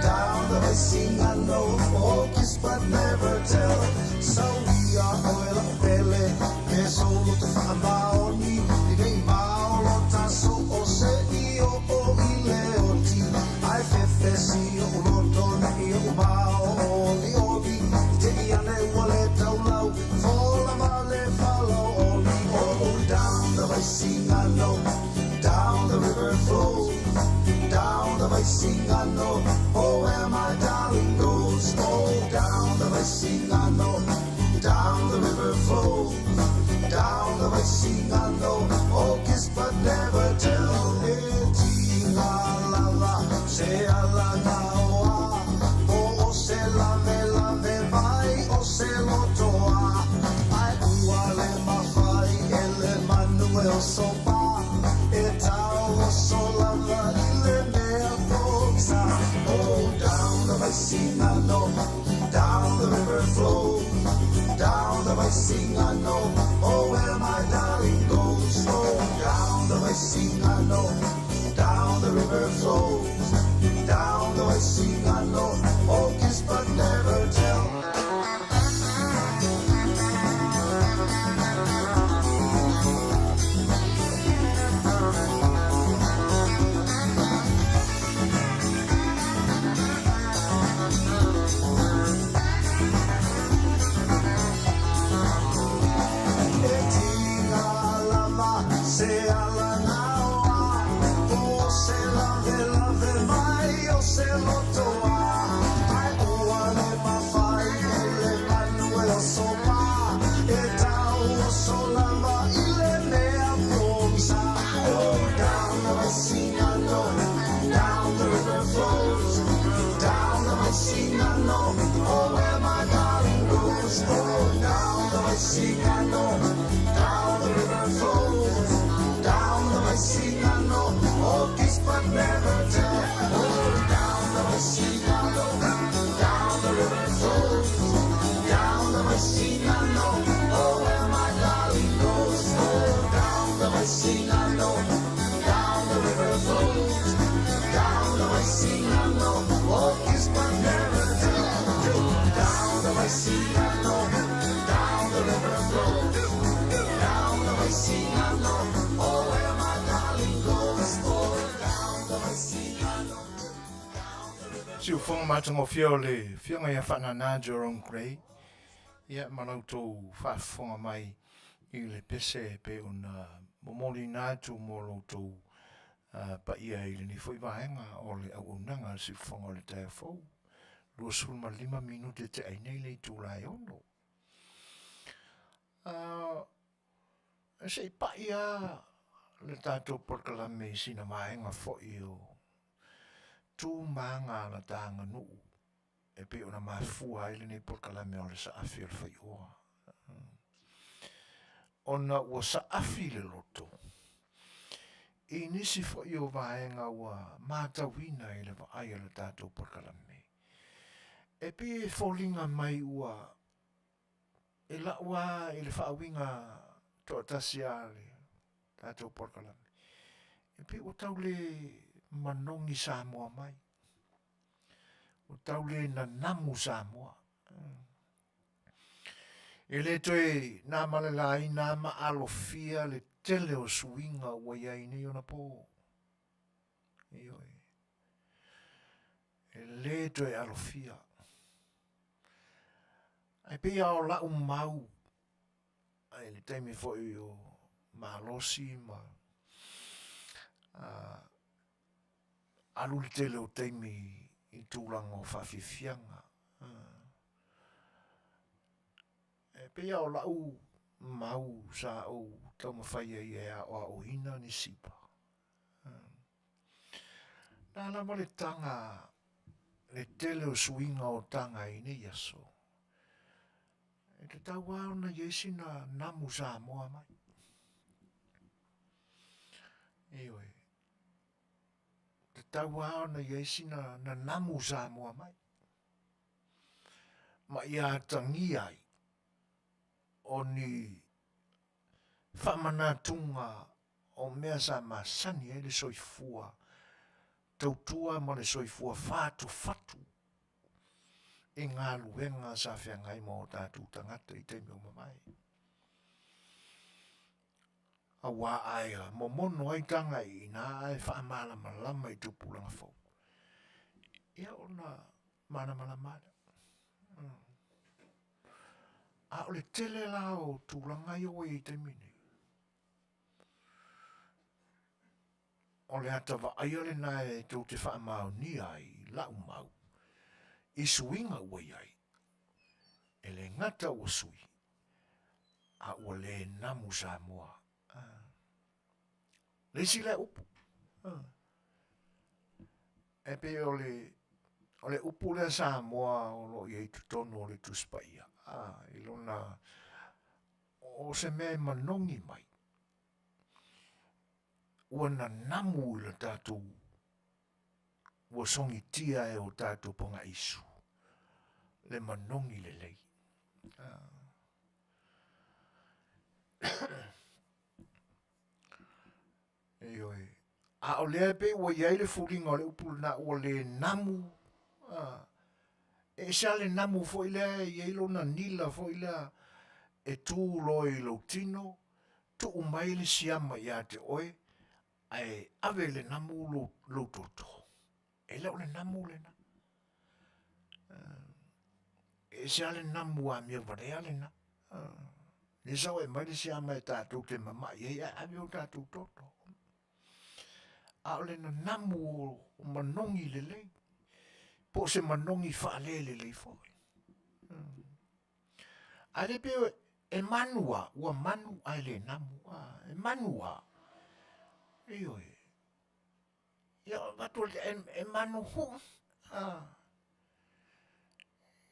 down the racing I know, oh kiss but never tell, so we are oil of Tele, que solo te fa maoni, di dei maolo tasso o se io o i leoti, ai fefesi o l'ortone io mao li ovi, te iane wale taulau, fola vale follow only, oh down the racing I know, down the river flows, down the racing I know, oh where my darling goes, oh down the racing I know, down the river flows, down the racing I know, oh kiss but never tell, la la, say la na oh se la me vai, oh se lo toa, ai uale ma fai, ele Manuia sopa, e tau so la ile mea boxa, oh down the racing I know, down the river flows, down the racing I know, oh where my darling goes, oh down the racing I know, down the river flows, down the racing I know, oh kiss but never tell. Se ala nawa, Maisingano, down the river flows, down the Maisingano, oh kiss but never tell, oh down the Maisingano, down the river flows, down the Maisingano, oh where my darling goes, oh down the Maisingano, down the river flows, down the Maisingano, oh kiss but never tell, down the Maisingano, down the river flows, down the Maisingano, oh where my darling goes, oh down the Maisingano, down the river. Si o fonga matango fiole, fianga ia whanana Jerome Gray. Ia marautou whaafonga mai i le pese pe una momoli nātu mo lautou pa ia i le ni foi vaenga o le au unanga si fonga o le tae fau. Lua sulma 5 minute te ainei le tūlai ono. Se pa ia le tātou porkalame sina vaenga fo i o tū maanga la tānga nuu. E pe ona mafua ile nei porkalame o le sa afi o le Fai'oa. Ona ua sa afi le loto. I nisi fo i o vaenga ua mātawina i le vaai o le tātou porkalame. E pe e fōlinga mai ua e la ua i le whaawinga to atasia le tātou porkalame. E pe o tau le manongi Samoa mai. O tau le na namu Samoa. E le toe nā malelai nā maalofia le tele o suinga ua iai nei ona pō. E le toe alofia. Ai pia o lau mau. Ai le taimi fo i o malosi ma. Alu le tele o taimi i tūlanga o whawhiwhianga. E pia o lau mau sa o tau mawhaia i ea o hina ni sipa. Nāna ma le tanga, le tele o suinga o tanga i ne yaso. E te tau wao na yesi na namu Samoa mai. Iwe. Te tau wao na yesi na namu Samoa mai. Ma ia tangi ai. O ni whamanatunga o mea sa masani e le Soifua. Tautua ma le Soifua fatu fatu. I ngā luenga sa whiangai mo tātou tangata i te meo mamai. A wā aia, mo mono ai tanga i nā ai whaamala malama i tupulanga fau. Ia ona mana mana mana. A o le tele la o tūlanga i oe i te mini. O le atawa ai ole nai tō te whaamau ni ai, lau mau. I suinga ua iai. E le ngata ua sui. A ua le namu Samoa. Le si le upu. E pe o le upu le Samoa o lo iei tutono o le tuspaia. Ilona o se mea manongi mai. Ua na namu ila tātou. Ua songi tia e o tātou ponga isu. Le manongi le lei. Eoi. A o lea pe ua iai le furinga o le upulu na ua le namu. E sa le namu fo ilea iai lo na nila fo ilea e tū loi lo tino. Tu umai le siama ia te oe. Ai ave le namu lo toto. E leo le namu le na. E sa le namu a mea varea le na. Ne sao e mai le siama e tātou te mama. Iei ave o tātou toto. A ole na namu o manongi le lei. Po se manongi whaale le lei foi. A le peo e manua, ua manu ai le namu. E manua. Ioi. Ia watu e manu hu.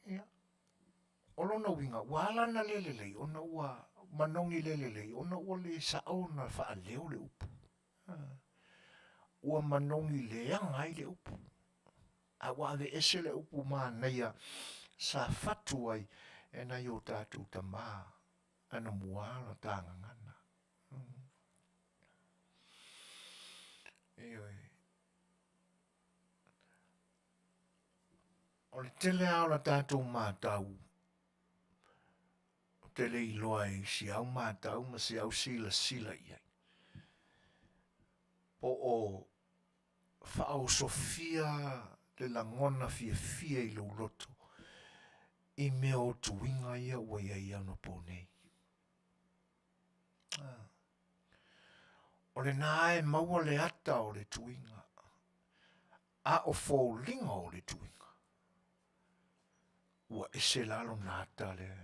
Ia. o lona winga, wala na lelelei, ona ua manongi lelelei, ona ua le sao na wha leo le upu. Ua manongi le angai le upu. A ua ese le upu maa neia sa fatu ai e na yo tātou ta maa ana muala tāngangana. O le tele au la tātou mātau. Tele I loa I si au mātau ma si au sila iai. Po o whao sofia le langona fia I lo loto. I mea o tuinga ia ua ia no ponei. O le nae maua le ata o le tuinga. A o fōlinga o le tuinga. Ua ese lalo nata le.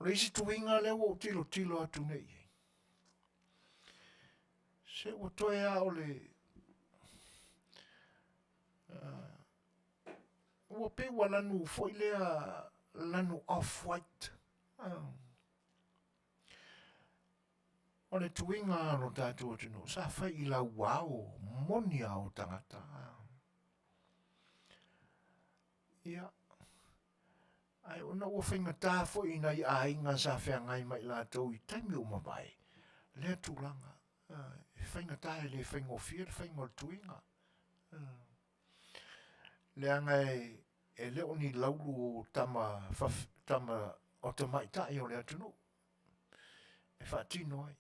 O le isi tuinga le o tilo atu nei. Se ua toe a o le. Ua pe ua lanu foi lea lanu off-white. O le tuinga no tātou atino. Sa fai I la wao moni au tangata. Ia. Ai ona ua whainga tā foi ina I ainga sa whea ngai mai lātou I taimi o mawai. Lea tūlanga. Whainga tā e le whainga o fia, whainga o tuinga. Lea ngai e leo ni laulu o tama o tamaitai o lea tunu. E whaatino ai.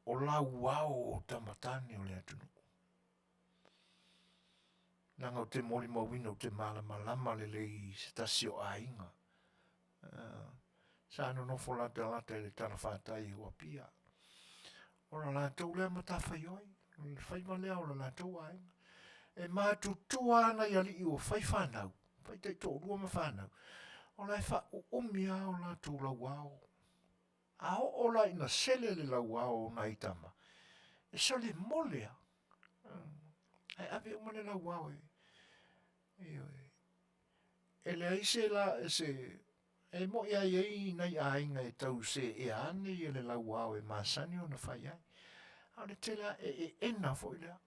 O lau wao o tamatane o lea tunu. Nanga o te moli mawina o te malama le lei se tasi o ainga. Sa ano no folata lata le tana whaatai o apia. Ora lātou lea matawhai oi. Whai malea o lātou ainga. E mātutua ana I ali I o whai whanau. Whai te tō rua ma whanau. O lai wha o omia o lātou lau wao. A o lai na sele le lau wao na itama. E so le molea. Ai ave o mane lau wao e. E le aise la se e mo ia iei nei ainga e tau se e ane I le lau wao e masani o na whai ai. A le tela e ena fo ilea.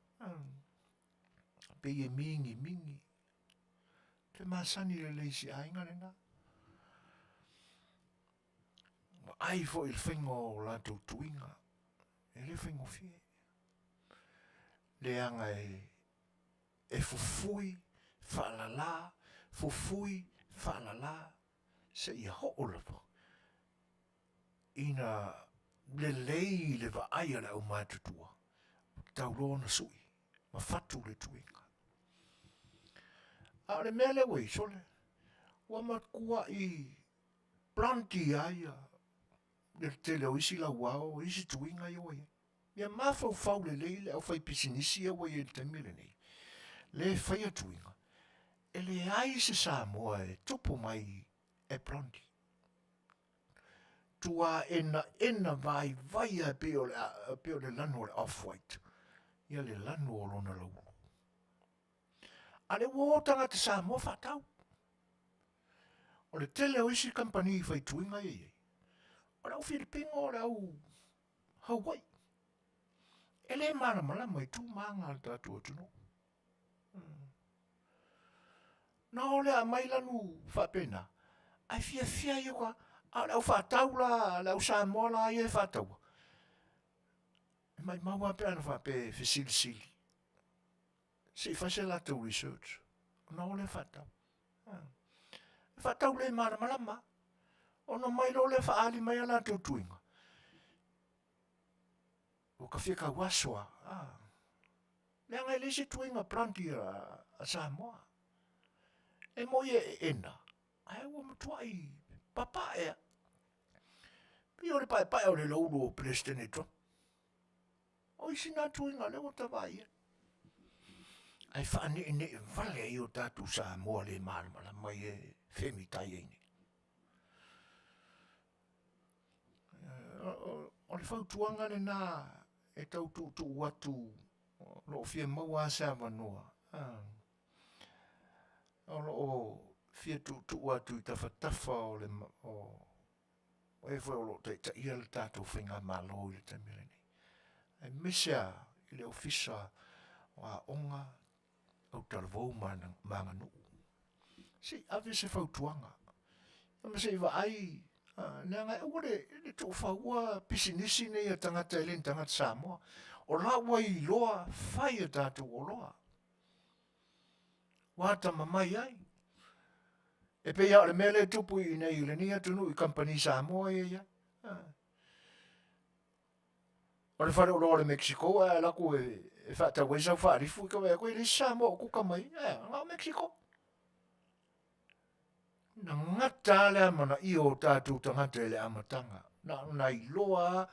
Pe e mingi. Te masani le leisi ainga le na. Ai fo il whingo la tau tuinga. E le whingo fie. Le anga e fufui, whalala, se I ho'olapo. Ina le lei le va aia le au mātutua. Tau rona sui. Ma fatu le tuinga. A le mea le wei sole. Wa matkua I planti aia. Le tele o isi la wao, isi tuinga I oe. Ia mafau le lei le au fai pisinisi a oe te mire nei. Le fai a tuinga. E le ai se Samoa e tupu mai e planti. Tua ena vai a peo le lanu le off-white. Ia le lanu o lona lau. A le wotanga te Samoa whatau. O le tele o isi company fai tuinga e. O le au Filipino o le au Hawaii. E le mala mai tu manga al tatu atunu. Na o le a mai lanu whapena. Ai fia i oka. A le au whatau la, le au Samoa la i e whatau. Mai maua pe ana whape sili. Se fase la tau research. Na o le whatau. Whatau le malama. Ona mai lo le whaali mai ala tau tuinga. O ka whia ka wasua. Le angai le se tuinga planti a Samoa. E moi e ena. Ai ua matuai papa ea. Pi o le pae o le laulo o President Trump. O isi nā tuinga le o tawai e. Ai whaane ne vale i o tātou Samoa le malama mai e whemi tai e ne. O le whautuanga le nā e tau tu watu lo fia maua sa vanua. o fia tu atu I tawhatafa o le o e fwe o lo te ia le tātou whinga malo I le tamile ni. E misia I le ofisa o a onga au talavou manga nuu. Si, ave se whautuanga. Ama se iwa ai, nanga e wale, le tō whaua pisinisi nei a tangata e len tangata Samoa. O la wai loa, whai a tātou o loa. Wata mamai ai. E pe ia le mele tupu I nei le nia tunu I company Samoa ia. O le whare o loa le Mexico, lako e whata wesa whaarifu I kawe, koe le Samoa o kuka mai, ngā Mexico. Na ngata le amana I o tātou tangata le amatanga. Na I loa,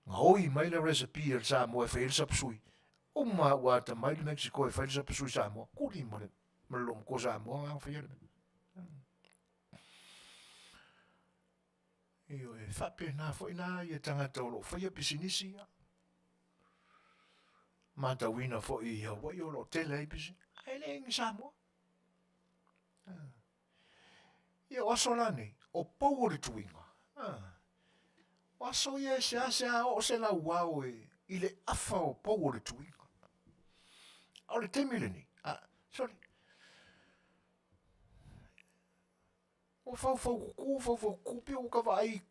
ngā oi mai le recipe le Samoa e whaelisa pasui. O maa wata mai le Mexico e whaelisa pasui Samoa. Kuri ma le malom ko Samoa ngā whaelisa. Io e whape nā whaina I e tangata o lo whaia pisinisi ia. Mata wina whai I Hawaii o lo Tele pisi. Ai le ingi Samoa. Ia waso lani, o pou o le tuinga. Waso ia se o se la wau I le afa o pou o le tuinga. O le temile ni. Sorry. O fau kupi o ka vai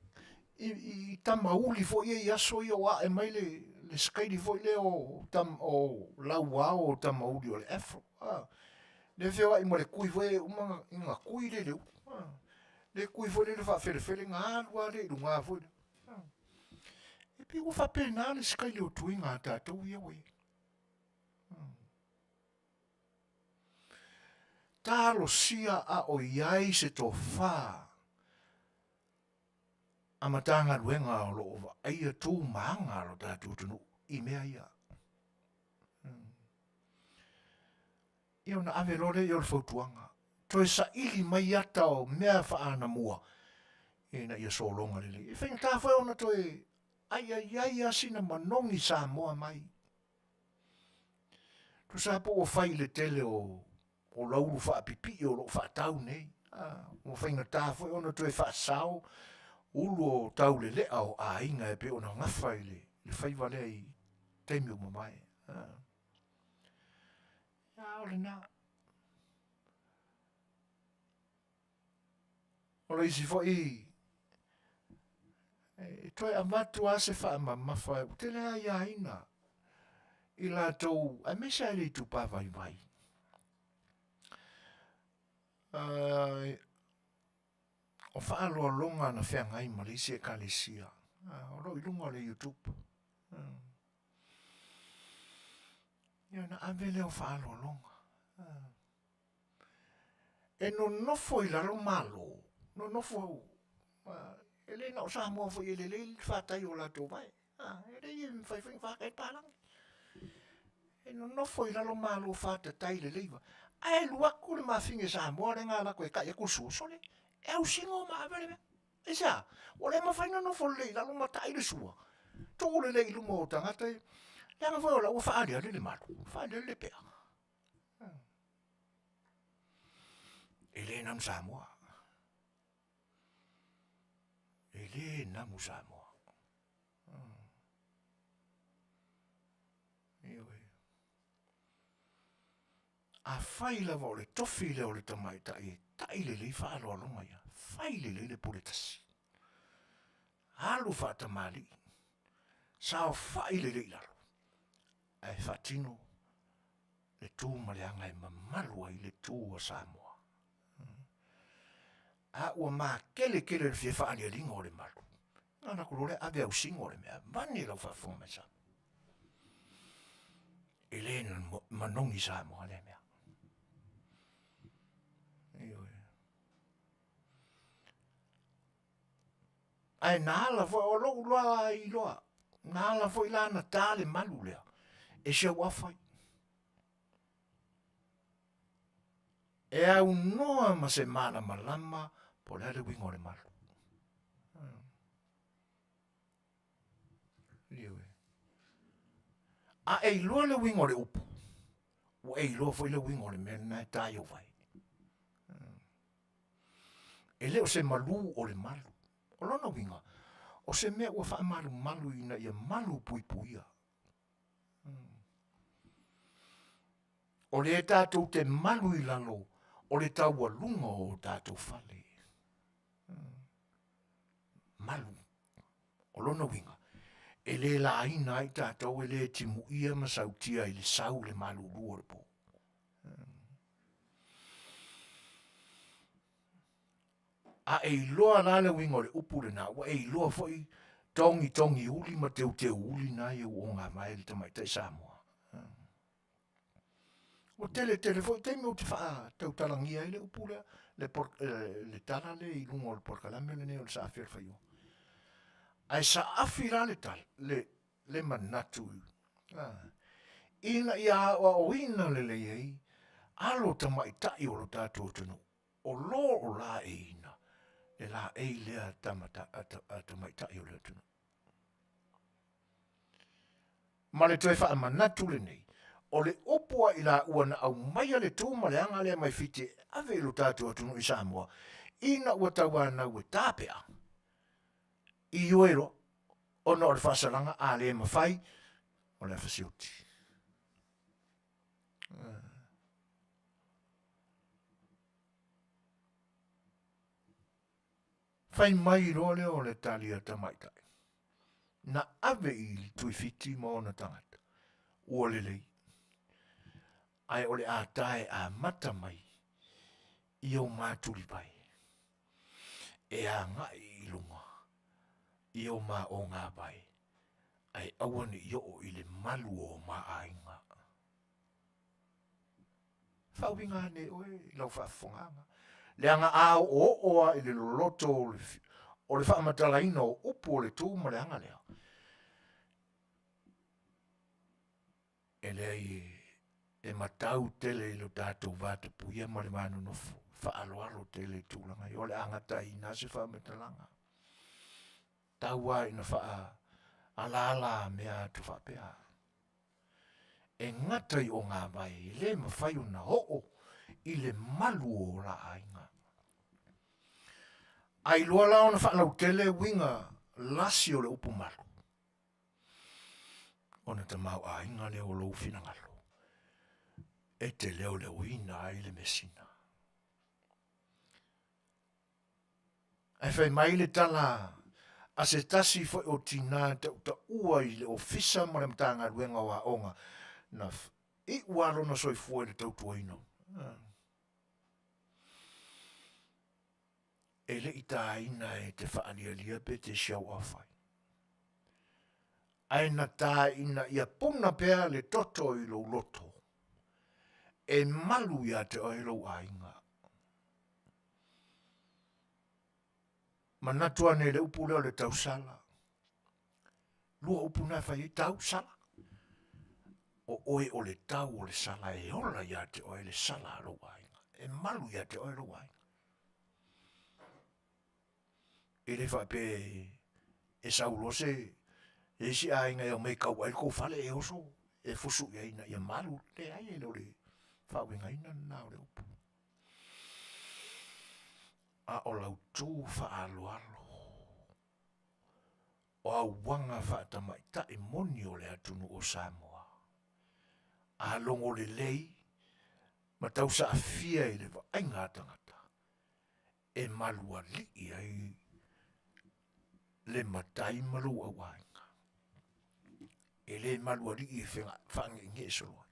I tamauli fo ia aso ia wa e mai le skaiti fo le o la wau o tamauli o le afro. Le feo I mo le kui fo e uma inga kui le leu. Le kui fo le fa fele ngā lua le lunga fo. E pi o fa pena le skaiti o tuinga tātou ia wei. Talo sia a o iai se to fa. Amatanga luenga o lo aia tū maanga lo tātou tunu I mea ia. Ia na ave lore I o le fautuanga. Toi sa ili mai ata o mea whaana mua. Ina ia solonga lili. I whenga tā whai ona toi ai asina manongi Samoa mai. Tu sa po o whai le tele o lauru wha pipi o lo wha tau nei. O whenga tā whai ona toi wha sao. Ulu o tau le lea o a inga e pe ona ngawhai le whai wale I teimi o mamai. Ia ole nā. Ola isi fo I toi amatu ase wha mawhai. Tele a ia ina. I la tau, a mesa ele tu pawai vai. O wha loa longa na whengai Malaysia e Kalesia. O roi lunga le YouTube. Ia na avele o wha loa longa. E no nofo I lalo malo. No nofo ele na o Samoa fo ele le whatai o la tō vai. Ele I mwhai whakai palang. E no nofo I lalo malo whata tai le leiva. Ai luaku le mawhinge Samoa le ngā lako e kai aku susole. E au singo ma avele. E sa, o le mawhaina nofo le lalo matai le sua. Tō le le ilu mo tangata e. Langa fo la o whaare le malu. Whaare le pea. Ele nam Samoa. Ele namu Samoa. A whai lava o le tofi le o le tamai tai le le wha aloa longa ia. Whai le pule tasi. Halu wha tamali. Sao whai le lalo. Ai whatino le tū maleanga e mamalua I le tū o Samoa. A ua mā kele le fie whaani a linga o le malu. Ngana kurore ave au singo o le mea. Mani lau whafonga me sa. Elena manongi Samoa le mea. Ai nāla fo o lo loa I loa. Nāla fo I lana tāle malu lea. E se wafai. E au noa ma se mana malama po le wingo le malu. A e loa le wingo le upu. O e loa fo I le wingo le mena e tai o vai. E le o se malu o le malu. O lona winga. O se mea ua wha malu malu ina ia malu pui puia. O le tātou te malu I lalo, o le taua lunga o tātou whale. Malu. O lona winga. E le la ina ai tātou e le timu ia masautia I le sau le malu lua le po. A e loa la le winga o le upu le na, wa e loa foi tongi uli ma teu uli na e o ngā mai le tamaita I Samoa. O tele foi te meu te wha tau talangia I le upu le tala le I lungo le porkalame le neo le sa A Le Fai'oa. Ai sa afira le tal, le manatu. Ina ia o ina le iei, alo tamaita I o lo tātou tunu. O lo o la e ina. E la e lea tamaita I o le tunu. Ma le toe wha manatu le nei. O le opua I la ua na au maia le tū ma le anga lea mai fite ave lo tātou tunu I Samoa. Ina ua tawa na ue tāpea. I oero, ona o le whasalanga a le mawhai, o le whasioti. Whai mai role o le talia tamaitai. Na ave I tui fiti mo ona tangata. Ua le lei. Ai o le a tae a mata mai. I o māturi pai. E a ngai I lunga. I o mā o ngā pai. Ai awane I o I le malu o mā ainga. Whauinga ne oe I lau whaafonganga. Le anga ao o oa I le loto o le whaamatalaina o upu o le tū ma le anga lea. E lea e matau tele I lo tātou vāta puia ma le manu nofu. Whaaloalo tele tūlanga I o le angata I nase whaamatalanga. Taua ina wha ala mea tu whapea. E ngata I o ngā vai, le mawhai o na ho'o I le malu o la ainga. Ai loa lao na whanau tele winga lasi o le upu malu. O na tamau ainga le o lou finangalo. E te leo le uina ai le mesina. Ai whai mai le tala a se tasi foi o tina te uta ua I le ofisa ma le mtanga ruenga wa onga na I waro na soifua le tautua ino. E le ita ina e te whaalialia pe te siau awhai. Ai na tā ina ia puna pea le toto I lo loto. E malu ia te oelo ainga. Manatua ne le upu leo le tausala. Lua upu na whai tausala. O oe o le tau o le sala e ola ia te oe le sala alo ainga. E malu ia te oelo ainga. E le whape e saulose e si ainga e o mei kau ai kou fale e oso. E fusu ia ina ia malu le ai e lo le whawinga ina na o le upu. A o lau tū whaalo alo. O au wanga whaatamaita e moni o le atunu o Samoa. A longo le lei, ma tau sa afia I le ainga tangata. E malua li ai le matai malu a wainga. E le malua li I whanga inge e solo.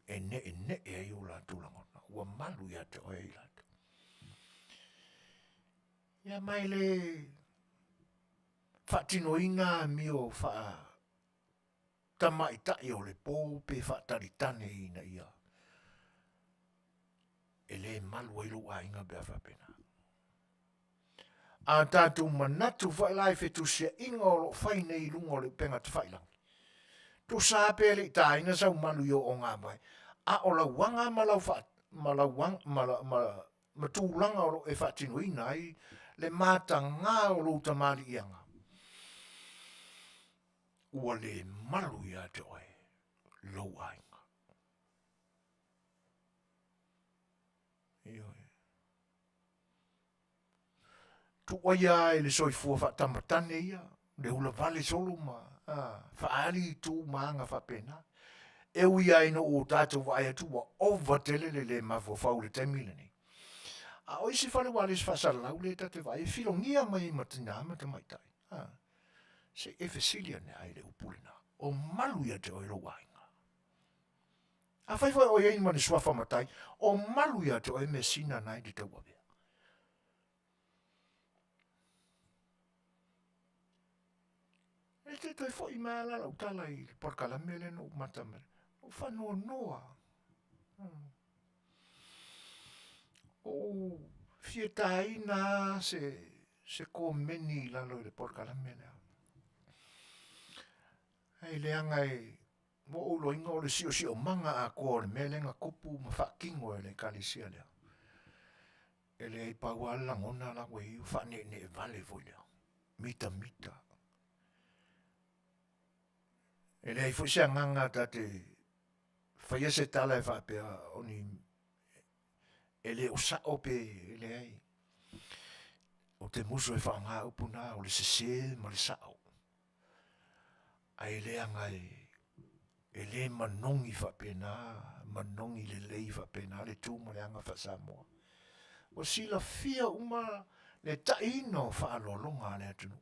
E ne e ai o la tūlangona. Ua malu ia te oe I lata. Ia mai le whaatino inga mi o wha tamaita I o le pō pe whaataritane ina ia. E le malu ai lo ainga bea whapena. A tātou manatu whaelai whetu sia inga o lo whaine I lunga o le penga te whailangi. Tu sāpe le tā inga sau malu I o ngā mai. A o la wanga malau matūlanga o lo e whaatino ina ai le mata ngā o lo tamari ianga. Ua le malu ia te oe, lo ainga. Ioe. tuaia e le soifua whaatamatane ia, le hula vale solo ma, whaari tu maanga whapena. E ui ai no o tātou wa aia tu wa ova tele le mafo whau le taimile nei. A oisi whale wale se whasalau le tate vai, e whirongia mai matina mata mai tai. Se e fesilia ne ai le upulina, o malu ia te oiro wainga. A whaiwhai o iei mani swafa matai, o malu ia te oi mesina nai di te wawea. E te toi fo i maala lau tala i porkala mele no matamere. O whanua noa. O fietaina se ko meni lalo i le porkala mele. Hei leanga e mo ulo inga o le si o manga a ko le mele nga kupu ma whakingo e le kalisia lea. E le i pauala ngona la wei u whane ne vale volia. Mita. E le i fuisia nganga tate whaia se tala e whapea oni e le o sa ope e le ai. O te muso e whaanga upuna o le sese ma le sao. Ai leanga e le manongi whapena, manongi le lei whapena, le tūma le anga Samoa. O sila fia uma le taino whaalolonga le atunu.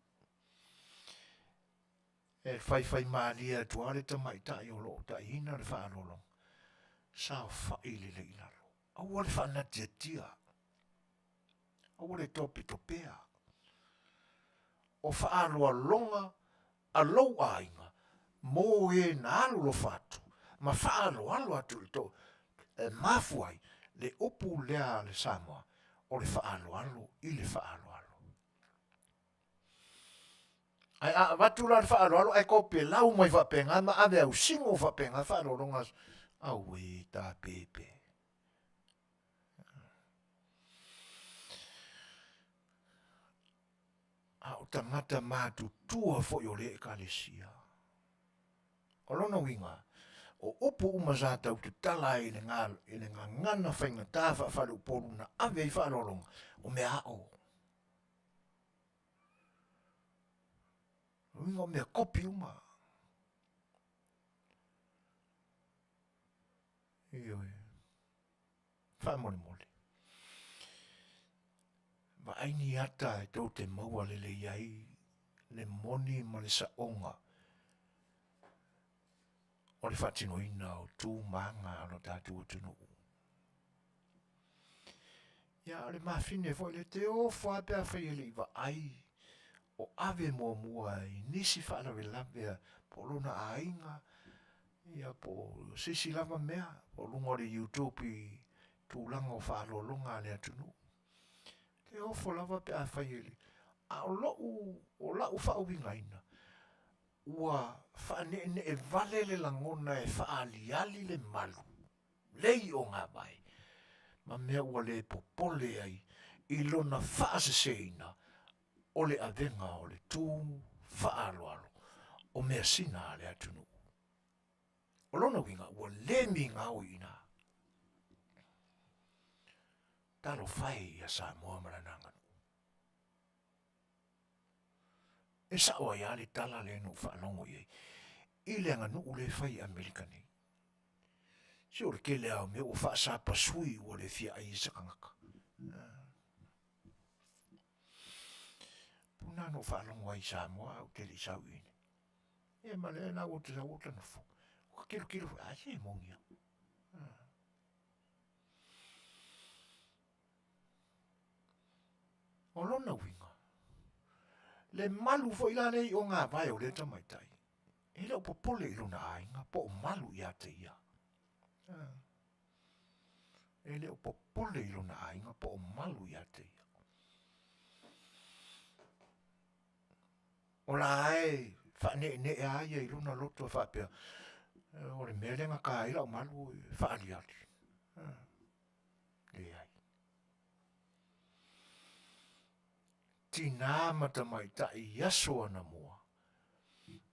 E whai maalia tuare tamai tai o lo taina le whaalolonga. Sao whai le ilaro. Aua le whanatia tia. Aua le topi topea. O whaalolonga a lou ainga. Mo e na alu lo fatu. Ma whaalo atu le to. E mafuai le upu lea le Samoa. O le whaalo i le whaalo. Ai a watu la le whaalo ai ko pe lau mai whapenga. Ma ave au singo whapenga whaalo longa. Au e tā pepe. Au tangata mātu tua fo i o le ekalesia. O lona winga. O upu umazata u te tala i le ngana whainga tāwha whalu poru na ave i whaarolonga. O mea o. Winga o mea kopi uma. Iyo e. Whaamole. Ma aini ata e tau te maua le iai. Le moni ma le saonga. O le whatino ina o tū maanga ano tātou tunu. Ia o le mawhine fo le te o whapea whaile iwa ai. O ave mua i nisi whaalawe lawea po luna ainga. Ia po sisi lava mea. Po lunga le YouTube i tūlanga o whaalolonga le atunu. Te o whalava pea whaile. A o lau whaawinga ina. Ua whaane e vale le langona e whaaliali le malu. Lei o ngā bai. Ma mea ua le popole ai. I lona whaaseseina. O le avenga o le tū whaaloalo. O mea sina le atunu. O lona winga ua le mi ngau ina. Talo whai a Samoa marananga. E sa o ia le tala le no whanongo iei. I le anga nuu le whai Amerikani. Si o le ke le au me o whaasa pasui o le fia ai sakangaka. Puna no whanongo ai Samoa o Tele sau ine. E ma le na o te sa o tana fo. O kilo a se mongia. O lona winga. Le malu fo ilane i o ngā vai o le tamaitai. E leo popole i luna ainga, po o malu i ate ia. E leo popole i luna ainga, po o malu i ate ia. O la ai, whane ne e aia i luna loto whapea. O le merenga ka ila o malu i whaali ati. Le ai. Tina mata mai ta i aso ana mua.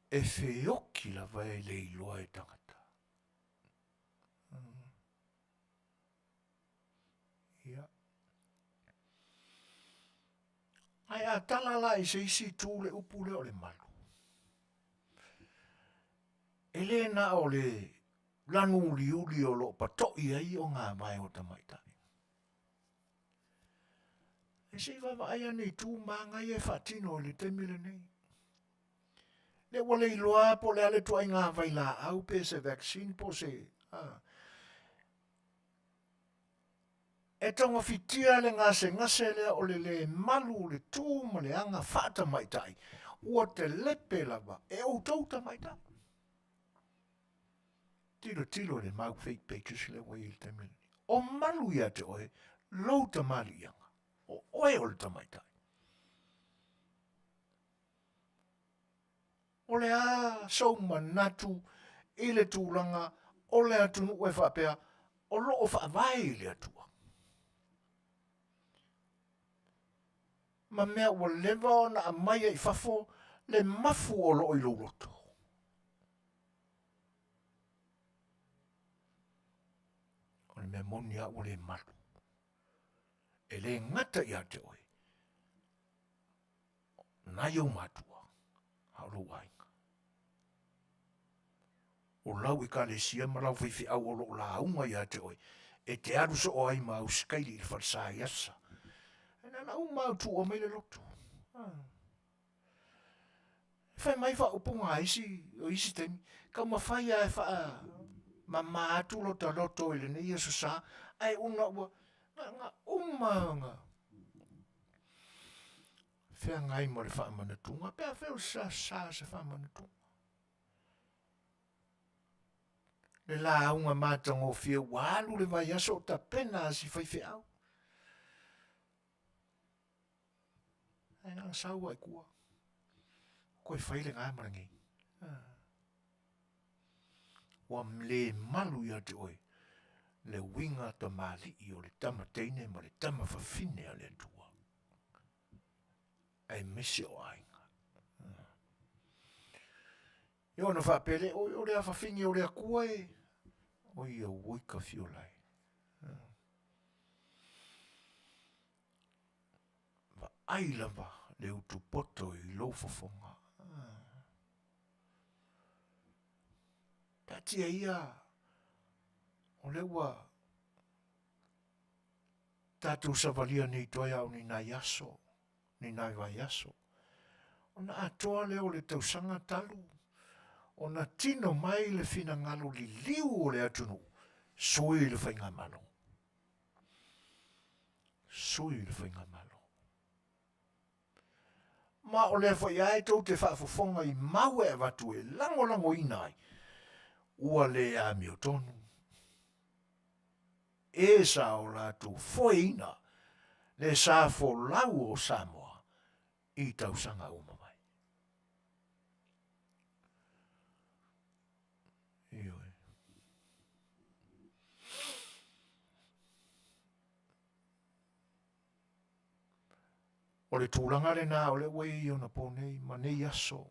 E whioki la vai le iloa e tangata. Ia. Ai a tala la I se isi tū le upu le o le malu. E le na o le lanu uli o lo patoi ai o ngā mai o tamaitai. E se iwa ai anei tū māngai e whatino le temile nei. Le wale iloa po le ale tu ai ngā vai la au pe se vaccine po se. E tonga fitia le ngase lea o le malu le tū ma le anga whata maitai. Ua te lepe lava e o tauta maitai. Tilo le mau fake pages le wai il temile. O malu ia te oe, louta mali ianga. O oe o le tamaitai. O le a sau manatu I le tūlanga, o le atunu ue whapea, o loo whaavai le atua. Ma mea ua lewa o na amaya I fafo, le mafu o loo I loloto. O le mea monia o le malu. E le ngata ia te oe. Nai o matua. Halo ainga. O lau I ka le sia ma lau whiwhi au o lo la unga ia te oe. E te aru so o ai ma au skaili I wharsa iasa. E nana u mau tu o mele lotu. Whai mai wha upunga o isi temi. Ka mawhai ai wha ma mātu lo ta loto I le nei aso sa. Ai unga ua. Nga umanga. Whea ngai mo le wha manatunga. Pea wheo sa se wha manatunga. Le la unga mātango whia walu le vai aso ta pena si whai au. Ai nga sau ai kua. Koe whaile ngā marangi. Wa mle malu ia te oe. Le winga ta mali I o le tama teine ma le tama whawhine a le tua. Ai mese o ainga. Io na whapele, o le a whawhingi o le a kua e. O ia woika fiolai. Va ailava le utu poto I lo fofonga. Tatia ia. O le ua. Tatu savalia ni toia o ni nai aso. Ni nai vai aso. O na atoa le o le tausanga talu. O na tino mai le fina ngalo li liu o le atunu. Sui le whainga malo. Sui le whainga malo. Ma o le whai ai tau te whaafofonga I maue a watu e lango inai. Ua le a mio tonu. E sa o la tu foina. Le sa fo lau o Samoa. I tausanga umamai. Ioi. O le tūlanga le nā o le wei o na pōnei, ma nei aso.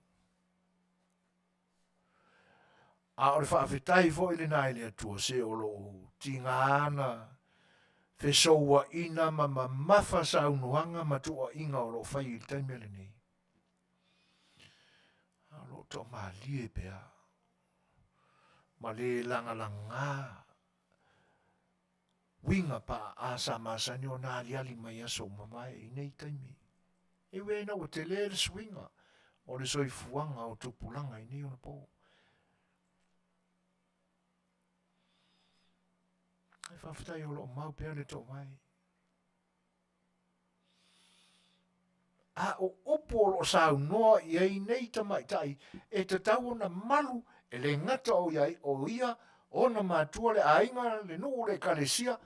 A o le whaafetai fo I le nā le atua se o lo tinga ana, fesoua ina ma mawha sa unuanga ma tua inga o lo whai I taimele nei. A lo to ma lie pea. Ma le langa. Winga pa a sa masani o nā liali mai aso mamai I nei taimi. E wena o Tele le swinga. O le Soifuanga o tupulanga I nei o na po. Ai whawhitai o lo mau pea le tō mai. A o opo o lo sau noa I ei nei tamaitai e te tau na malu e le ngata o iai o ia o na mātua le ainga le nuu le kalesia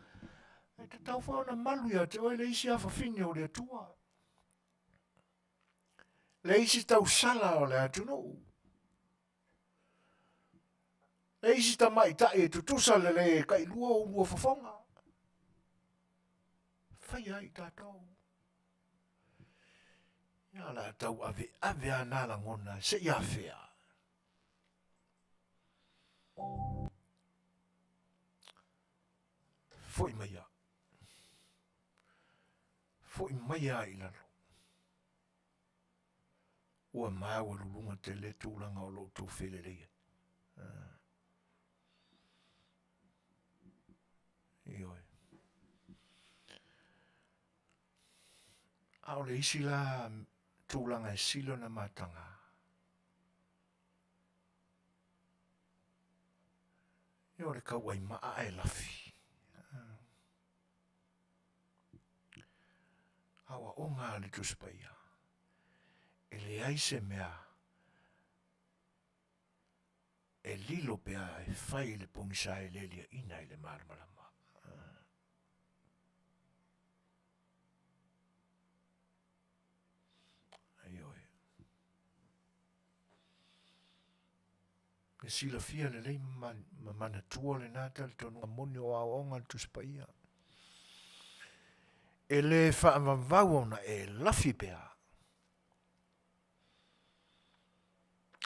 e te tau whao na malu ia te oi le isi a whawhine o le atua. Le isi tau sala o le atunu. Le isi tamaitai e tutusa le kai lua o lua whafonga. Whai ai tātou. Ia la tau ave ana la ngona se ia whea. Foi mai a. Foi mai a I lalo. ua mau lulunga Tele tūlanga o lo tō Fetalaiga. Ioi. Ao le isi la tūlanga e silo na matanga. Io le kau ai maa e lafi. Awa o ngā li tuspaia. E le aise mea. E lilo pea e fai le pongisa e le lia ina i le marmalama. Aioi. E sila fia le lei mana tua le nata le tonu amoni o aonga tuspaia. E le whaamavau ona e lafi pea.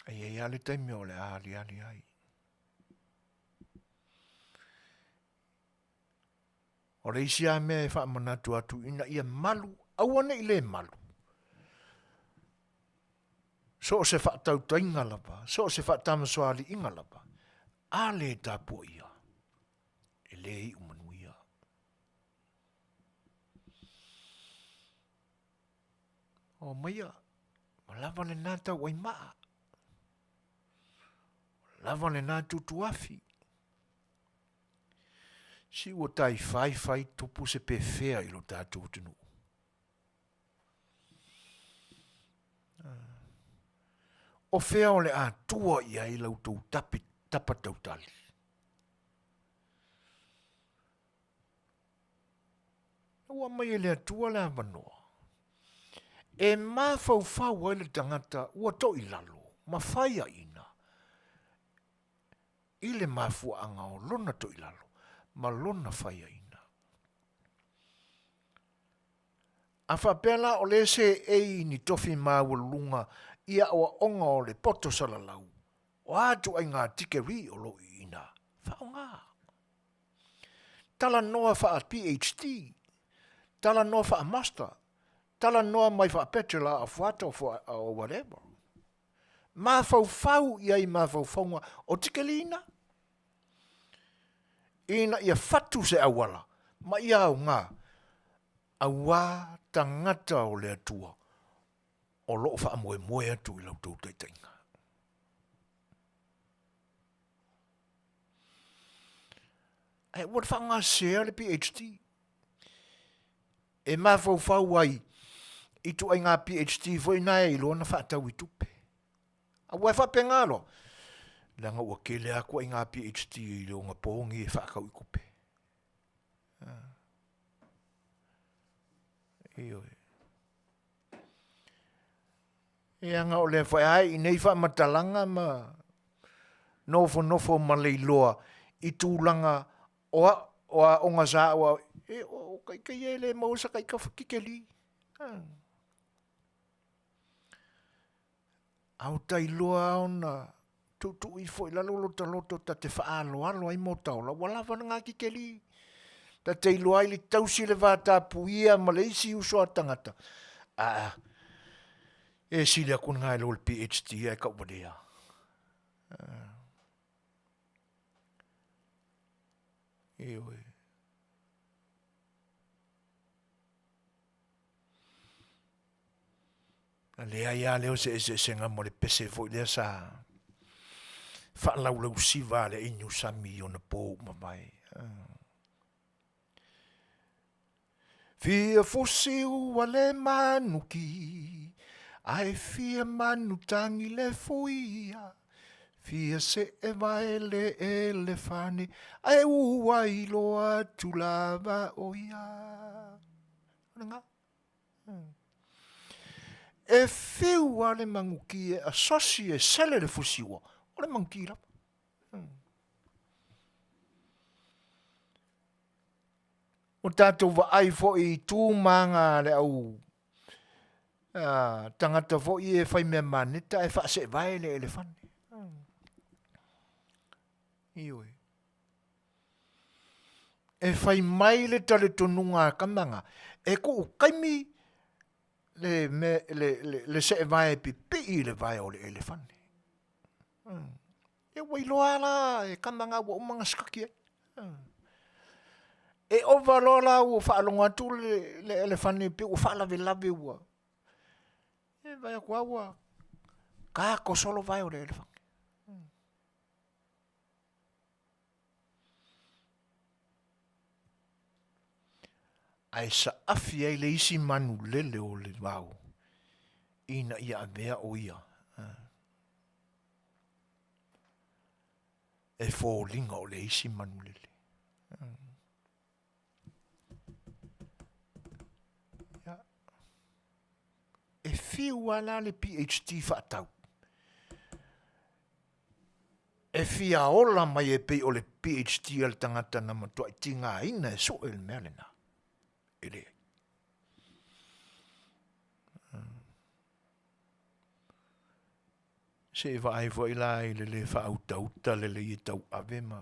Ai ale taimi o le ali ai. O le isi a mea e whaamanatu atu ina ia malu, awane i le malu. So se whaatau tainga lapa, so se whaatamasoali inga lapa. A le tapo ia. E le i Manuia. O maia, malava le nata wai maa. Lava le natu tuafi. Si ua tai fai tupu se pe fea i lo tātou tunu. O fea o le a tua ia i lau tau tapa tau tali. Ua mai le atua le avanoa. E ma fau ai le tangata ua to i lalo, ma fai a ina. I le mafua anga o lona to i lalo, ma lona fai a ina. A whapela o le se ei ni tofi maua lunga ia o onga o le poto salalau. O atu ai ngā tikeri o lo i ina. Whao ngā. Tala noa wha a PhD. Tala noa wha a master. Tala noa mai wha a bachelor of what or whatever. Mā fau ia i mā fau o tikeri ina. Ina ia fatu se awala. Ma ia au ngā. Awa tangata o le atua. O loo wha moe atu i lau tau taitainga. E wat wha ngā sea le PhD. E mā fau ai. I tu ai ngā PhD voi nai i lona wha tau i tupe. A wai wha pengalo. Langa ua kele aku ai ngā PhD i lo ngā pōngi e wha kau i kupe. Ioi. E anga o le whai ai, i nei wha matalanga ma nofo ma leiloa i tūlanga o onga saa o kai e le mausa kai ka whakikeli. Au tai loa ona tu i fo i lalo loto ta te whaalo ai mo taula, wala wana ngā kikeli. Ta te iloa i li tausi le vata puia ma le isi usoa tangata. E sile akun ngai lo le PhD e kau wadea. Ioi. Lea ia leo se senga mo le pese fo lea sa whaalau siva le inu sami o na pō mamai. Fia fosi ua le manuki, ai fia manutangi le fuia, fia se e vai le elefane, ai ua iloa tulava oia. Nga? E fiua le manguki e asosi e sele le fusiwa, o le manguki la. O tātou wa ai fo i tūmanga le au tangata fo i e whai mea manita e wha se vai le elefane. Ioi. E whai mai le tale tonunga kamanga e ko o kaimi le se vai pipi le vai o le elefante. E wailoa la, e kamanga wa umanga skaki. E o valola o whaalonga tu le elefante pe o whaalawe lawe ua. E vai a kua ua. Ka ko solo vai o le elefante. Ai sa afi ai le isi manu lele o le wau. Ina ia avea o ia. E fōlinga o le isi manu lele. E fiu ala le PhD whaatau. E fia ola mai e pei o le PhD al tangata na matua i tinga ina e so el melena. Ele. Se vai voi la le fa auta le i tau ave ma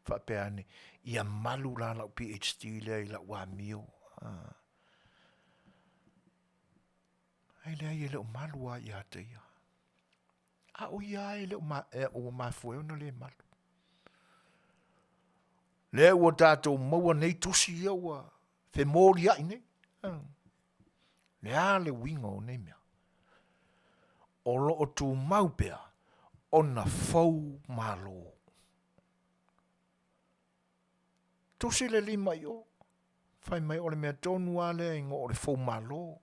fa peane ia malu la PhD le la wa mio. Ai le le malu a ia te ia. A o ia le o ma foi no le malu. Le o tato mo nei tusi ia wa fe mori ai nei. Le ale wingo nei mea. O lo o tu maupea o na fau malo. Tusi le lima yo. Fai mai o le mea tonu ale ingo o le fau malo.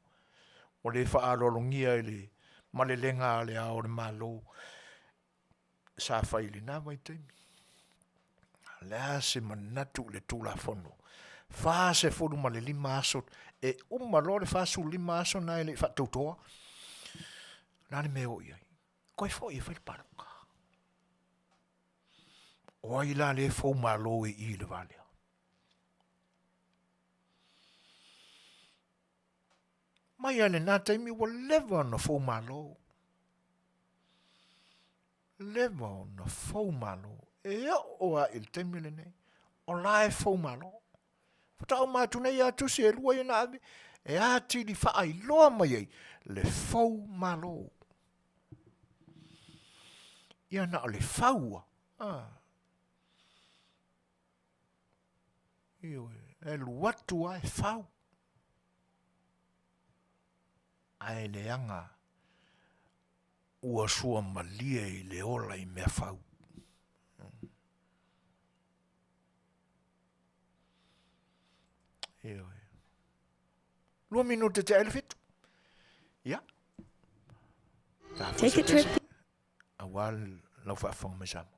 O le wha alolongia ele malelenga ale a o le malo. Sa fai le nā mai teimi. Lea se manatu le tula fono. Fa se fodu ma le lima aso. E umalo le fa su lima aso na ele fa tautoa. Nani me o iai. Koe fo i whaile paruka. O ai la le fau malo e i le valea. Mai ale nā taimi wa lewa na fau malo. Lewa na fau malo. E o a il taimi le nei. O la e fau malo. Fata o mātu nei a tusi e lua i na ave. E a tili wha ai loa mai ei. Le fau malo. Ia na o le faua. Iwe, e luatu a e fau. Ai le anga ua sua malia i le ola i mea fau. Iwe. 2 minute te elefitu. Ja. Take a trip. Awal lau whaafong masama.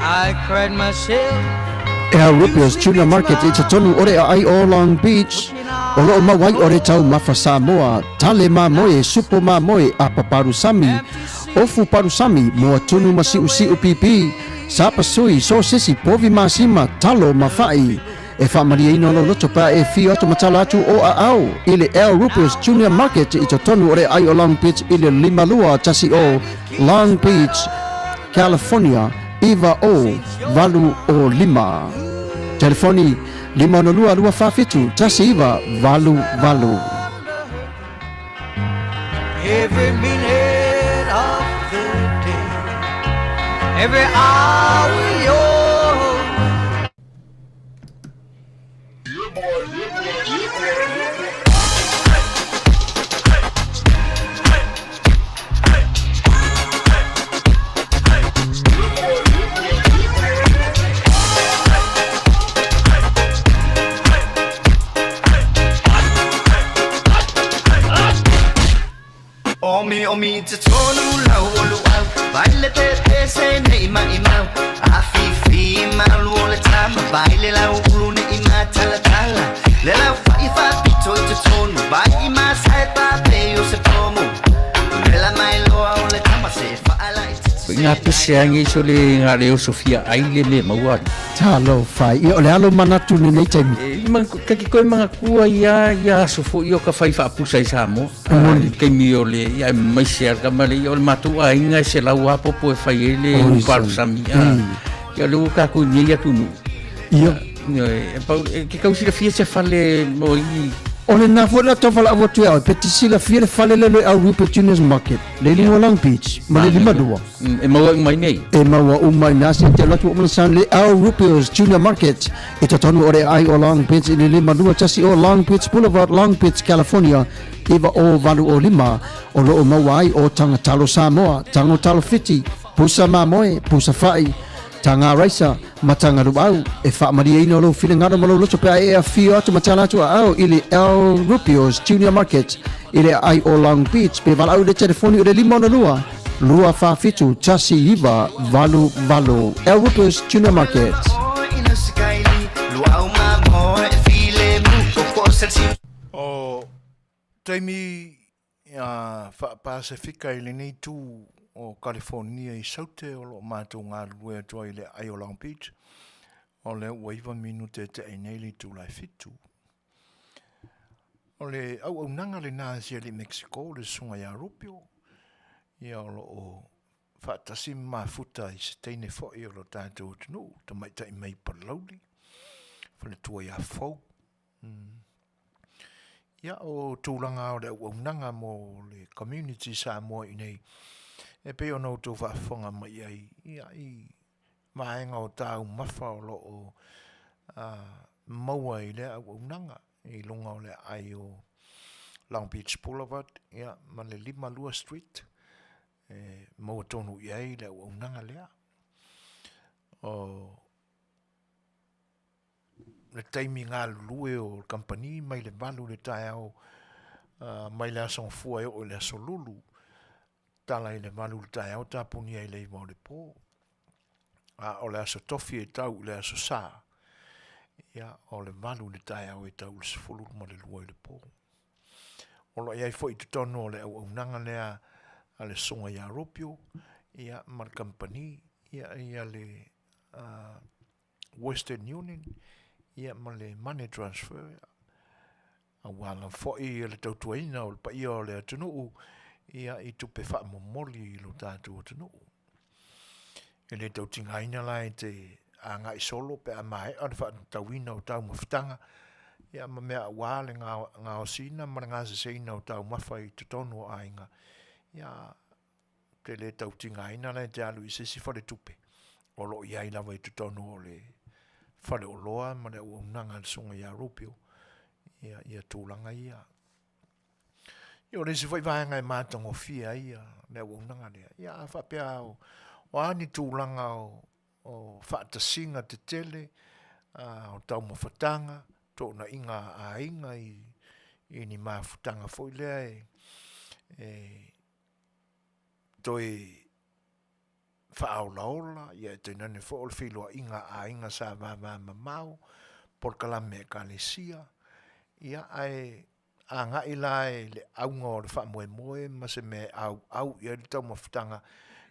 I cried myself. Rupios Junior Market i tatonu ore ai o Long Beach. O loo mawai ore tau mafa Samoa. Tale mamoe, supo mamoe a paparusami. Ofu parusami mo tunu masiu pipi. Sapa sui so sisi povi masima talo mafai. E whamaria ino lo loto pa e whio atu matala atu o a au. Ile Rupios Junior Market i tatonu ore ai o Long Beach ile limalua tasi o Long Beach, California. Iva o valu o lima. Telefoni 502 tasi iva valu. Every minute of the day, every hour yours. Omi te tonu lau olu au Baile te se ne ima Afiafi malu o le tama Baile lau ulu ne ima tala Le lau whaifa pito i te tonu Bai ima sae pape o se pomo Le la mai loa o le tama se whaala i te Ngā pese angi so le ngā reo Sofia aile me maua. Talo fai i o le alo manatu ni nei taimi. Kaki koe mga kua ia sofo i o ka whai whaapusa i Samoa. Kei mi o le ia mai sea kamare i o le matua inga se lau apopo e whai ele uparu sami. Ia le uka ku ni ia tunu. Ia. Ke kausira fia se whale mo i O le nafora tofala avo tu au petisila fire fale le Rupios Junior Market le lingo Long Beach ma le limadua e maua mai nei e maua umai nasi te latu o san le Rupios Junior Market e tatonu ore ai o Long Beach le limadua tasi o Long Beach Boulevard Long Beach California iva o valu o lima o lo o maua ai o tangatalo Samoa tango talo fiti pusa mamoe pusa fai tanga raisa matanga rubau e fa maria ino lo filengado malo lo pe e afio atu matala atu au ili Rupios Junior Market ili ai o Long Beach pe valau de telefoni de limona lua fa fitu tasi iva valu Rupios Junior Market o taimi fa Pasifika ili nei tu o California i saute o lo mātou ngā lue atua i le ai o Long Beach o le waiva minute te eineli tu lai fitu. O le au nanga le nāsia li Mexico le sunga ia Rupio ia o lo o whaatasi mafuta i se teine fo i o lo tātou tunu ta mai tai mai parlauli whale tua ia fau. Ia o tūlanga o le au nanga mo le community Samoa i nei e pe ono tō whaafonga mai ai i maenga o tāu mawha o lo o maua i lea au nanga i lunga o le ai o Long Beach Boulevard ia ma le 5 Street maua tonu i ai le au nanga lea o le taimi ngā lue o company mai le valu le tae au mai le Soifua o le solulu tala i le malu le tae au tapuni ai le i le pō. O le aso tofi e tau le aso sā. Ia o le malu le tae au e tau le sifulu ma le lua i le pō. O lo iai fo i te tono o le au nanga lea a le songa ia Rupio. Ia ma le company. Ia le Western Union. Ia ma le money transfer. A wala fo i le tautuaina o le pa ia o le atunuu. Ia i tupe wha momoli i lo tātou tanu. E le tau tingaina lai te a ngai solo pe a mai a le wha tauina o tau mawhitanga. Ia ma mea wāle ngā o sina ma ngā se seina o tau mawhai te tono o ainga. Ia te le tau tingaina lai te alu i sesi whare tupe. O lo iai lawa i te tono o le whare o loa ma le uaunanga le songa ia Rupio. Ia tūlanga ia. Yo le se foi vai ngai matango fia ia le wonanga le ia fa pia o ani tūlanga o whaatasinga te tele o tau mawhatanga tōna inga a inga i ni mawhatanga foi lea toi whaaolaola, ia toi nane fo o le whiloa inga sa mau, por kalame kalesia, ia ai a ngai lai le aunga o le wha ma se me au ia le tau mawhitanga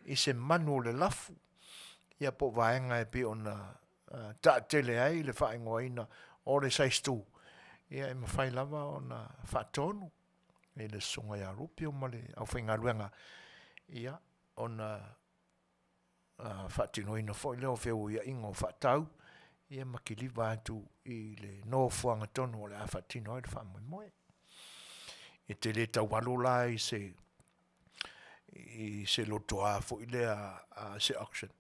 i se manu le lafu, ia po vaenga e pe ona ta tele ai le whaingoina o le saistu, ia e mawhai lava ona whatonu, e le songa ia rupi o male au whainga ruenga, ia ona whatinoina fo i leo wheo ia ingo whatau, ia makiliwa atu i le no fuanga tonu o le a whatino i le whamoe. E te le tau walo la i se lotoa fo i le a se auction.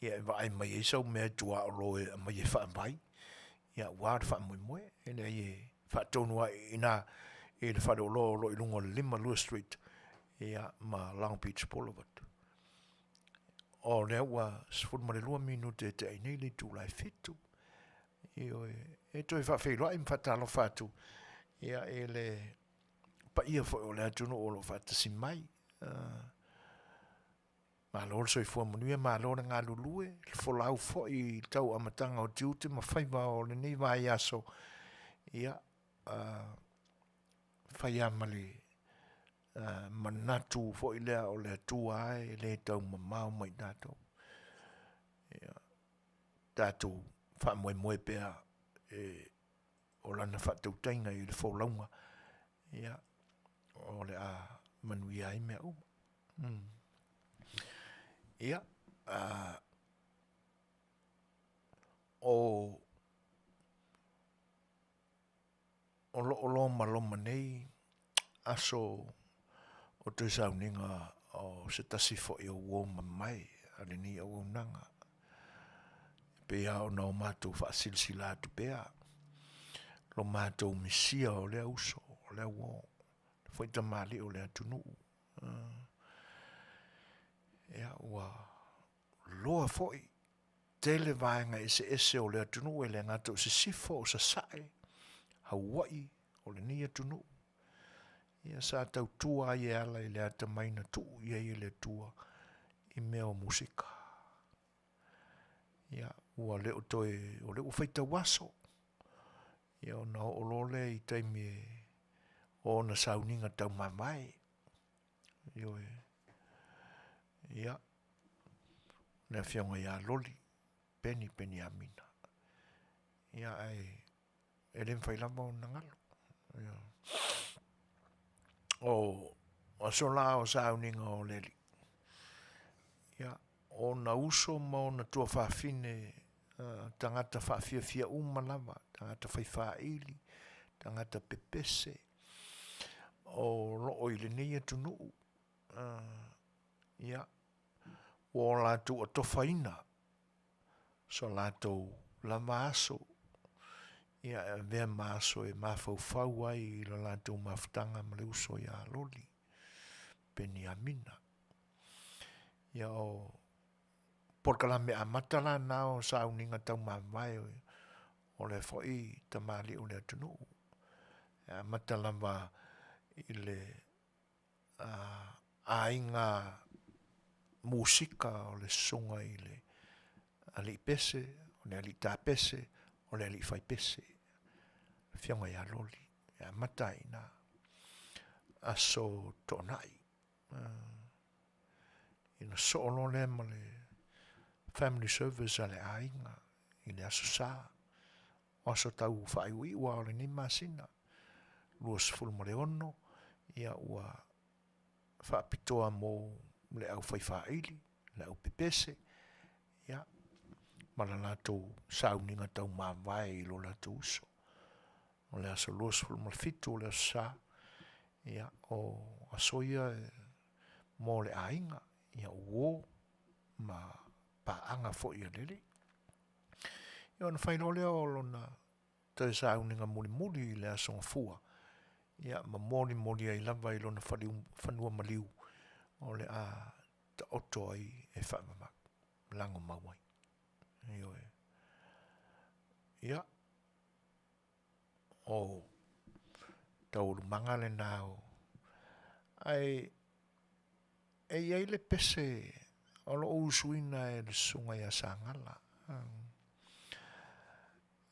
Ia e vai mai e sau mea tua o loe a mai e whaamai. Ia wā le whamoe. E le e whatonua ina e le whare o lo i lungo le 5 Lewis Street. Ia ma Long Beach Boulevard. O lea ua sifuru mare 2 minute te ainei le tu lai fitu. Io e toi whawhiroa i mwhatalo whatu. Ia e le pa ia fo o le atunu o lo whatasi mai. Ma lor Soifua Manuia, ma lor ngā lulue, le folau fo i tau amatanga o tiute, ma whaiva o le nei vai aso. Ia, whai amale manatu fo i lea o le atua ai, le tau mamau mai tātou. Ia, tātou whamoe pēa o lana whatautainga i le folaunga. Ia, o le a Manuia i mea uma. Ia, o lo maloma nei, aso o te sauninga o se tasi fo i o uo mamai, ale ni o unanga. Pea o nao mātou whaasilsila atu pea, lo mātou misia o lea uso, o lea uo. Foi tamali o le atunu. Ia ua loa foi. Tele vaenga ese o le atunu e le ngato se sifo o sa sae. Hawaii o le ni atunu. Ia sa tau tua i ala i le ata maina tu i le tua i mea o musika. Ia ua leo toe o leo feita waso. Ia o na o lole i taimi o na sauninga tau mamai. Io e. Ia. Nea whionga ia loli. Peni amina. Ia ai. E len whailama o nangalo. Ia. O sola o sauninga o leli. Ia. O na uso ma o na tua whawhine tangata whawhiawhia umalama. Tangata whaiwhaili. Tangata pepese. O loo i le nei atu nuu. Ia. O lātou o tofaina. So lātou la maaso. Ia vea maaso e mawhau ai i la lātou mawhtanga ma le uso ia loli. Peni amina. Ia o porkalame a matala nao sa uninga tau mawai o le foi tamali o le atu nuu. A matala ma i le ainga musika o le songa i le ali pese, o le ali tā pese, o le ali fai pese. Whionga ia loli, ia matai na aso tonai. Ina soolo le ma le family service ale ainga, i le aso sā. O aso tau whai ui ua o le ni masina. Luas fulma le ono, ia ua whaapitoa mō le au whaiwhaili, le au pepese, ia, mala lātou sauninga tau mawai i lo lātou uso. O le aso luas fulma le fitu, o le aso sā, ia, o asoia mō le ainga, ia uo, ma paanga fo ia lele. Ia na whaino lea o lona te sauninga muli le aso ngafua. Ia, ma moli ai lava i lona whanua maliu o le a ta oto ai e whaamamak, lango mawai. Io e. Ia, o tauru mangale nao, ai e iai le pese o lo usuina e le sunga ia sangala.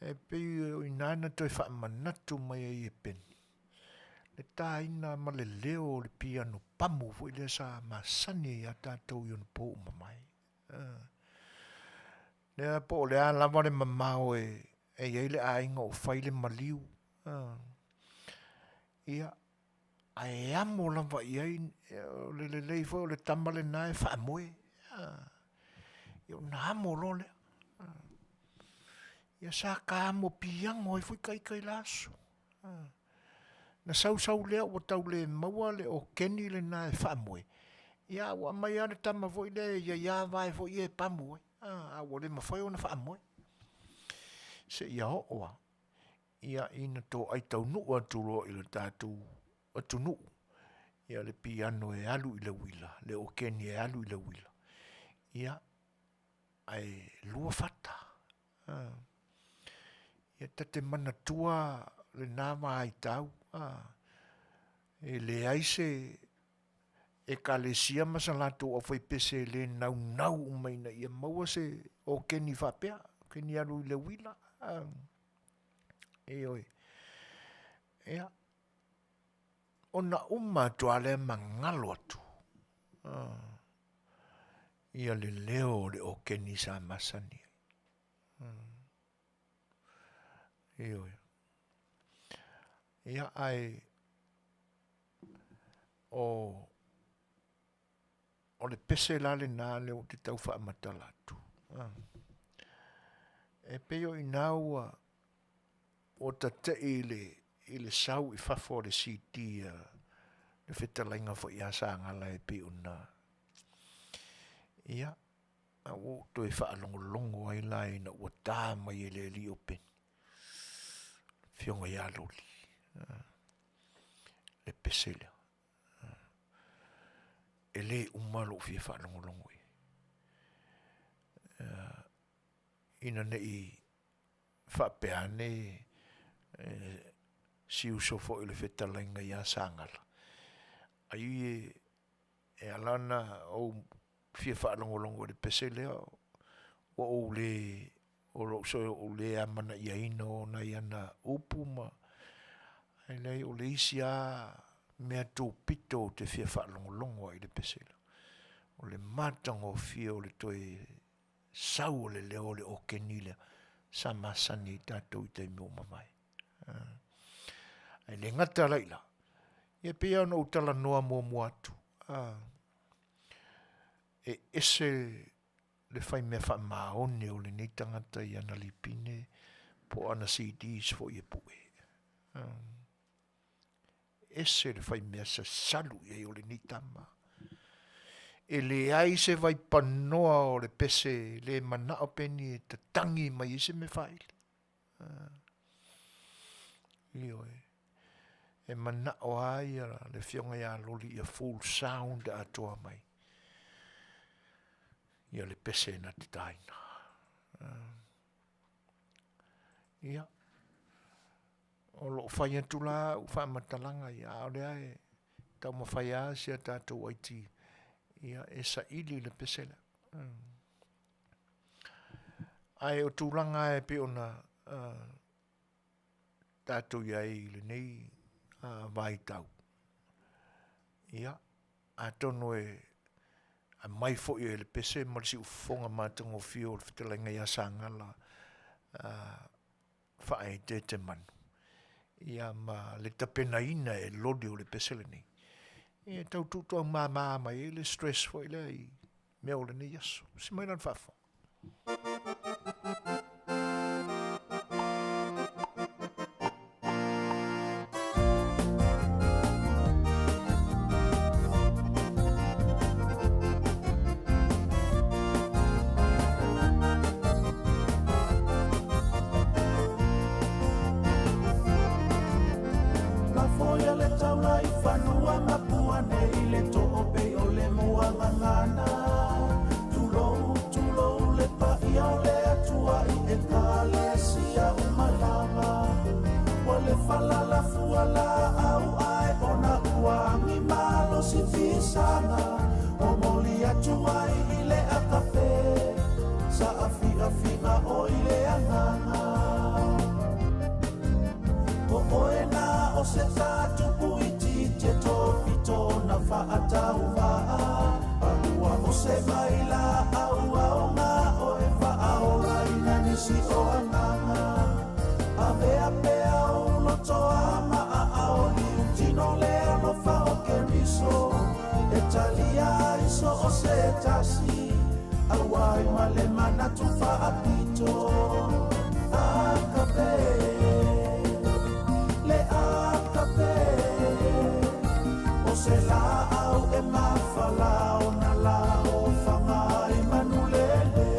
E pei o inana toi wha manatu mai e peni. Le taina ma le leo le piano pamu fo ile sa masani a tātou i on po mamai. Le po le a lava le mamao e iai le ainga o whaile maliu. Ia a e amo lava iai le leifo le tamale nae wha moe. Ia na amo lo le. Ia sa ka amo piango i fui kai laso. Na sau lea o tau le maua le o keni le na e whamoe. Ia wa mai ana tama foi le ia vai foi e pamoe. A o le mawhai o na whamoe. Se ia hoa. Ia ina tō ai tau nuu aturo i le tātou atu nuu. Ia le piano e alu i le wila. Le o keni e alu i le wila. Ia ai lua fata. Ia tate mana tua le nama ai tau. E le aise e kalesia masalato o fai pese le nau umaina ia maua se o keni whapea, keni alu i le wila. E oi. Ea. Ona tuale mangalo atu. Ia le leo le o keni sa masani. E oi. Ia ai o le pese la le nā le o te tau wha amatalatu. E peo i nāua o ta te i le sau i whafo le CD le Fetalaiga fo i asangala e peo nā. Ia, a o toi wha alongolongo ai lai na ua tā mai e le li o pen. Fionga ia loli. Le pesele. E le umalo fia whanongolongo i. Ina ne i whapeane si uso fo i le Fetalaiga ia sangala. Ai e alana o fia whanongolongo le pesele o le o le amana ia ino na iana upuma. Ai nei o le isia mea tō pito te fia whaalongolongo ai le pesela. O le matango fia o le toi sau o le leo le o kenile sa masani tātou i te mo mamai. Ai le ngata laila. Ia pia no utala noa mua atu. E ese le fai mea wha maone o le nei tangata i ana lipine po ana CDs fo i e pue. Ese le fai mea sa salu i o le nei tama. E le ai se vai panoa o le pese le mana o peni e ta tangi mai ese me faile. Ioe. E mana o ai le fionga ia loli ia full sound a toa mai. Ia le pese na te taina. Ia. O lo whai atu la u wha matalanga ia. O le ai tau ma whai a sia tātou aiti. Ia e sa ili le pese la. Ai o tūlanga e pe ona tātou iai le nei vai tau. Ia. A tono e a mai fo i le pese marisi u fonga matango fio le Fetalaiga ia sangala whae te manu. Ia ma le tapenaina e lodi o le pese le nei. Ia tau tutua mama mai le stress fo i le i mea o le nei yaso. Si mai nan whafo. Tulo le pa ia o le atua i ai i le akape sa afiafinga o i le anganga o oe na o se tatu puiti te topito na whaatau waa Aua o se maila aua o ngā o e whaaora ina nisi o anganga a mea mea o loto ama a aoli utino lea no whao ke riso e talia iso o se tasi aua i male mana tu whaapito akape le akape o se la au e mawhalao na la o whangai manulele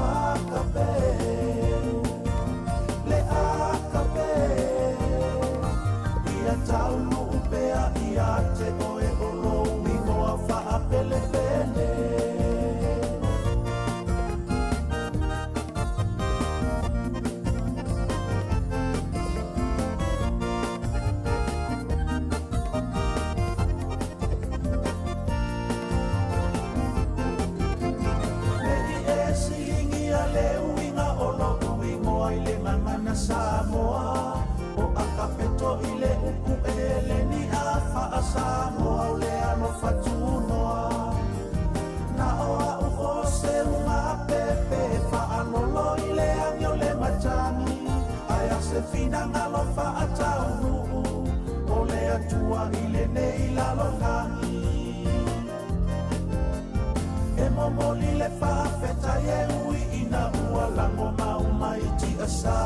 akape le akape ia taunu upea ia te oe olo wingoa whaapele pele Samoa o akapeto ile uku ele ni afa a Samoa o le ano fatunoa na oa uho se unga pepe fa anolo ile angyo le machangi aya se fina ngalo fa ataunu o le atua ile ne ilalo langi e momoli le fa feta ye ui ina ua lango maumaiti asa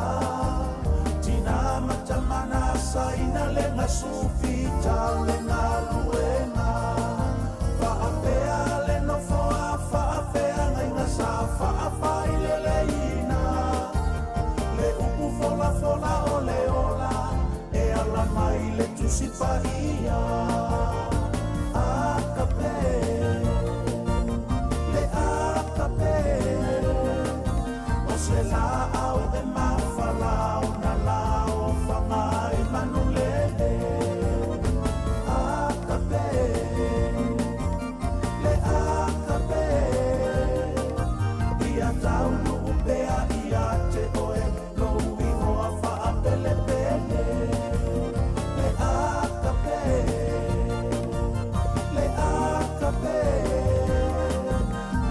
tina matamana saina le ngasufi tau le ngaluenga whaapea le no foa whaapea ngai ngasa whaapa ile le ina le upu fola fola o le ola e ala mai le tusipa ia akape le akape o se la au e mawhalao na lao whangai manulele akape le akape ia taunu upea ia te oe loui hoa whaapele pele le akape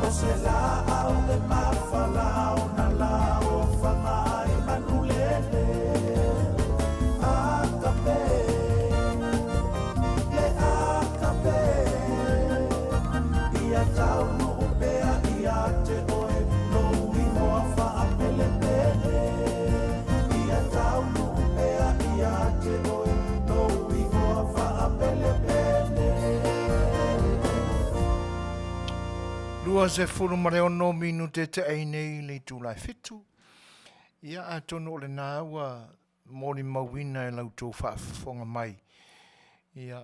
o se la au e mawhalao na lao whangai manulele akape le akape ia taunu upea ia te oe loui hoa whaapele pele ia taunu upea ia te oe loui hoa whaapele pele Lua se furu mare ono minute te einei le tūlai fitu. Ia a tono le nā ua mori mawina e lau tō whaafonga mai. Ia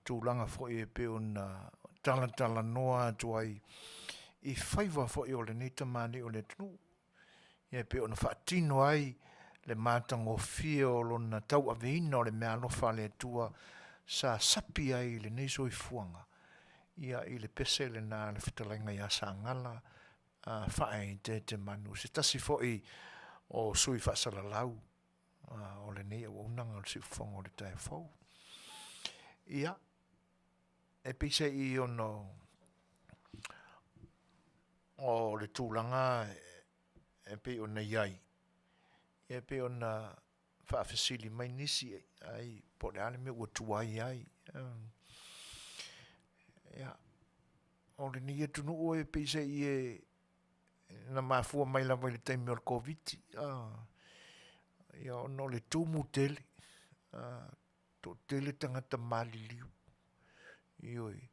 tūlanga fo e pe o na tala noa atu ai. I whaiva fo e o le neta mani o le tunu. Ia pe o na whaatino ai le mātango fia o lo na tau aveina o le mea lofa le atua sa sapi ai le nei soifuanga. Ia i le pese le nā le Fetalaiga ia sa ngala whae te manu. Se tasi fo i o sui whaasalalau o le nei au unanga o le siufonga o le tae fau. Ia, e pise i ono o le tūlanga e pe ona iai. E pe ona whaafesili mai nisi ai po le ale me ua tuai ai. Ia, o le ni e tunu o e pise i e na mafua mai la le taimi o le COVID. Ia, ono le tūmu tele. To tele tangata maliliu. Ioi,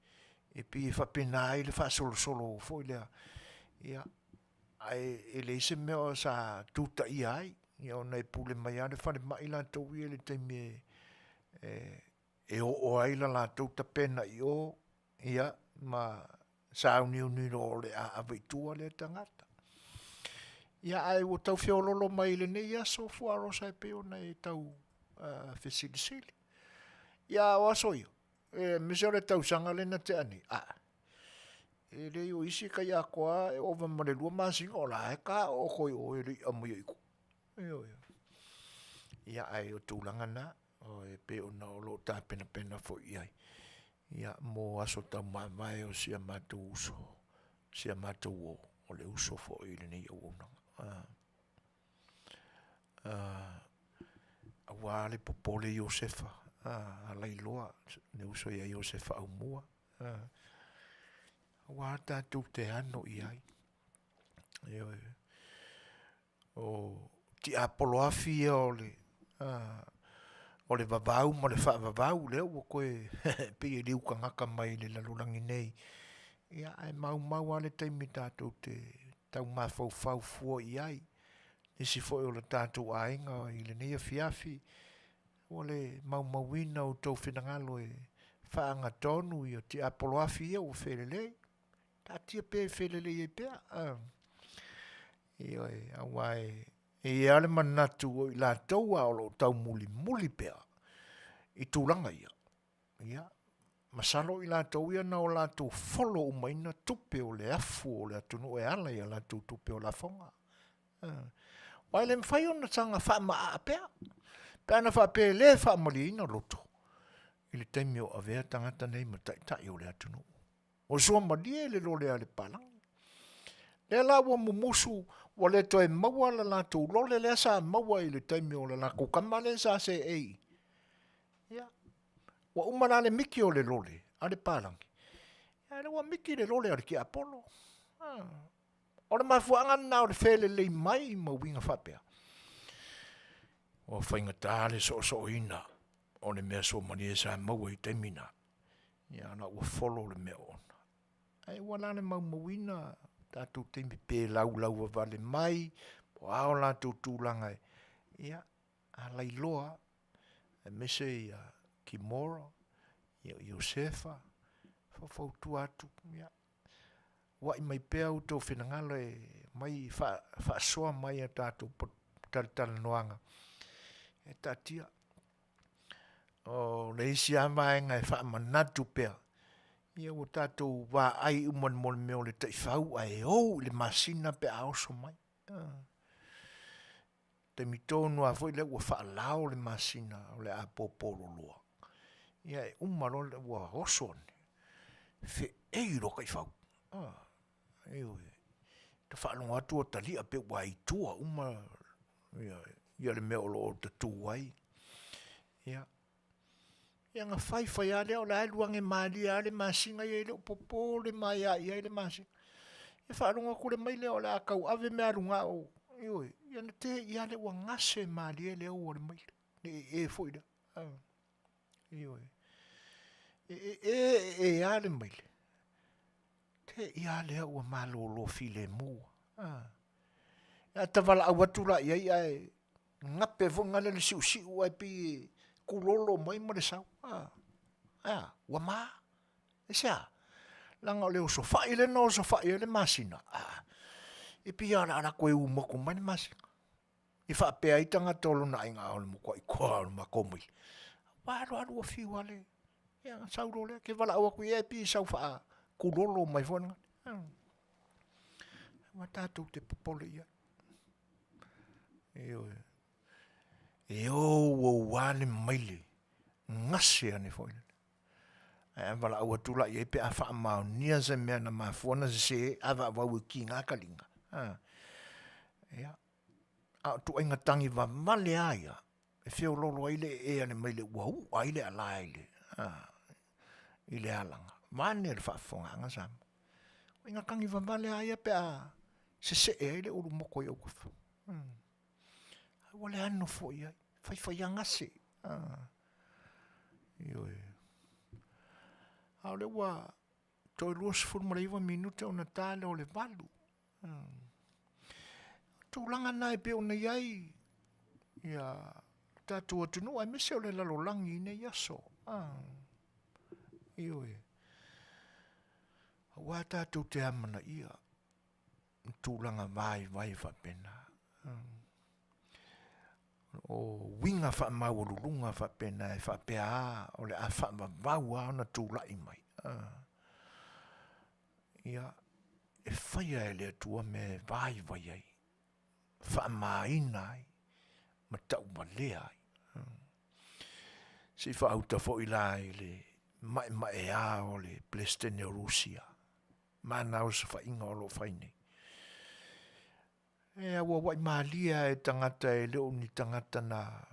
e pi e whapena ai le whaasolo fo lea. Ia, e le ise mea sa tuta i ai. Ia, ona e pule mai ale whare mai la tau i le taimi e o ai la tau ta pena i o. Ia, ma sa uni lo le a veitua le tangata. Ia, ai o tau whiololo mai le ne, ia Soifua rosa e peo na e tau whesilisili. Ia, o aso io. Me se ore tau sanga le na te ani. isi ka ia koa e ova mare lua masinga o la e ka o koi o e ri amu iku. Ia ai o tūlanga na, o e pe o na o lo tā pena pena fo iai. Ia mo aso tau mai o sia mātou uso, sia mātou o le uso fo i le nei au unanga. A wale popole Iosefa, a lailoa, ne uso ia Iosefa au mua. Wa tātou te ano i ai. O ti Afiafi o le vavau ma le wha vavau leo o koe pia liu ka ngaka mai le lalurangi nei. Ia ai mau ale taimi tātou te tau mawhau fua i ai. Nisi fo o le tātou ainga i le nei Afiafi. O le mauina o tau whinangalo e whaanga tonu i o ti Afiafi o whelelei. Tātia pe whelelei e pia. Ia e awai e ale manatu o i la taua o lo tau muli pea. I tūlanga ia. Ia. Masalo i la tau ia na o la tau folo umaina tupe o le afu o le atunu e ala ia la tau tupe o la fonga. Wai le mwhai o na tanga wha a pea. Pea na wha pea le wha mali ina loto. I le taimi o avea tangata nei matai o le atunu. O sua malia le lo le ale palang. Le la wa mumusu wa le toi maua la la tu lo le sa maua i le taimi o la kukama le sa se ei. Ia. Wa umana le miki o le lole, ale palangi. Ia le wa miki le lole ale ki Apollo. O le mafuanga na o le fele le mai ma winga whapea. O whainga tāle so ina. O le mea so mani e sa maua i taimina. Ia na ua follow le mea ona. Ai wala le mawina tātou teimi pē lau a vale mai, po ao la tūlanga e. Ia, a lailoa, e mese i a Kimora, i a Iosefa, whawhau tu atu, ia. Wa i mai pēa u tō whenangalo e mai whaasoa mai a tātou tala noanga. E tātia. O le isi amaenga e whaamanatu pēa. Ia o tātou wā ai uman mole meo le taifau ai le masina pe aoso mai. Te mitonu a foi le ua whaalao le masina o le a popolo loa. Ia e umaro le ua osone. Fe eiro kai fau. Te whaalonga atu o talia pe ua i tua uma. Ia le meo lo o te tuai. Ia. Ia nga whai ale o la luange mali ale masinga ia le popo le mai ia le masinga. Ia whaarunga kule mai leo la kau ave mea runga o. Ia na te ia le ua ngase mali leo o le mai. E foida. E ale mai. Te ia le ua malolo file mua. Ia tavala awatula ia ngape vonga le siu ai pi kulolo mai mo le sau. Wa ma. Esa. Langa o le sofa ile no sofa ile masina. E pia na koe u mo mai masina. I fa pe ai tanga tolo na inga o mo ko ko ma komi. Wa ro fi wale. Ya sau ro le ke vala o ku e pi sau fa kulolo mai fona. Ma tatu te popole ia. O wale maile. Ngase ane foi. Wala au atula i pe a wha mau nia se mea na mafuana se awa wau ki ngā kalinga. Ia. A tu ainga tangi wa male aia. E whio lolo aile e ane maile wau aile ala aile. Ile alanga. Mane le whaafonga anga samu. Inga kangi wa male aia pe a se e aile uru moko i au kafu. Wale ano fo ia. Whai angase. Au le wa toi luas fulmariwa minute o Natale o le valu. Tūlanga nai pe o nei ai. Ia tātua tunu ai mese o le lalolangi nei aso. Wa tātou te amana ia. Tūlanga vai whapena. O winga wha mau lulunga wha pena e wha pea o le a wha vau a na tūlai mai. Ia, e whaia e le atua me vai ai. Whaamaina ai. Ma tau ma lea ai. Si whaauta fo i lai le mai a o le Plestene o Rusia. Ma nao sa whainga o lo whaine. E awa wai maalia e tangata e leo ni tangata na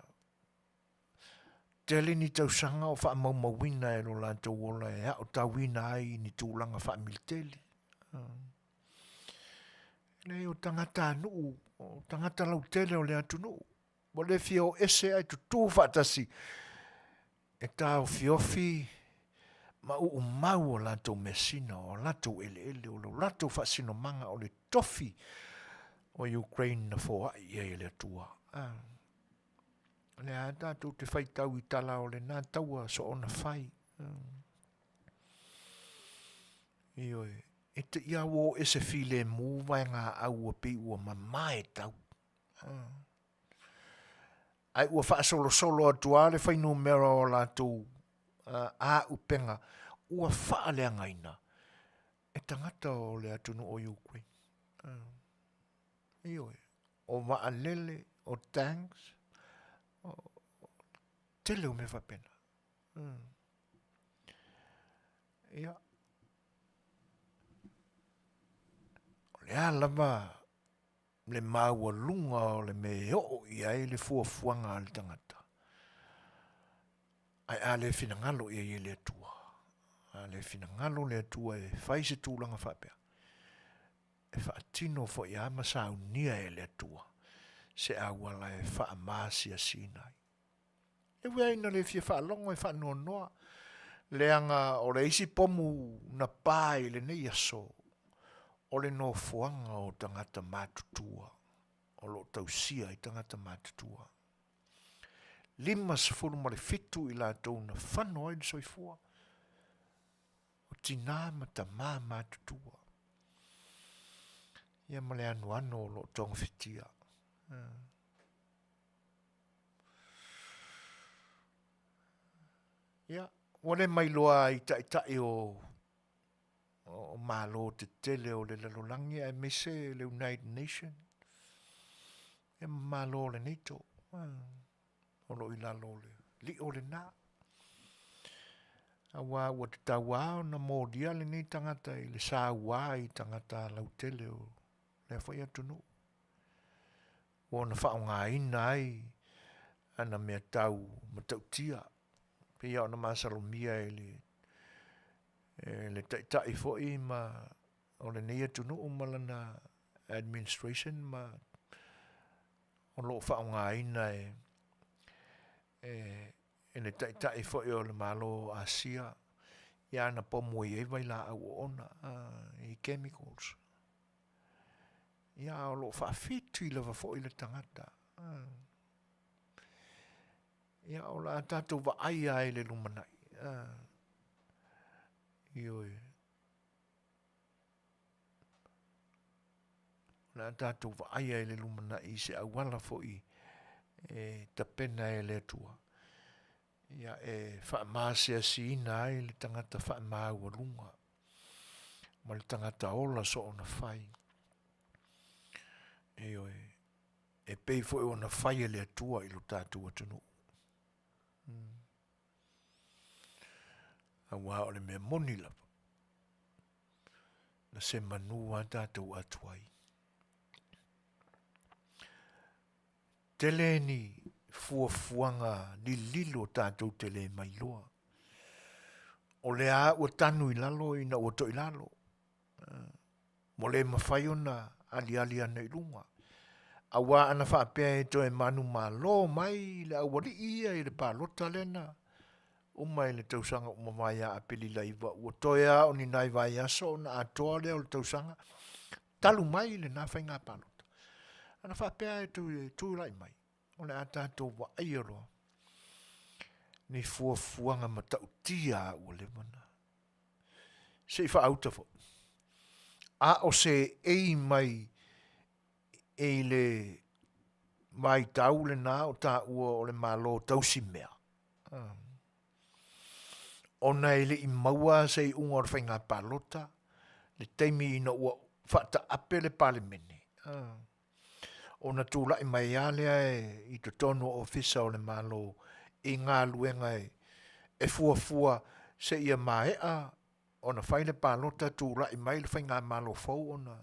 Tele ni tausanga o wha maumawina e lo lanto wola e o tawina ai ni tūlanga wha militeli. Nei o tangata anu, o tangata lau tele o le atu nu. Mo le fio ese ai tu tū whatasi. E tā o fiofi ma u mau o lanto mesina o lanto ele o lo lanto whasino manga o le tofi o Ukraine na fōa i e le atua. Le a tātou te whai tau i tala o le nā taua so ona whai. Ioi, e te ia wo e se file mū vai ngā au a pi ua mamae tau. Ai ua wha solo atua le whai no mera o lātou a upenga. Ua wha le angaina. E tangata o le atunu o Ukraine. Ioi, o waa lele, o tanks, Tele o me whapena. Ia. O le alama, le maua lunga o le me o ia e le fuafuanga al tangata. Ai a le finangalo ia i le atua. A le finangalo le atua e whaise tūlanga whapea. E whaatino fo i ama saunia e le atua. Se awala e whaamasia sinai. E wea ina le fia whaalongo e whaanoa noa. Le anga o le isi pomu na pai le nei aso. O le no fuanga o tangata mātutua. O lo tausia i tangata mātutua. 5 ma le fitu i la tau na whanoa i Soifua. O tina ma ta mātutua. Ia ma le anu o lo tong fitia. Ia, wale mai loa i tai o malo te tele o le lalolangi e mese le United Nations. E malo le NATO. O lo i lalo le li o le na. Awa ua te tawa na mōdia le nei tangata i le Samoa i tangata lau tele o le whai atunu. Wana whaonga ina ai ana mea tau matautia. Pia ona masalomia le tai foi ma o le nei atunu umalana administration ma o lo whaonga ina e le tai foi o le malo Asia ia na pomo e vai la au ona i chemicals. Ia o lo whaafitu i lava foi le tangata. Ia o la tātou wa aia e le lumanai. Ioi. La tātou wa aia e le lumanai se awala foi ta pena e le tua. Ia e whaamāsia si ina ai le tangata whaamāua lunga. Ma le tangata ola so ona whai. Ioi. E pei foi ona whai e le tua i lo tātou atunu. Awa o le mea moni lava. Na se manua tātou atuai. Tele ni fuafuanga ni lilo tātou tele mai loa. O le a ua tanu i lalo i na ua to i lalo. Mo le mawhai ona ali ana i lunga. Awa ana whaapea e toe manu malo mai le awari ia i le pālota lena. Umai le tausanga umawaya a peli laiva. Ua toea o ni nai vai aso na atoa lea o le tausanga. Talu mai le na whai ngā pālota. Ana whaapea e tu lai mai. O le atato wa airoa. Ni fuafuanga matautia ua le mana. Se i whaauta fo. A o se ei mai e le mai tau le nā o tā ua o le malo tausi mea. O nei le i maua se i unga o whainga pālota, le teimi ina ua whata ape le pale mene. O na tūla i mai alea i te tono ofisa o le malo i ngā luenga e fuafua se ia maea o na whaile pālota tūla i mai le whai ngā malo fau o na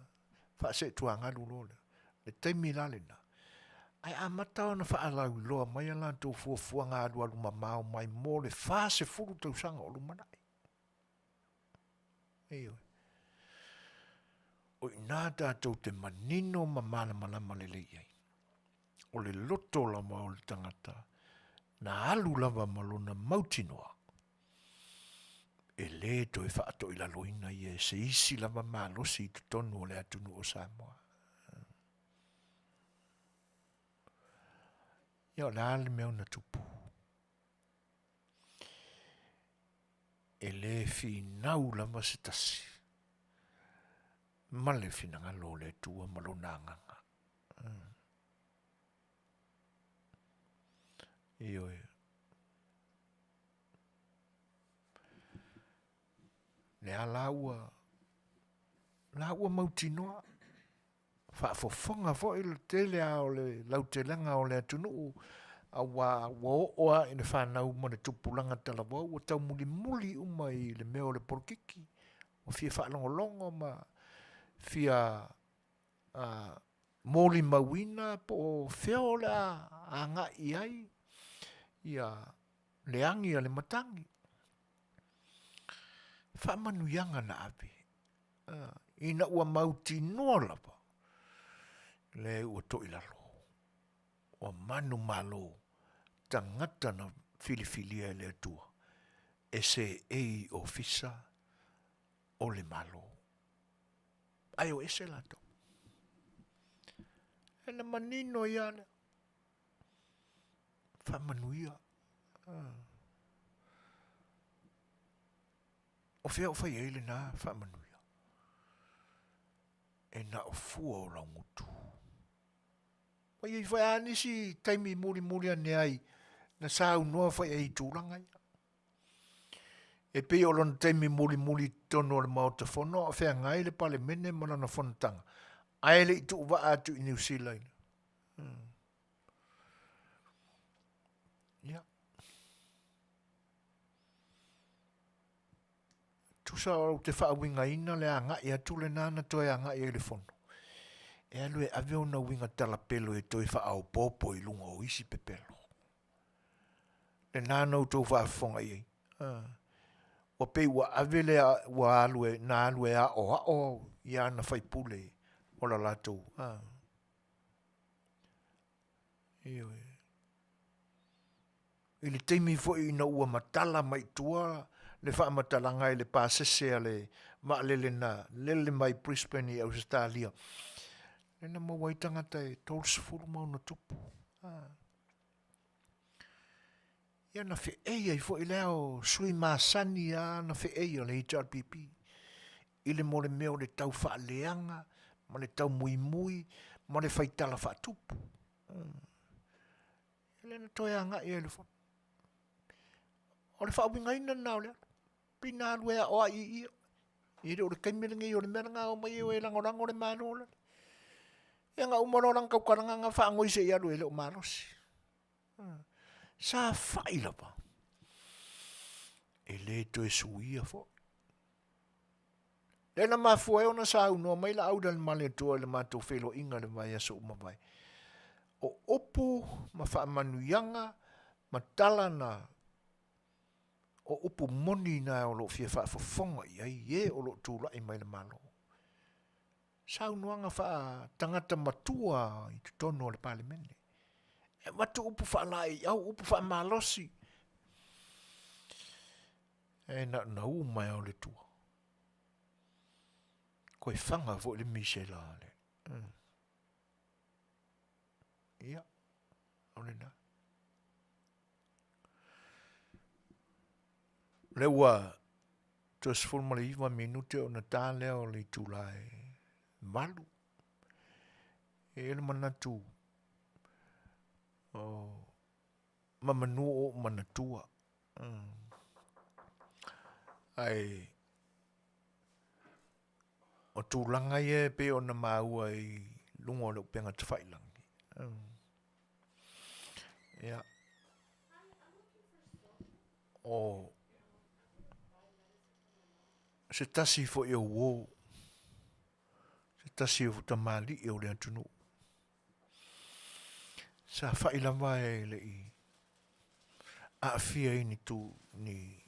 wha se tuanga lulole. Le teimi lale na. Ai amata o na whaalau loa mai ala tō fuafua ngā lua luma mao mai mō le wha se furu tau sanga o lumanai. Eoi. O ina tātou te manino ma mana malele iai. O le loto lama o le tangata, na alu lava malona mautinoa. E le to e whaato i la loina i e se isi lava malosi i te tonu o le atunu o Samoa. Ia o le ale mea una tupu. E le fi nau lava se tasi. Male fina ngalo le tua malona nganga. Ioi. Le alaua mautinoa. Whaafofonga fo i le tele o le lautelanga o le atunu. A wa oa i le whanau mo le tupulanga talawa. Wa tau muli uma i le meo le porkiki. O fia whaalongolongo ma fia moli mawina po feo le a ngā iai. Ia leangi a le matangi. Manuianga na api. Ina ua mauti noa lapa. Le ua to ilalo. O manu malo. Tangata na filifilia le atua. E se ei ofisa o le malo. Ai o ese lato. E na manino iale. Manuia. O fea o fai eile na Manuia. E na o fua o lau mutu. Pai ei fai anisi taimi muli ane ai. Na sa unua fai ei tūrangai. E pe o lona taimi muli tono le mauta fono. O fea ngai le pale mene mana na fonatanga. Ai le i tu uwa atu i New Zealand. Ja. Tusa o te whaawinga ina le anga i atu le nana toi anga i le fono. E alu e aveo na winga tala pelo e toi whaao popo i lunga o isi pepelo. Le nana o tau whaafonga i. O pe ua avele wa alu e na alu e a o i ana whaipule o la latou. Ioi. I le teimi fo i na ua matala mai tua, le wha matalanga i le pāsese a le maalele na lele mai Brisbane i Australia. Le na mawaitanga te tolse furu mau na tupu. Ia na whi eia i fo i leo sui maasani a na whi eia le HRPP. I le mo le meo le tau wha leanga, ma le tau mui, ma le whaitala wha tupu. Le na toi anga i le fo. O le whaawingaina nao lea. Pina alwea o i. I re o le kaimilingi i o le meranga o mai o e langorango le manola. E nga umarorang kaukaranga nga whaangoi se i alu e le o marosi. Sa whaila pa. E le to e suia fo. Le na mafua e ona sa unua mai la auda le male tua le mato whelo inga le vai aso umawai. O opu ma wha manuianga ma tala na o upu moni na o lo fia wha fofonga i ai e o lo tūla i mai le malo. Sau nuanga wha tangata matua i te tono le pale mene. E matu upu wha lai, au upu wha malosi. E na u mai o le tua. Koe whanga vo le misela le. Ia, o le na. Le ua, tos fulma le iwa minute o na tā leo le tūlai malu. E le manatu. Mamanu o manatua. Ai, o tūlanga ia pe o na maua I lungo le upenga te whailangi. Ia. O se tasi fo I o wō. Se tasi o ta mali I o le atunu. Sa whailama e le I Afia ni tu ni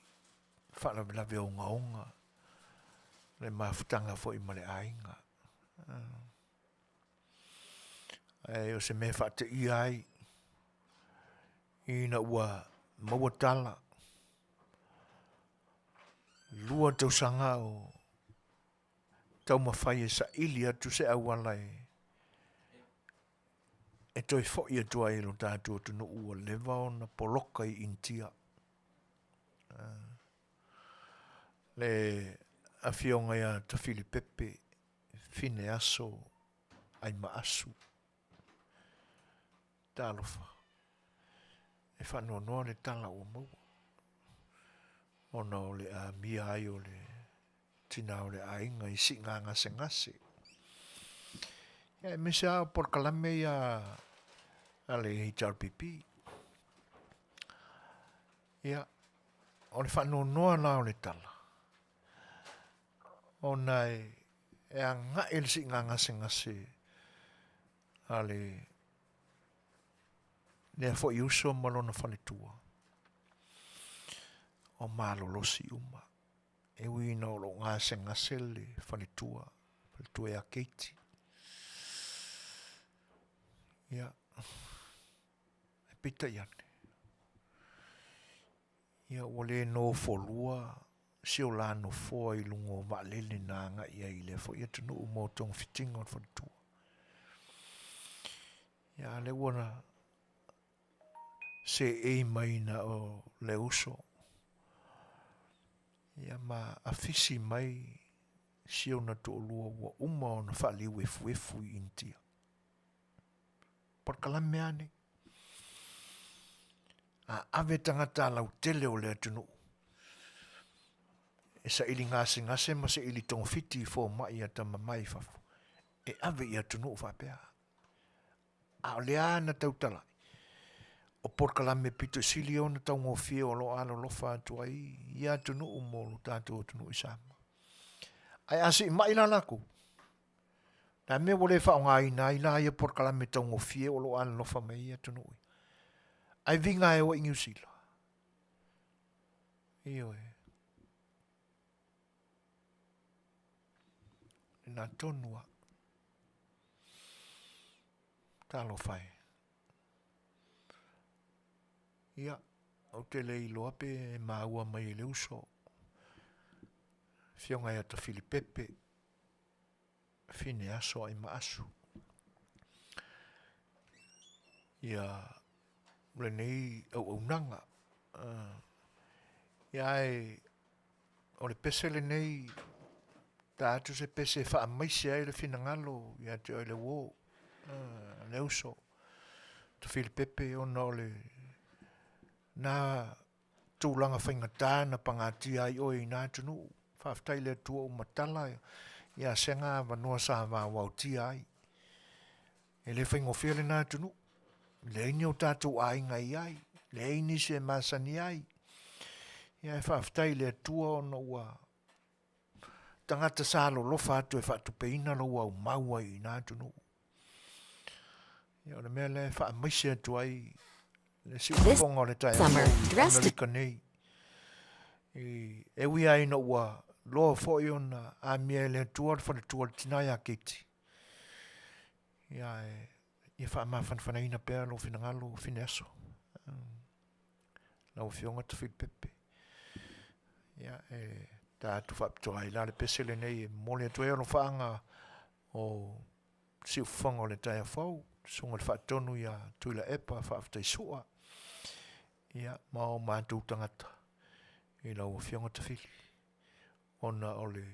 whailama o ngaonga. Le mafutanga fo I male ainga. E o se me whate I ai. I na ua mawatala. Lua tau sanga o tau mawhai e sa ili atu se awala e toi fo I atua e lo tātua tunu ua lewa o na poloka I intia. Le Afionga ia ta Filipepe fine aso ai maasu. Talofa. E whanonoa le tala o mau. Ona o le a mia ai o le tina o le ainga I si ngā ngase ngase. Ia e mese a por kalame ia a le HRPP. Ia o le whanonoa na o le tala. Ona e a ngā el si ngā ngase ngase a le nea fo I uso malona whaletua. O malolosi uma. E wina o lo ngase ngase le whaletua. Whaletua e a keiti. Ia. E pita iane. Ia wale no folua. Sio la no fo I lungo maalele na nga ia I le fo ia tunu umo tong fitinga o whaletua. Ia le wana se e mai na o le uso. Ia ma afisi mai sio na to lua wa uma o na whali wefu I intia. Por kalame ane. A ave tangata lau tele o le atunu. E sa ili ngase ma se ili tong fiti fo mai ata mamai fafu. E ave I atunu whapea. A o lea na tautala. O por kalame pito sili o na tau ngofie o lo alo lofa atu ai. Ia atunu umo lo tātou atunu isama. Ai asi mai la lako. Na me wole wha o ngā ina ina ia por kalame tau ngofie o lo alo lofa mai ia atunu i. Ai vinga e o ingiu sila. Iyo e. Nā tonua. Talo whai. Ia, o Tele I loa pe e maua mai le uso. Fionga ia ta Filipepe. Fine aso ai maasu. Ia, le nei au nanga. Ia e, o le pese le nei, ta atu se pese wha maise ai le fina ngalo, ia te oi le wō, le uso. Ta Filipepe ona o le na tūlanga whaingatā na pangati ai oi nā tunu. Whaftai le tua o matala. Ia senga vanua sa wā wauti ai. E le whaingofia le nā tunu. Le ini o tātou ai ngai ai. Le ini se masani ai. Ia e whaftai le tua o na ua. Tangata sa lo lofa atu e whatupeina lo au maua I nā tunu. Ia le mea le whaamaise atu ai. This summer, dressed e wi ai no wa lo fo yon a miele tuor for the tour tinaya kiti ya e fa ma fan ina per lo finalo fineso la fionga to fit pepe ya e ta tu fa to ai la le pesele nei mo le to no fanga o si fongo le tai fo sunga fa tonu ya tu la epa fa te sua ia mau mātou tangata I lau whionga te whili. Ona o le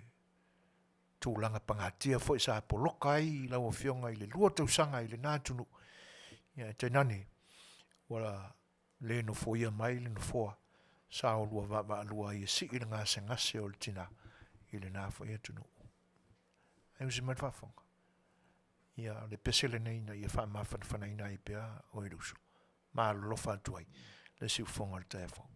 tūlanga pangatia fo I sa poloka I lau whionga I le lua tausanga I le nātunu. Ia te nane, wala le no foia mai le no foa. Sa o lua lua I si I le ngase ngase o le tina I le nā foia tunu. e usi mai whafonga. Ia le pesele nei na ia wha mawhanawhana ina i pia o e rusu. Maa lofa tuai, le si ufonga le tae whong.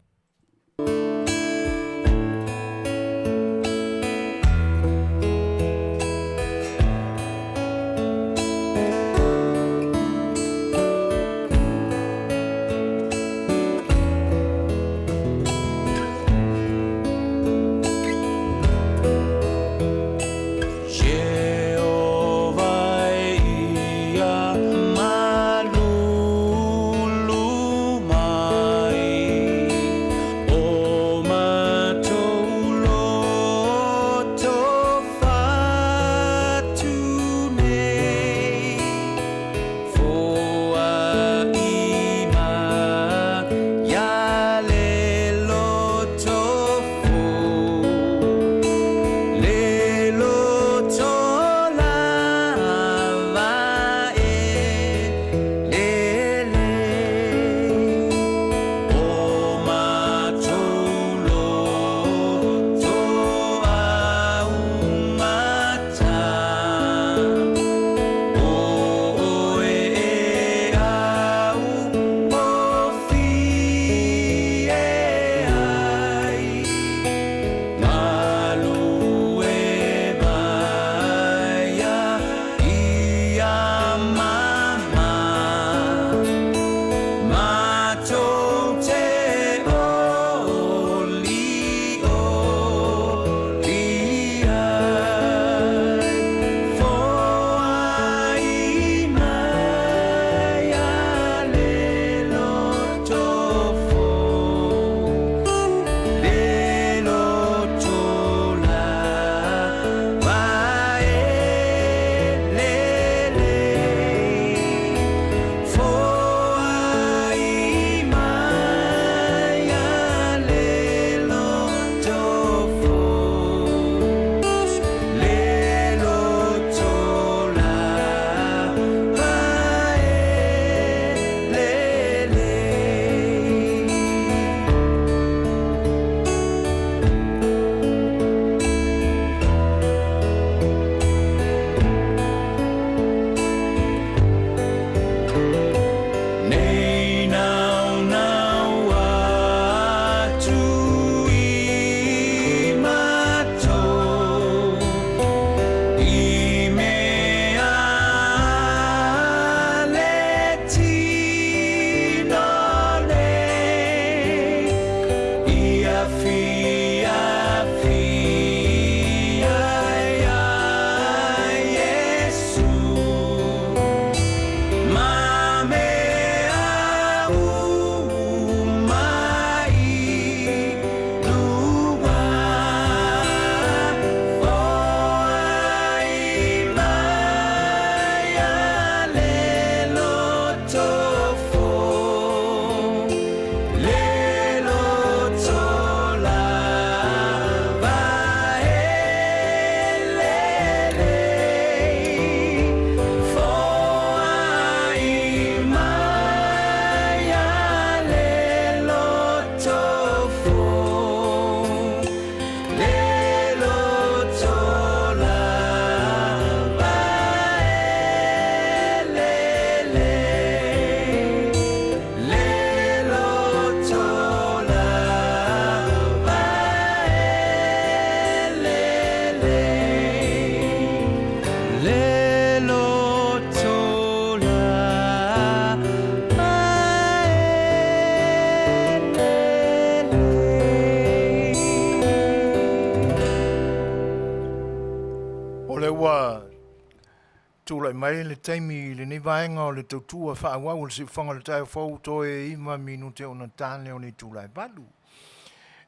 tūlai mai le taimi le nei vaenga o le tautua whaangwa o le si whanga le tai whau toe ima minu te ona tāne o ni tūlai balu.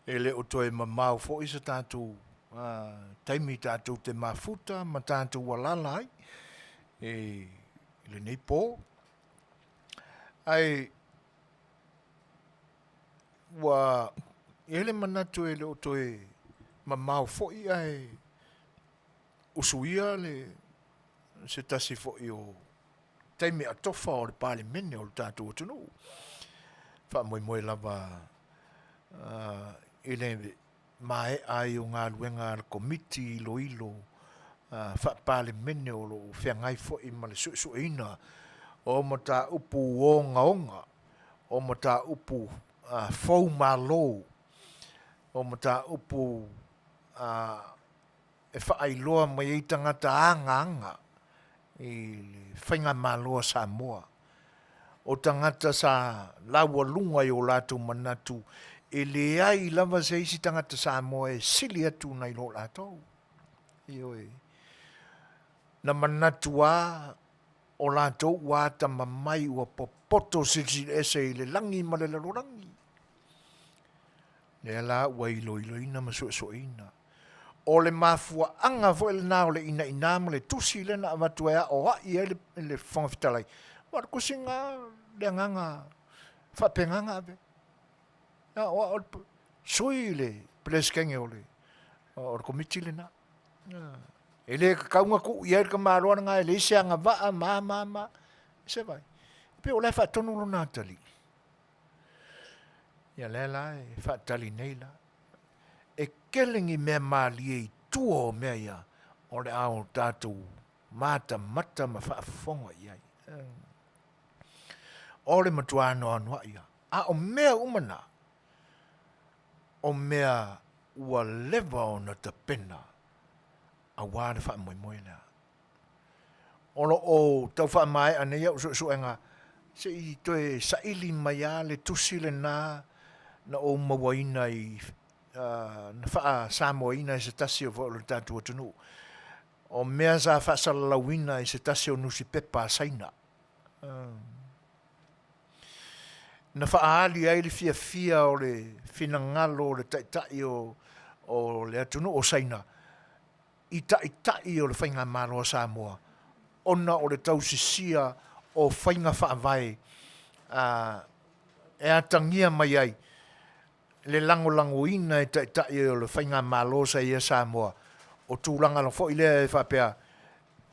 E le o toe mamau fo isa tātou taimi tātou te mafuta ma tātou walala ai. E le nei pō. Ai wa ele manatu ele o toe mamau fo i ai usuia le se tasi fo i o taimi atofa o le pale mene o le tātou atunu. Wha moe lava ele mai ai o ngā luenga komiti ilo whaapale mene o lo whiangai fo I ma le suesueina o ma tā upu onga onga o ma tā upu fau malo o ma tā upu e whaailoa mai I tangata anga I whainga maloa Samoa o tangata sa laua lunga I o lātou manatu e le ai lava se isi tangata Samoa e sili atu nei lo lātou ioi na manatu o lātou wā tama mai ua popoto sisi ese I le langi ma le larorangi le la ua ilo ina ma suesueina o le mafua anga fo le nao le ina ma le tusi le na avatu ea o hai le whanga Fetalai wa kusinga le nganga whapenganga ave o sui le pleskengi o le o komiti le na e le kaunga ku ia ka maroa nga le sianga va ma se vai pe o le fa tonu lo natali ya le la fa tali nei la e kelingi me mali e tuo me ia o le au tatu mata ma fa fonga ia o le matuano anua ia a o mea umana o mea ua leva o na te pena a wāre wha moi lea. Ono o tau wha mai ane iau suenga se I toe saili mai a le tusi le na o mawaina I na wha Samoaina I se tasi o wha le tātua tunu. O mea sa wha salalawina I se tasi o nusi pepa saina. Na wha ali ai le fia o le finangalo o le taitai o le atunu o saina. I tai o le whainga maro Samoa. Ona o le tausisia o whainga whaavai e atangia mai ai. Le lango ina e tai o le whainga maro sa ia Samoa. O tūlanga la fo ilea e whapea.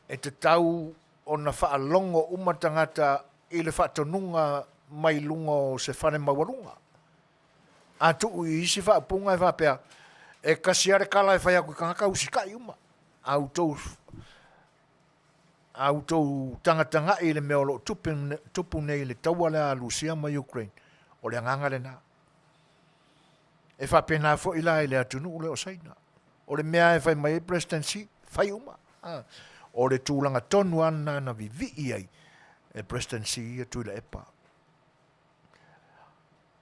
E te tau o na whaalongo umatangata I le whaatonunga mai lunga o se whane mawarunga. A tuu I isi whaapunga e whapea. E kasiare kala e whai aku kangaka usikai uma. Autou tanga I le meolo tupu nei le tauale a Lucia ma Ukraine. O le anganga le na. E whapena fo ila I le atunu o le o saina. O le mea e whai mai presidency, whai uma. O le tūlanga tonu ana na vivi ai e presidency e tui le epa.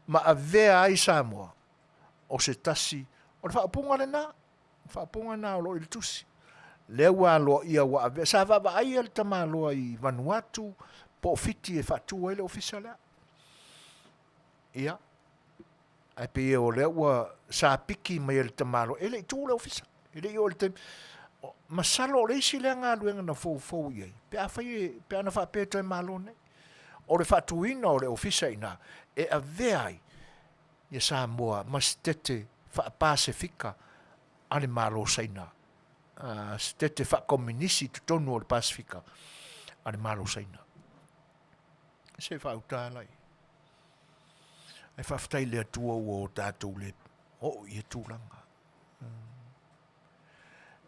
Ma a vea ai Samoa o se tasi o le whaapunga le na. Whaapunga na o lo I tusi. Le wa lo ia wa ave sa va ai el tama lo I Vanuatu po fiti e fatu ele official ia ai pe o le wa sa piki mai el tama lo ele tu le official ele o le masalo le si le nga lu na fo ia pe a fai pe ana fa pe to malo ne o le fatu ina o le official ina e a ai ia Samoa mastete fa pacifica ale malo saina stete fa komunisi tonu o le Pasifika ale malo saina se fa utalai e fa ftai le tua o tātou le o I tūlanga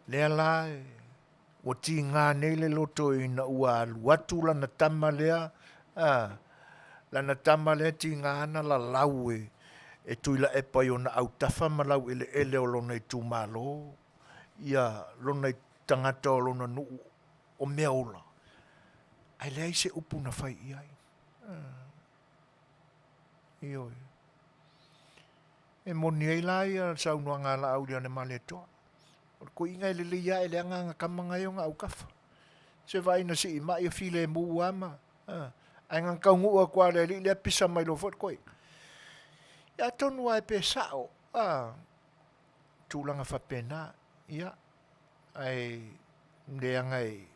le ala o ti ngā nei le loto I na ua luatu lana tama lea lana tama lea ti ngā ana la laue e tuila e pai o na au tafa malau ele o lona I tūmalo ia lona I tangata o lona nuu o mea ola. Ai lea I se upu na whai iai. Ioi. E moni ei lai a saunua ngā la auri ane male toa. Ko inga ele le ia ele anga kamanga i o ngā au kafa. Se vai na si ima I a file e muu ama. Ai ngang kaungu a kua le li lea pisa mai lo fot koi. Ia tonu ai pe sao. Tūlanga whapena. Ia, ai ndeangai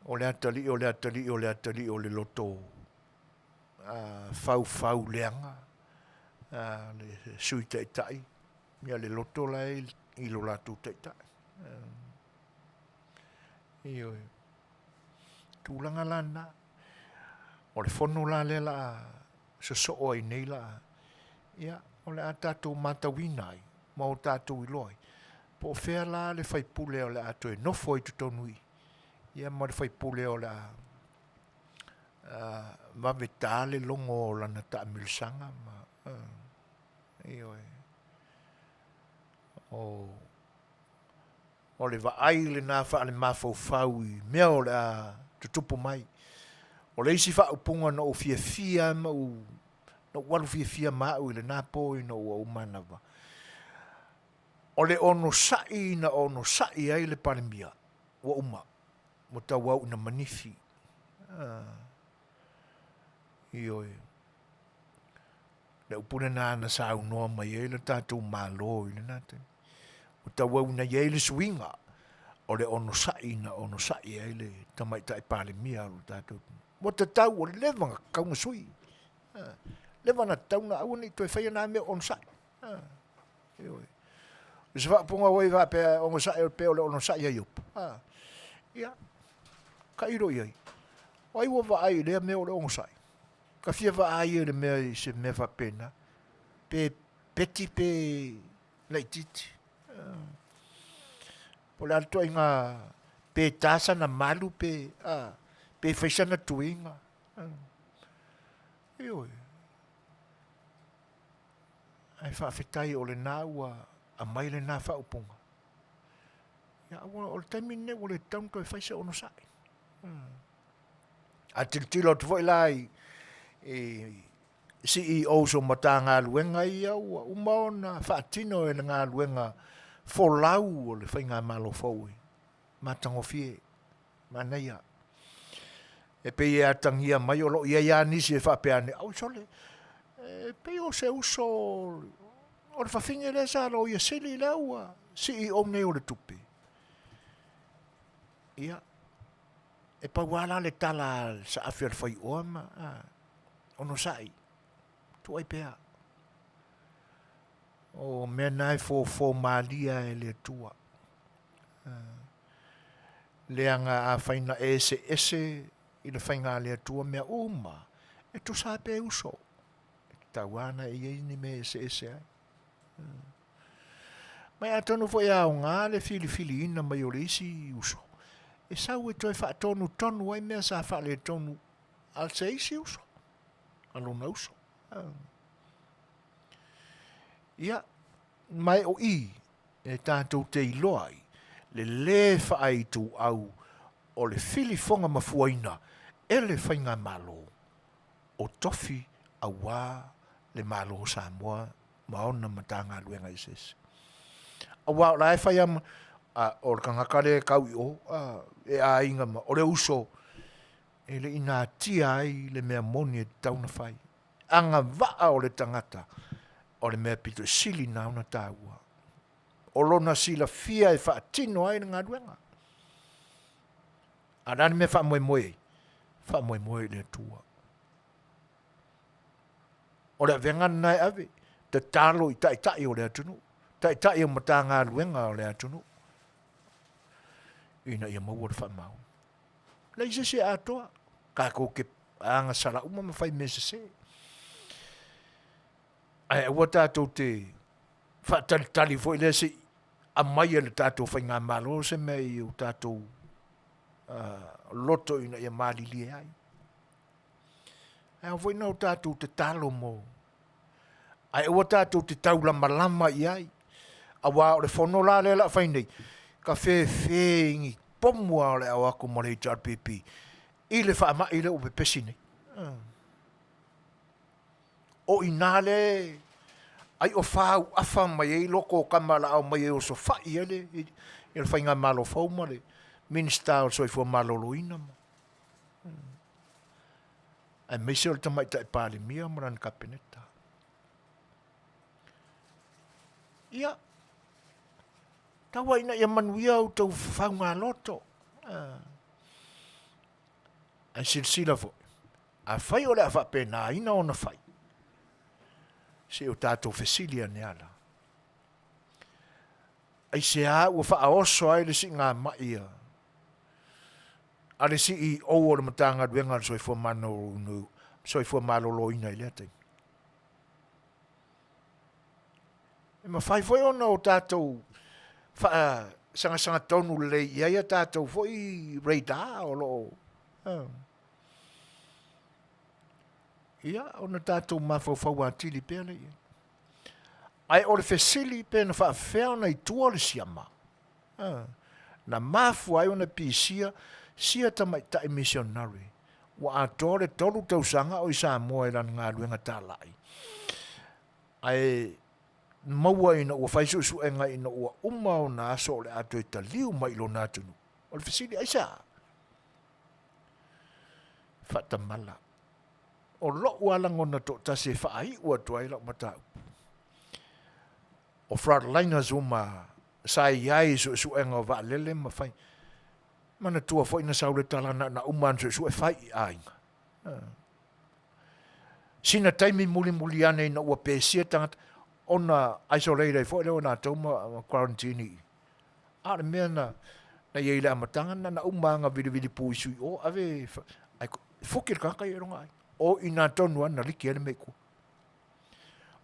o le atali o le loto fau leanga le sui taitai ia le loto lai I lo latu taitai io tūlanga lana o le fono la le la so o I nei la ia o le atatu matawinai ma o tatu I loi Po fea la le fai pule o le ato e nofo i tutonui. Ia ma le fai pule o le ma vetale longo o lana ta milisanga ma io o le vaai le na fa le mafau i mea o le tutupu mai. O le isi fa upunga no o fia ma u no walu fia ma u le na po i no o manava. O le ono sai na ono sai ai le palemia. Wa uma. Mo ta wau na manifi. Ioi. Le upuna na sa unoa mai e le tātou malo i le nate. O ta wau na ye le swinga. O le ono sai na ono sai ai le tamaita e palemia o tātou. Mo ta tau o le levanga kaunga sui. Levanga tau na au ni toi whaia na me ono sai. Ioi. Se va ponga wai va pe ono sai pe o le ono sai ai up. Ia. Ka iro iai. Ai wa va ai le me o le ono sai. Ka fia va ai le me se me va pena. Pe peti pe leititi. Po le alto inga pe tasa na malu pe pe faisa na tuinga. Ioi. Ai fa fetai o le naua a mai le na fa upunga. Ya o le taimine o le taunto e faisa ono sai. A tiltilo tu foi lai CEO so matanga luenga ia u maona fa tino e nga luenga for lau o le fainga malo foi. Matango fie. Manuia. E pe ia tangia mai o lo ia nisi e fa pe ane au sole. Pe o se uso o le fafinga le sa lo ia sili laua CEO ne o le tupi. Ia. E pa wala le tala sa A Le Fai'oa ma ono sai. Tu ai pea. O mea nai fo malia e le tua. Le anga a faina ese i le fainga le tua mea uma. E tu sa pe uso. Tawana e iei ni me ese ai. Mai atonu fo ia o ngā le fili ina mai o le isi uso. E sau e toi wha tonu ai mea sa wha le tonu al se isi uso. Alona uso. Ia, mai o i e tātou te iloai le wha ai tu au o le fili fonga mafuaina e le whainga malo o tofi a wā le malo Samoa maona matanga luenga ises. A wā o la e whaiam o le kangakare kau i o e a inga ma o le uso e le ina tia ai le mea moni e tauna whai. Anga waa o le tangata o le mea pito sili nauna tāua. O lona sila fia e wha tino ai ngā duenga. A rani me wha moe. Wha moe le tua. O le vengan nai ave. Te talo i tai o le atunu. Tai o mata ngā duenga o le atunu. Ina ia mau o le wha mau. Le isa se atoa. Ka ko ke anga sara uma ma whai mese se. Ai ua tātou te whaatalitali fo i le se a mai le tātou whai ngā malo se mei o tātou loto ina ia malili ai. Ai o fo ina o tātou te talo mo. Ai ua tātou te taula malama i ai. A wā o le whono la le la whai nei. Ka whē ingi pomua o le au ako mo le HRPP. I le wha i le o pepesi nei. O inale ai o whau awha mai e loko kamala au mai e o so whai ele i le whainga malo whauma le minister o Soifua malo loina ma. Ai meise o le tamaita e pāle mia maran kapeneta. Ia. Tawa ina ia manuia au tau whaunga loto. Ai silsila fo. A whai o le a whapena ina ona whai. Se o tātou fesilia ne ala. Ai se a ua wha aoso ai le si ngā maia. A le si i o le matanga duenga le Soifua malolo ina i lea tei. E ma whai foi ona o tātou sanga tonu le ia tātou foi radar o lo. Ia, ona tātou mawhawhawa tili pēle ia. Ai o le fesili pēna whaafea na i tua le siama. Na mafu ai ona pisia, sia tamai tae missionary. Wa atore tolu tausanga o i Samoa i lan ngā luenga tālai. Ai maua ina ua whaisu su enga ina ua umau na aso le ato i taliu mai lo nātunu. O le fesili ai sa. Whatamala. O lo ualangona to tase whaai ua tuai lau matau. O Fetalaiga uma sai iai su enga o vaalele ma whai. Mana tua fo ina saule talana na uman su e whai i ainga. Sina taimi muli ane ina ua pēsia tangata ona isolated fo leo na toma quarantine. Are mea na iei le amatanga na umanga vidi puisui o ave fokir kaka i ronga ai. O ina tonu ana liki ele meku.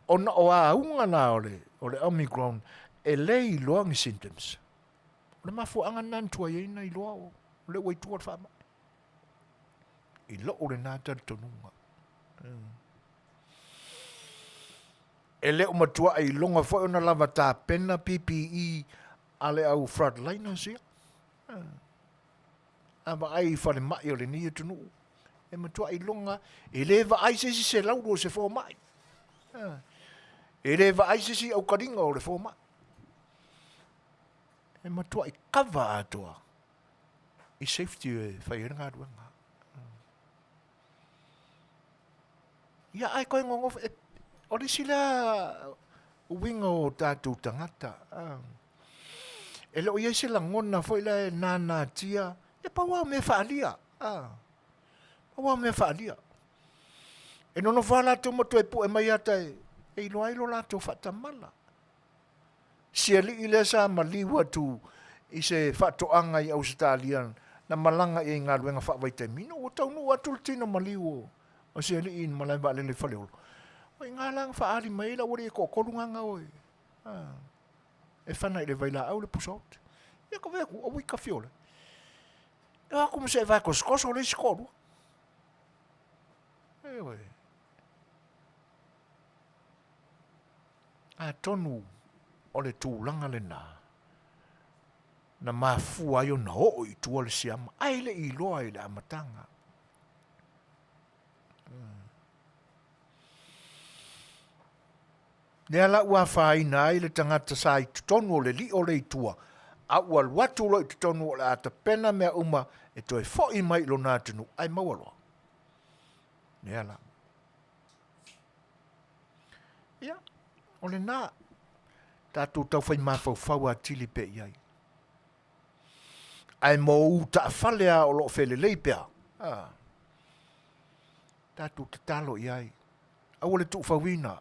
Ona o aunga na ole Omicron e lei loangi symptoms. Ole mafu anga nantua ina i loa o le waitua whama. I lo ole nā tonunga. E leo matua ai longa fo ona lava tā pena PPE ale au Fetalaiga sia. Aba ai whare mai o le nia tunu. E matua ai longa e lewa ai se lauro se fo mai. E lewa ai se au karinga o le fo mai. E matua ai kawa atoa. I safety e whairenga aduanga. Ia ai koe ngongof o le sila uwinga o tātou tangata. E leo ia sila ngona fo ila e nana tia. E paua me whaalia. Paua me whaalia. E nono whala tau matu e pu e mai ata e ilo la tau whatamala. Sia li ile sa maliwa tu i se whatoanga i Australia na malanga i ngā ruenga whawaitai mino. O tau nu atul tino maliwo. O sia li in malai ba lele whaleolo. O i ngā langa whaari mai la ori e kokolunganga oi. E whana i le vaila au le pusaut. Ia ka veku, o wika fiole. E ako mse e vai koskoso le skolu. Ewe. A tonu o le tūlanga le nā. Na mafua yo na o i tua le siama. Ai le i loa i le amatanga. Nea la ua whaina ai le tangata sa i tutonu o le li o le i tua. A ua watu lo i tutonu o le ata pena mea uma e toi fo i mai lo nātunu ai mawaloa. Nea la. Ia, o le nā. Tātou tau whai mawhau tili pe iai. Ai mo u ta whalea o lo whele leipea. Tātou te talo iai. Au le tu whawina.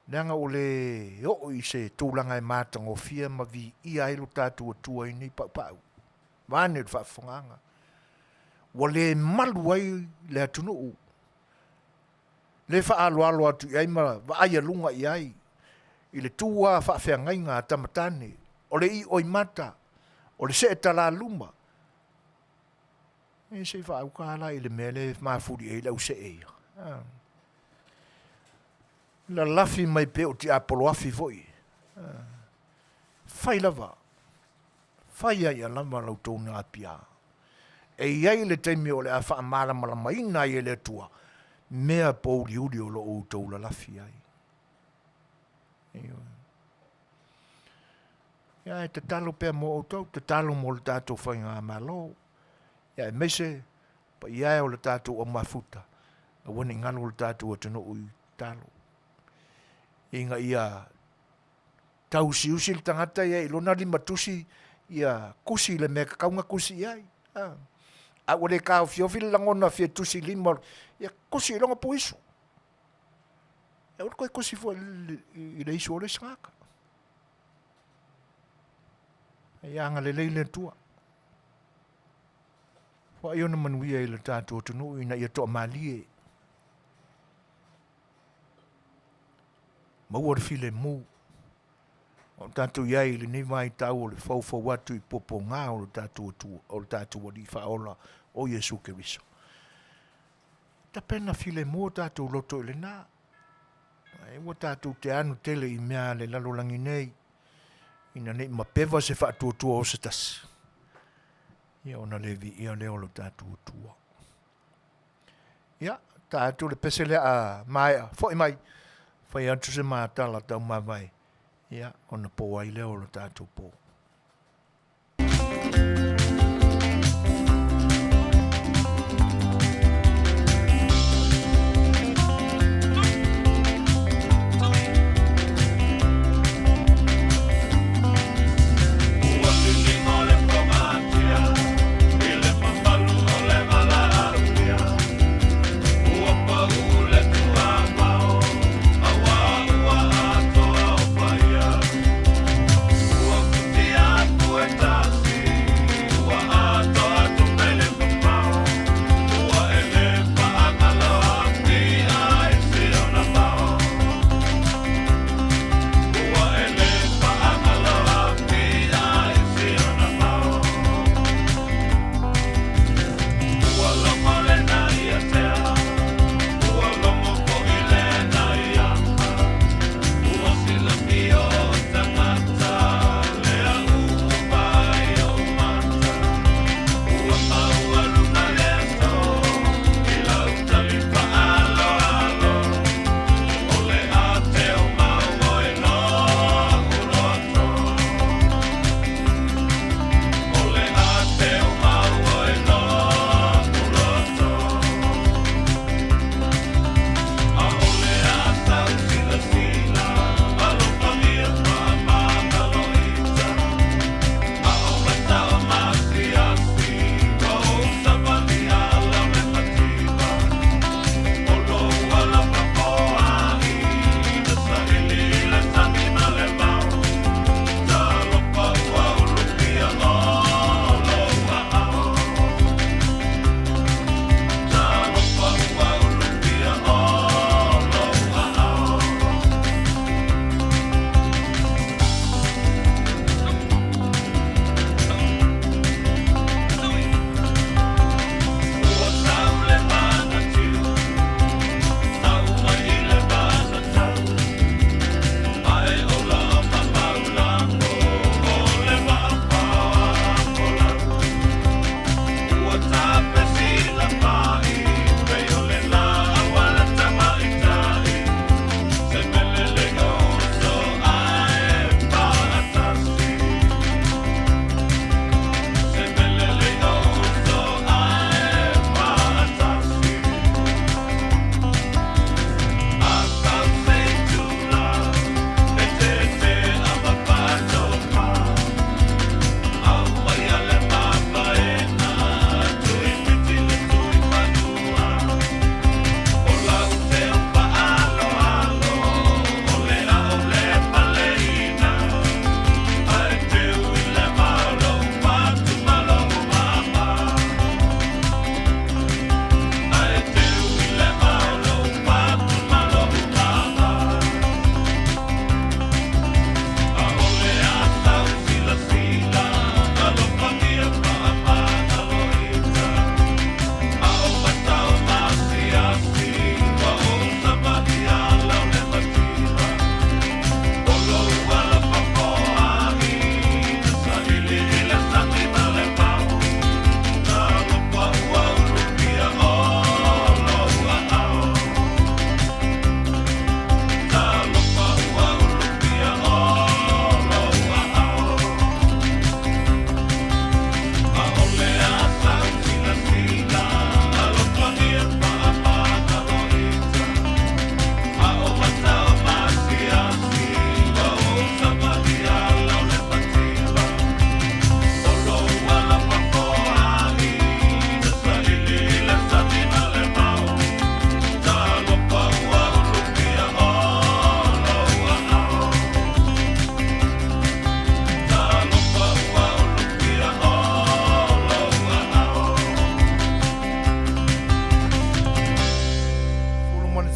Nanga o le o i se tūlanga e mātanga o fia ma vi i ailu tātou atua i nei pau. Vāne le whaafonganga. Wa le malu ai le atunu u. Le whaalo atu i ai ma wa ai alunga i ai. I le tua whaafeangai ngā tamatane. O le i oi mata. O le se e tala luma. E se whaauka i le mele mafuri e lau se eia. La lafi mai pe o ti apolo afi voi. Fai lava. Fai ai a lama lau tau ngā pia. E iai le teimi o le a wha amara malama ina i le tua. Mea pouri uri o lo o tau la lafi ai. Ia e te talo pia mo o tau, te talo mo le tātou whai ngā malo. Ia e mese, pa ia o le tātou o mafuta. A wani ngano le tātou o tino ui talo. Inga ia tau si usi le tangata ia i lona lima tusi ia kusi le mea kakaunga kusi iai. A wale kao fiofi le langona fia tusi lima ia kusi i longa puisu. Ia ura koe kusi fua i le isu o le sangaka. Ia anga le leile tua. Fua iona manuia i le tātou tunu ina ia toa malie. Maua le file mu. O tātou iai le ni mai tau o le Fofogaina atu I popo ngā o le tātou o li whaola o Iesu Keriso. Ta pena file mō tātou loto le nā. E wa tātou te anu tele I mea le lalolangi nei. Ina nei mapewa se whaatua o se tasi. Ia ona levi ia leo lo tātou tua. Ia, tātou le pese lea a mai, fo mai. Whai atu se mātala tau mawai. Ia, ona po ai leo lo tātou po.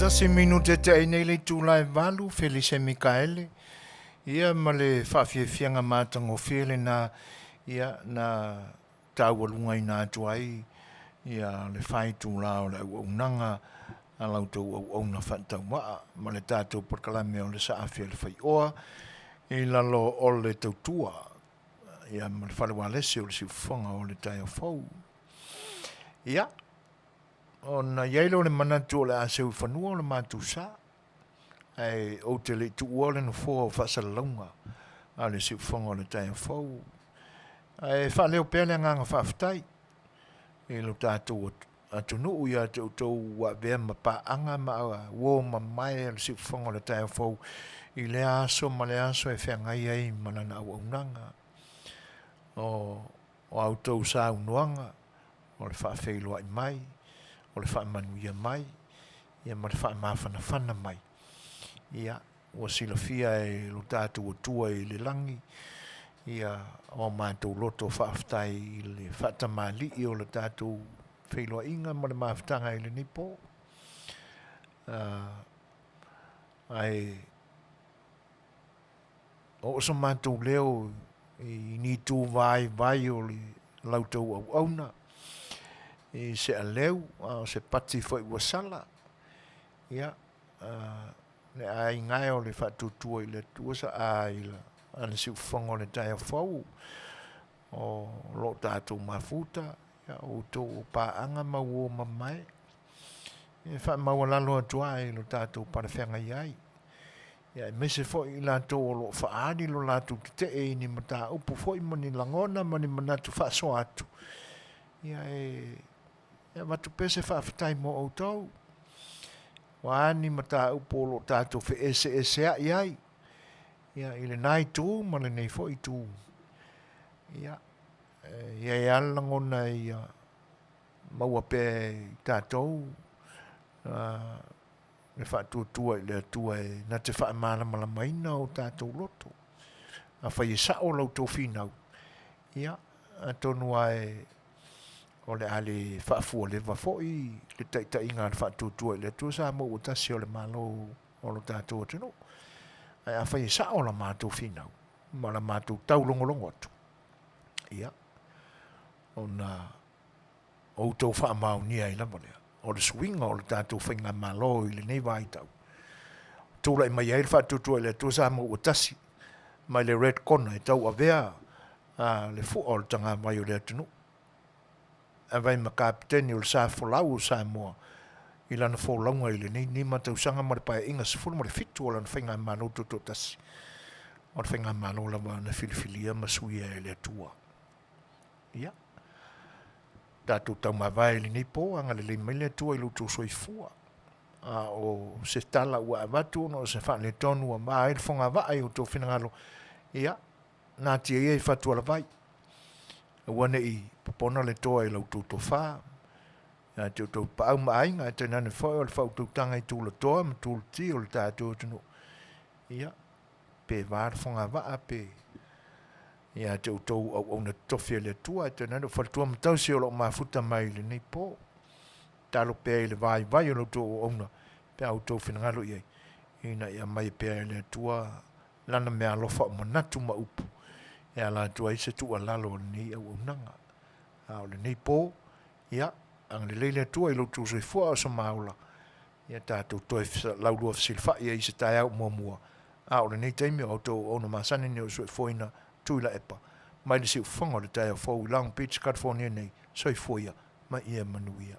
Tasi minute te ai nei le tūlai walu, Felice Mikaele, Ia ma le whawhiawhianga mātango whiele na ia na taualunga i nā tuai ia le whaitu lao le unanga a lautou au na whantau maa ma le tātou porkalame o le Saafia Le Fai'oa i lalo o le tautua ia ma le whalewa lese o le siufonga o le tai o fau ia o na iailo le manatu o le aseu whanua o le mātou sa ai o te le tu o le no fo whasalunga a le siufonga o le tai o fau ai whaleo pēle nganga whawhtai e lo tātou atu nuu ia tau wa vea ma paanga ma wo ma mai le siufonga o le tai o fau i le aso ma le aso e whengai ai manana au aunanga o autou sa unuanga o le whaafeiloa i mai o le whaamanuia mai ia ma le whaamawhanawhana mai ia ua silafia e lo tātou atua i le langi ia o mātou loto whaaftai i le whaatamali i o le tātou wheiloa inga ma le mawhatanga i le nipo ai o so mātou leo i ni tū vai o le lautou au auna i se a leu o se pati foi ua sala ia le ai ngai o le whatutua i le tuasa a i la ana si ufongo le tai fau o lo tātou mafuta ia o tō paanga mau o mamai e wha mau lalo atua i lo tātou parewhenga iai ia me se fo i lātou o lo whaari lo lātou te e ni mata upu fo i mani langona mani manatu whaaso atu ia ia matu pese whaafitai mo au tau Wani mata upo lo tātou whi ese a iai. Ia i le nai tū, ma le nei fo i tū. Ia i alangona i maua pē i tātou. Le whaatua i le atua e na te whaamana malamaina o tātou loto. A whai e sao lau tō whinau. Ia, a tonu ai o le ale whaafua le wafoi, le taita inga le whaatutua i le atua sa mo o tasi o le malo o lo tātou atino. Ai a whai e sao la mātou whinau. Ma la mātou taulongolongo atu. Ia, o na o tau whaamau nia i lama lea. O le swinga o le tātou whainga malo i le nei waitau. Tūla i mai ai le whaatutua i le atua sa mo o tasi. Mai le red corner e tau a vea le fu o le tanga mai o le atino. A vai ma kapiteni o le sa folau o Samoa i lana folaunga i le ni matau sanga ma le pae inga sifuru ma le fitu o lana whainga mano toto tasi. O le whainga mano la ma na filifilia ma suia e le atua. Ia. Tātou tau mawai le ni po anga le mai le atua i luto Soifua. O se tala ua avatu no se wha le tonu a maa e le whonga vai o tō whinangalo. Ia. Nā tia ia i whatua la vai. Wane i popona le toa i lau tū wha. Ia te tau pāu maainga e te nane whai o le whau tūtanga i tūla toa ma tūla ti o le tātou tunu. Ia, pe vāra whonga waa pe. Ia te tau au na tofia le tua e te nane whai tua matau si o lo mafuta mai le nei pō. Talo pēa i le vai o lau tō o na pe au tau whinangalo iei. Ina ia mai pēa i le tua lana mea lofa o manatu ma upu. Ia la tua i se tua lalo ni au nanga. O le nei pō, ia, ang le leile tua i lotu Soifua o sa maula. Ia tātou toi laurua fisilfa ia i se tai au mua. O le nei taimi o tō o na masane ni o Soifuina tuila epa. Mai le si ufonga le tai au fau i Long Beach, California nei, Soifua, mai ia Manuia.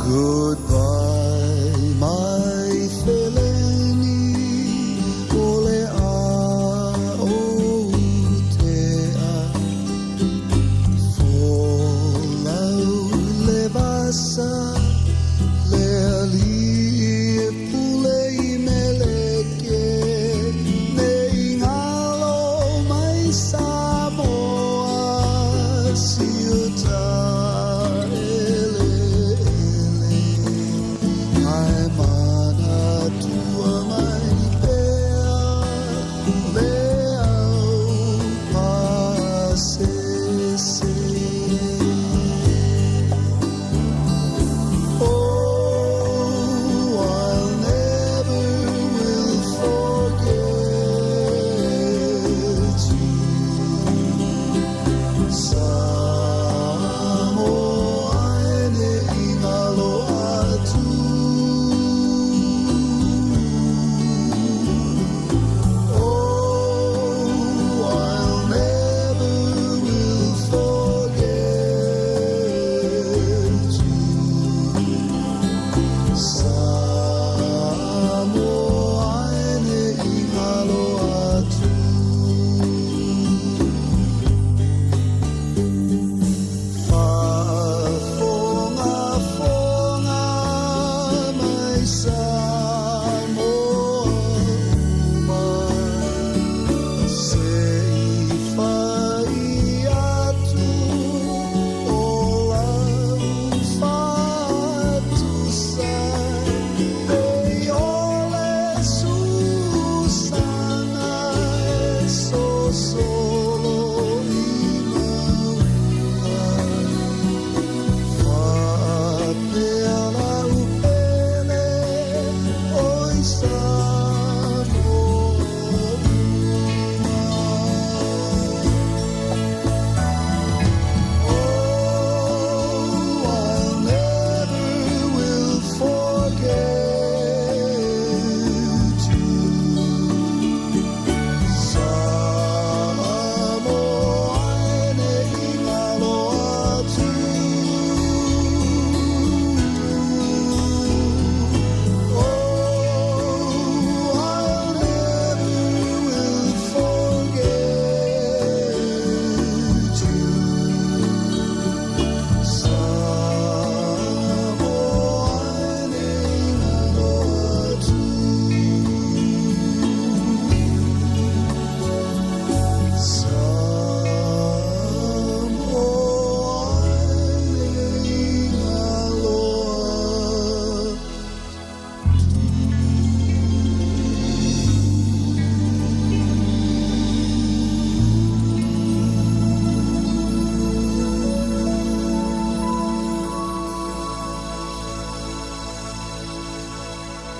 Goodbye.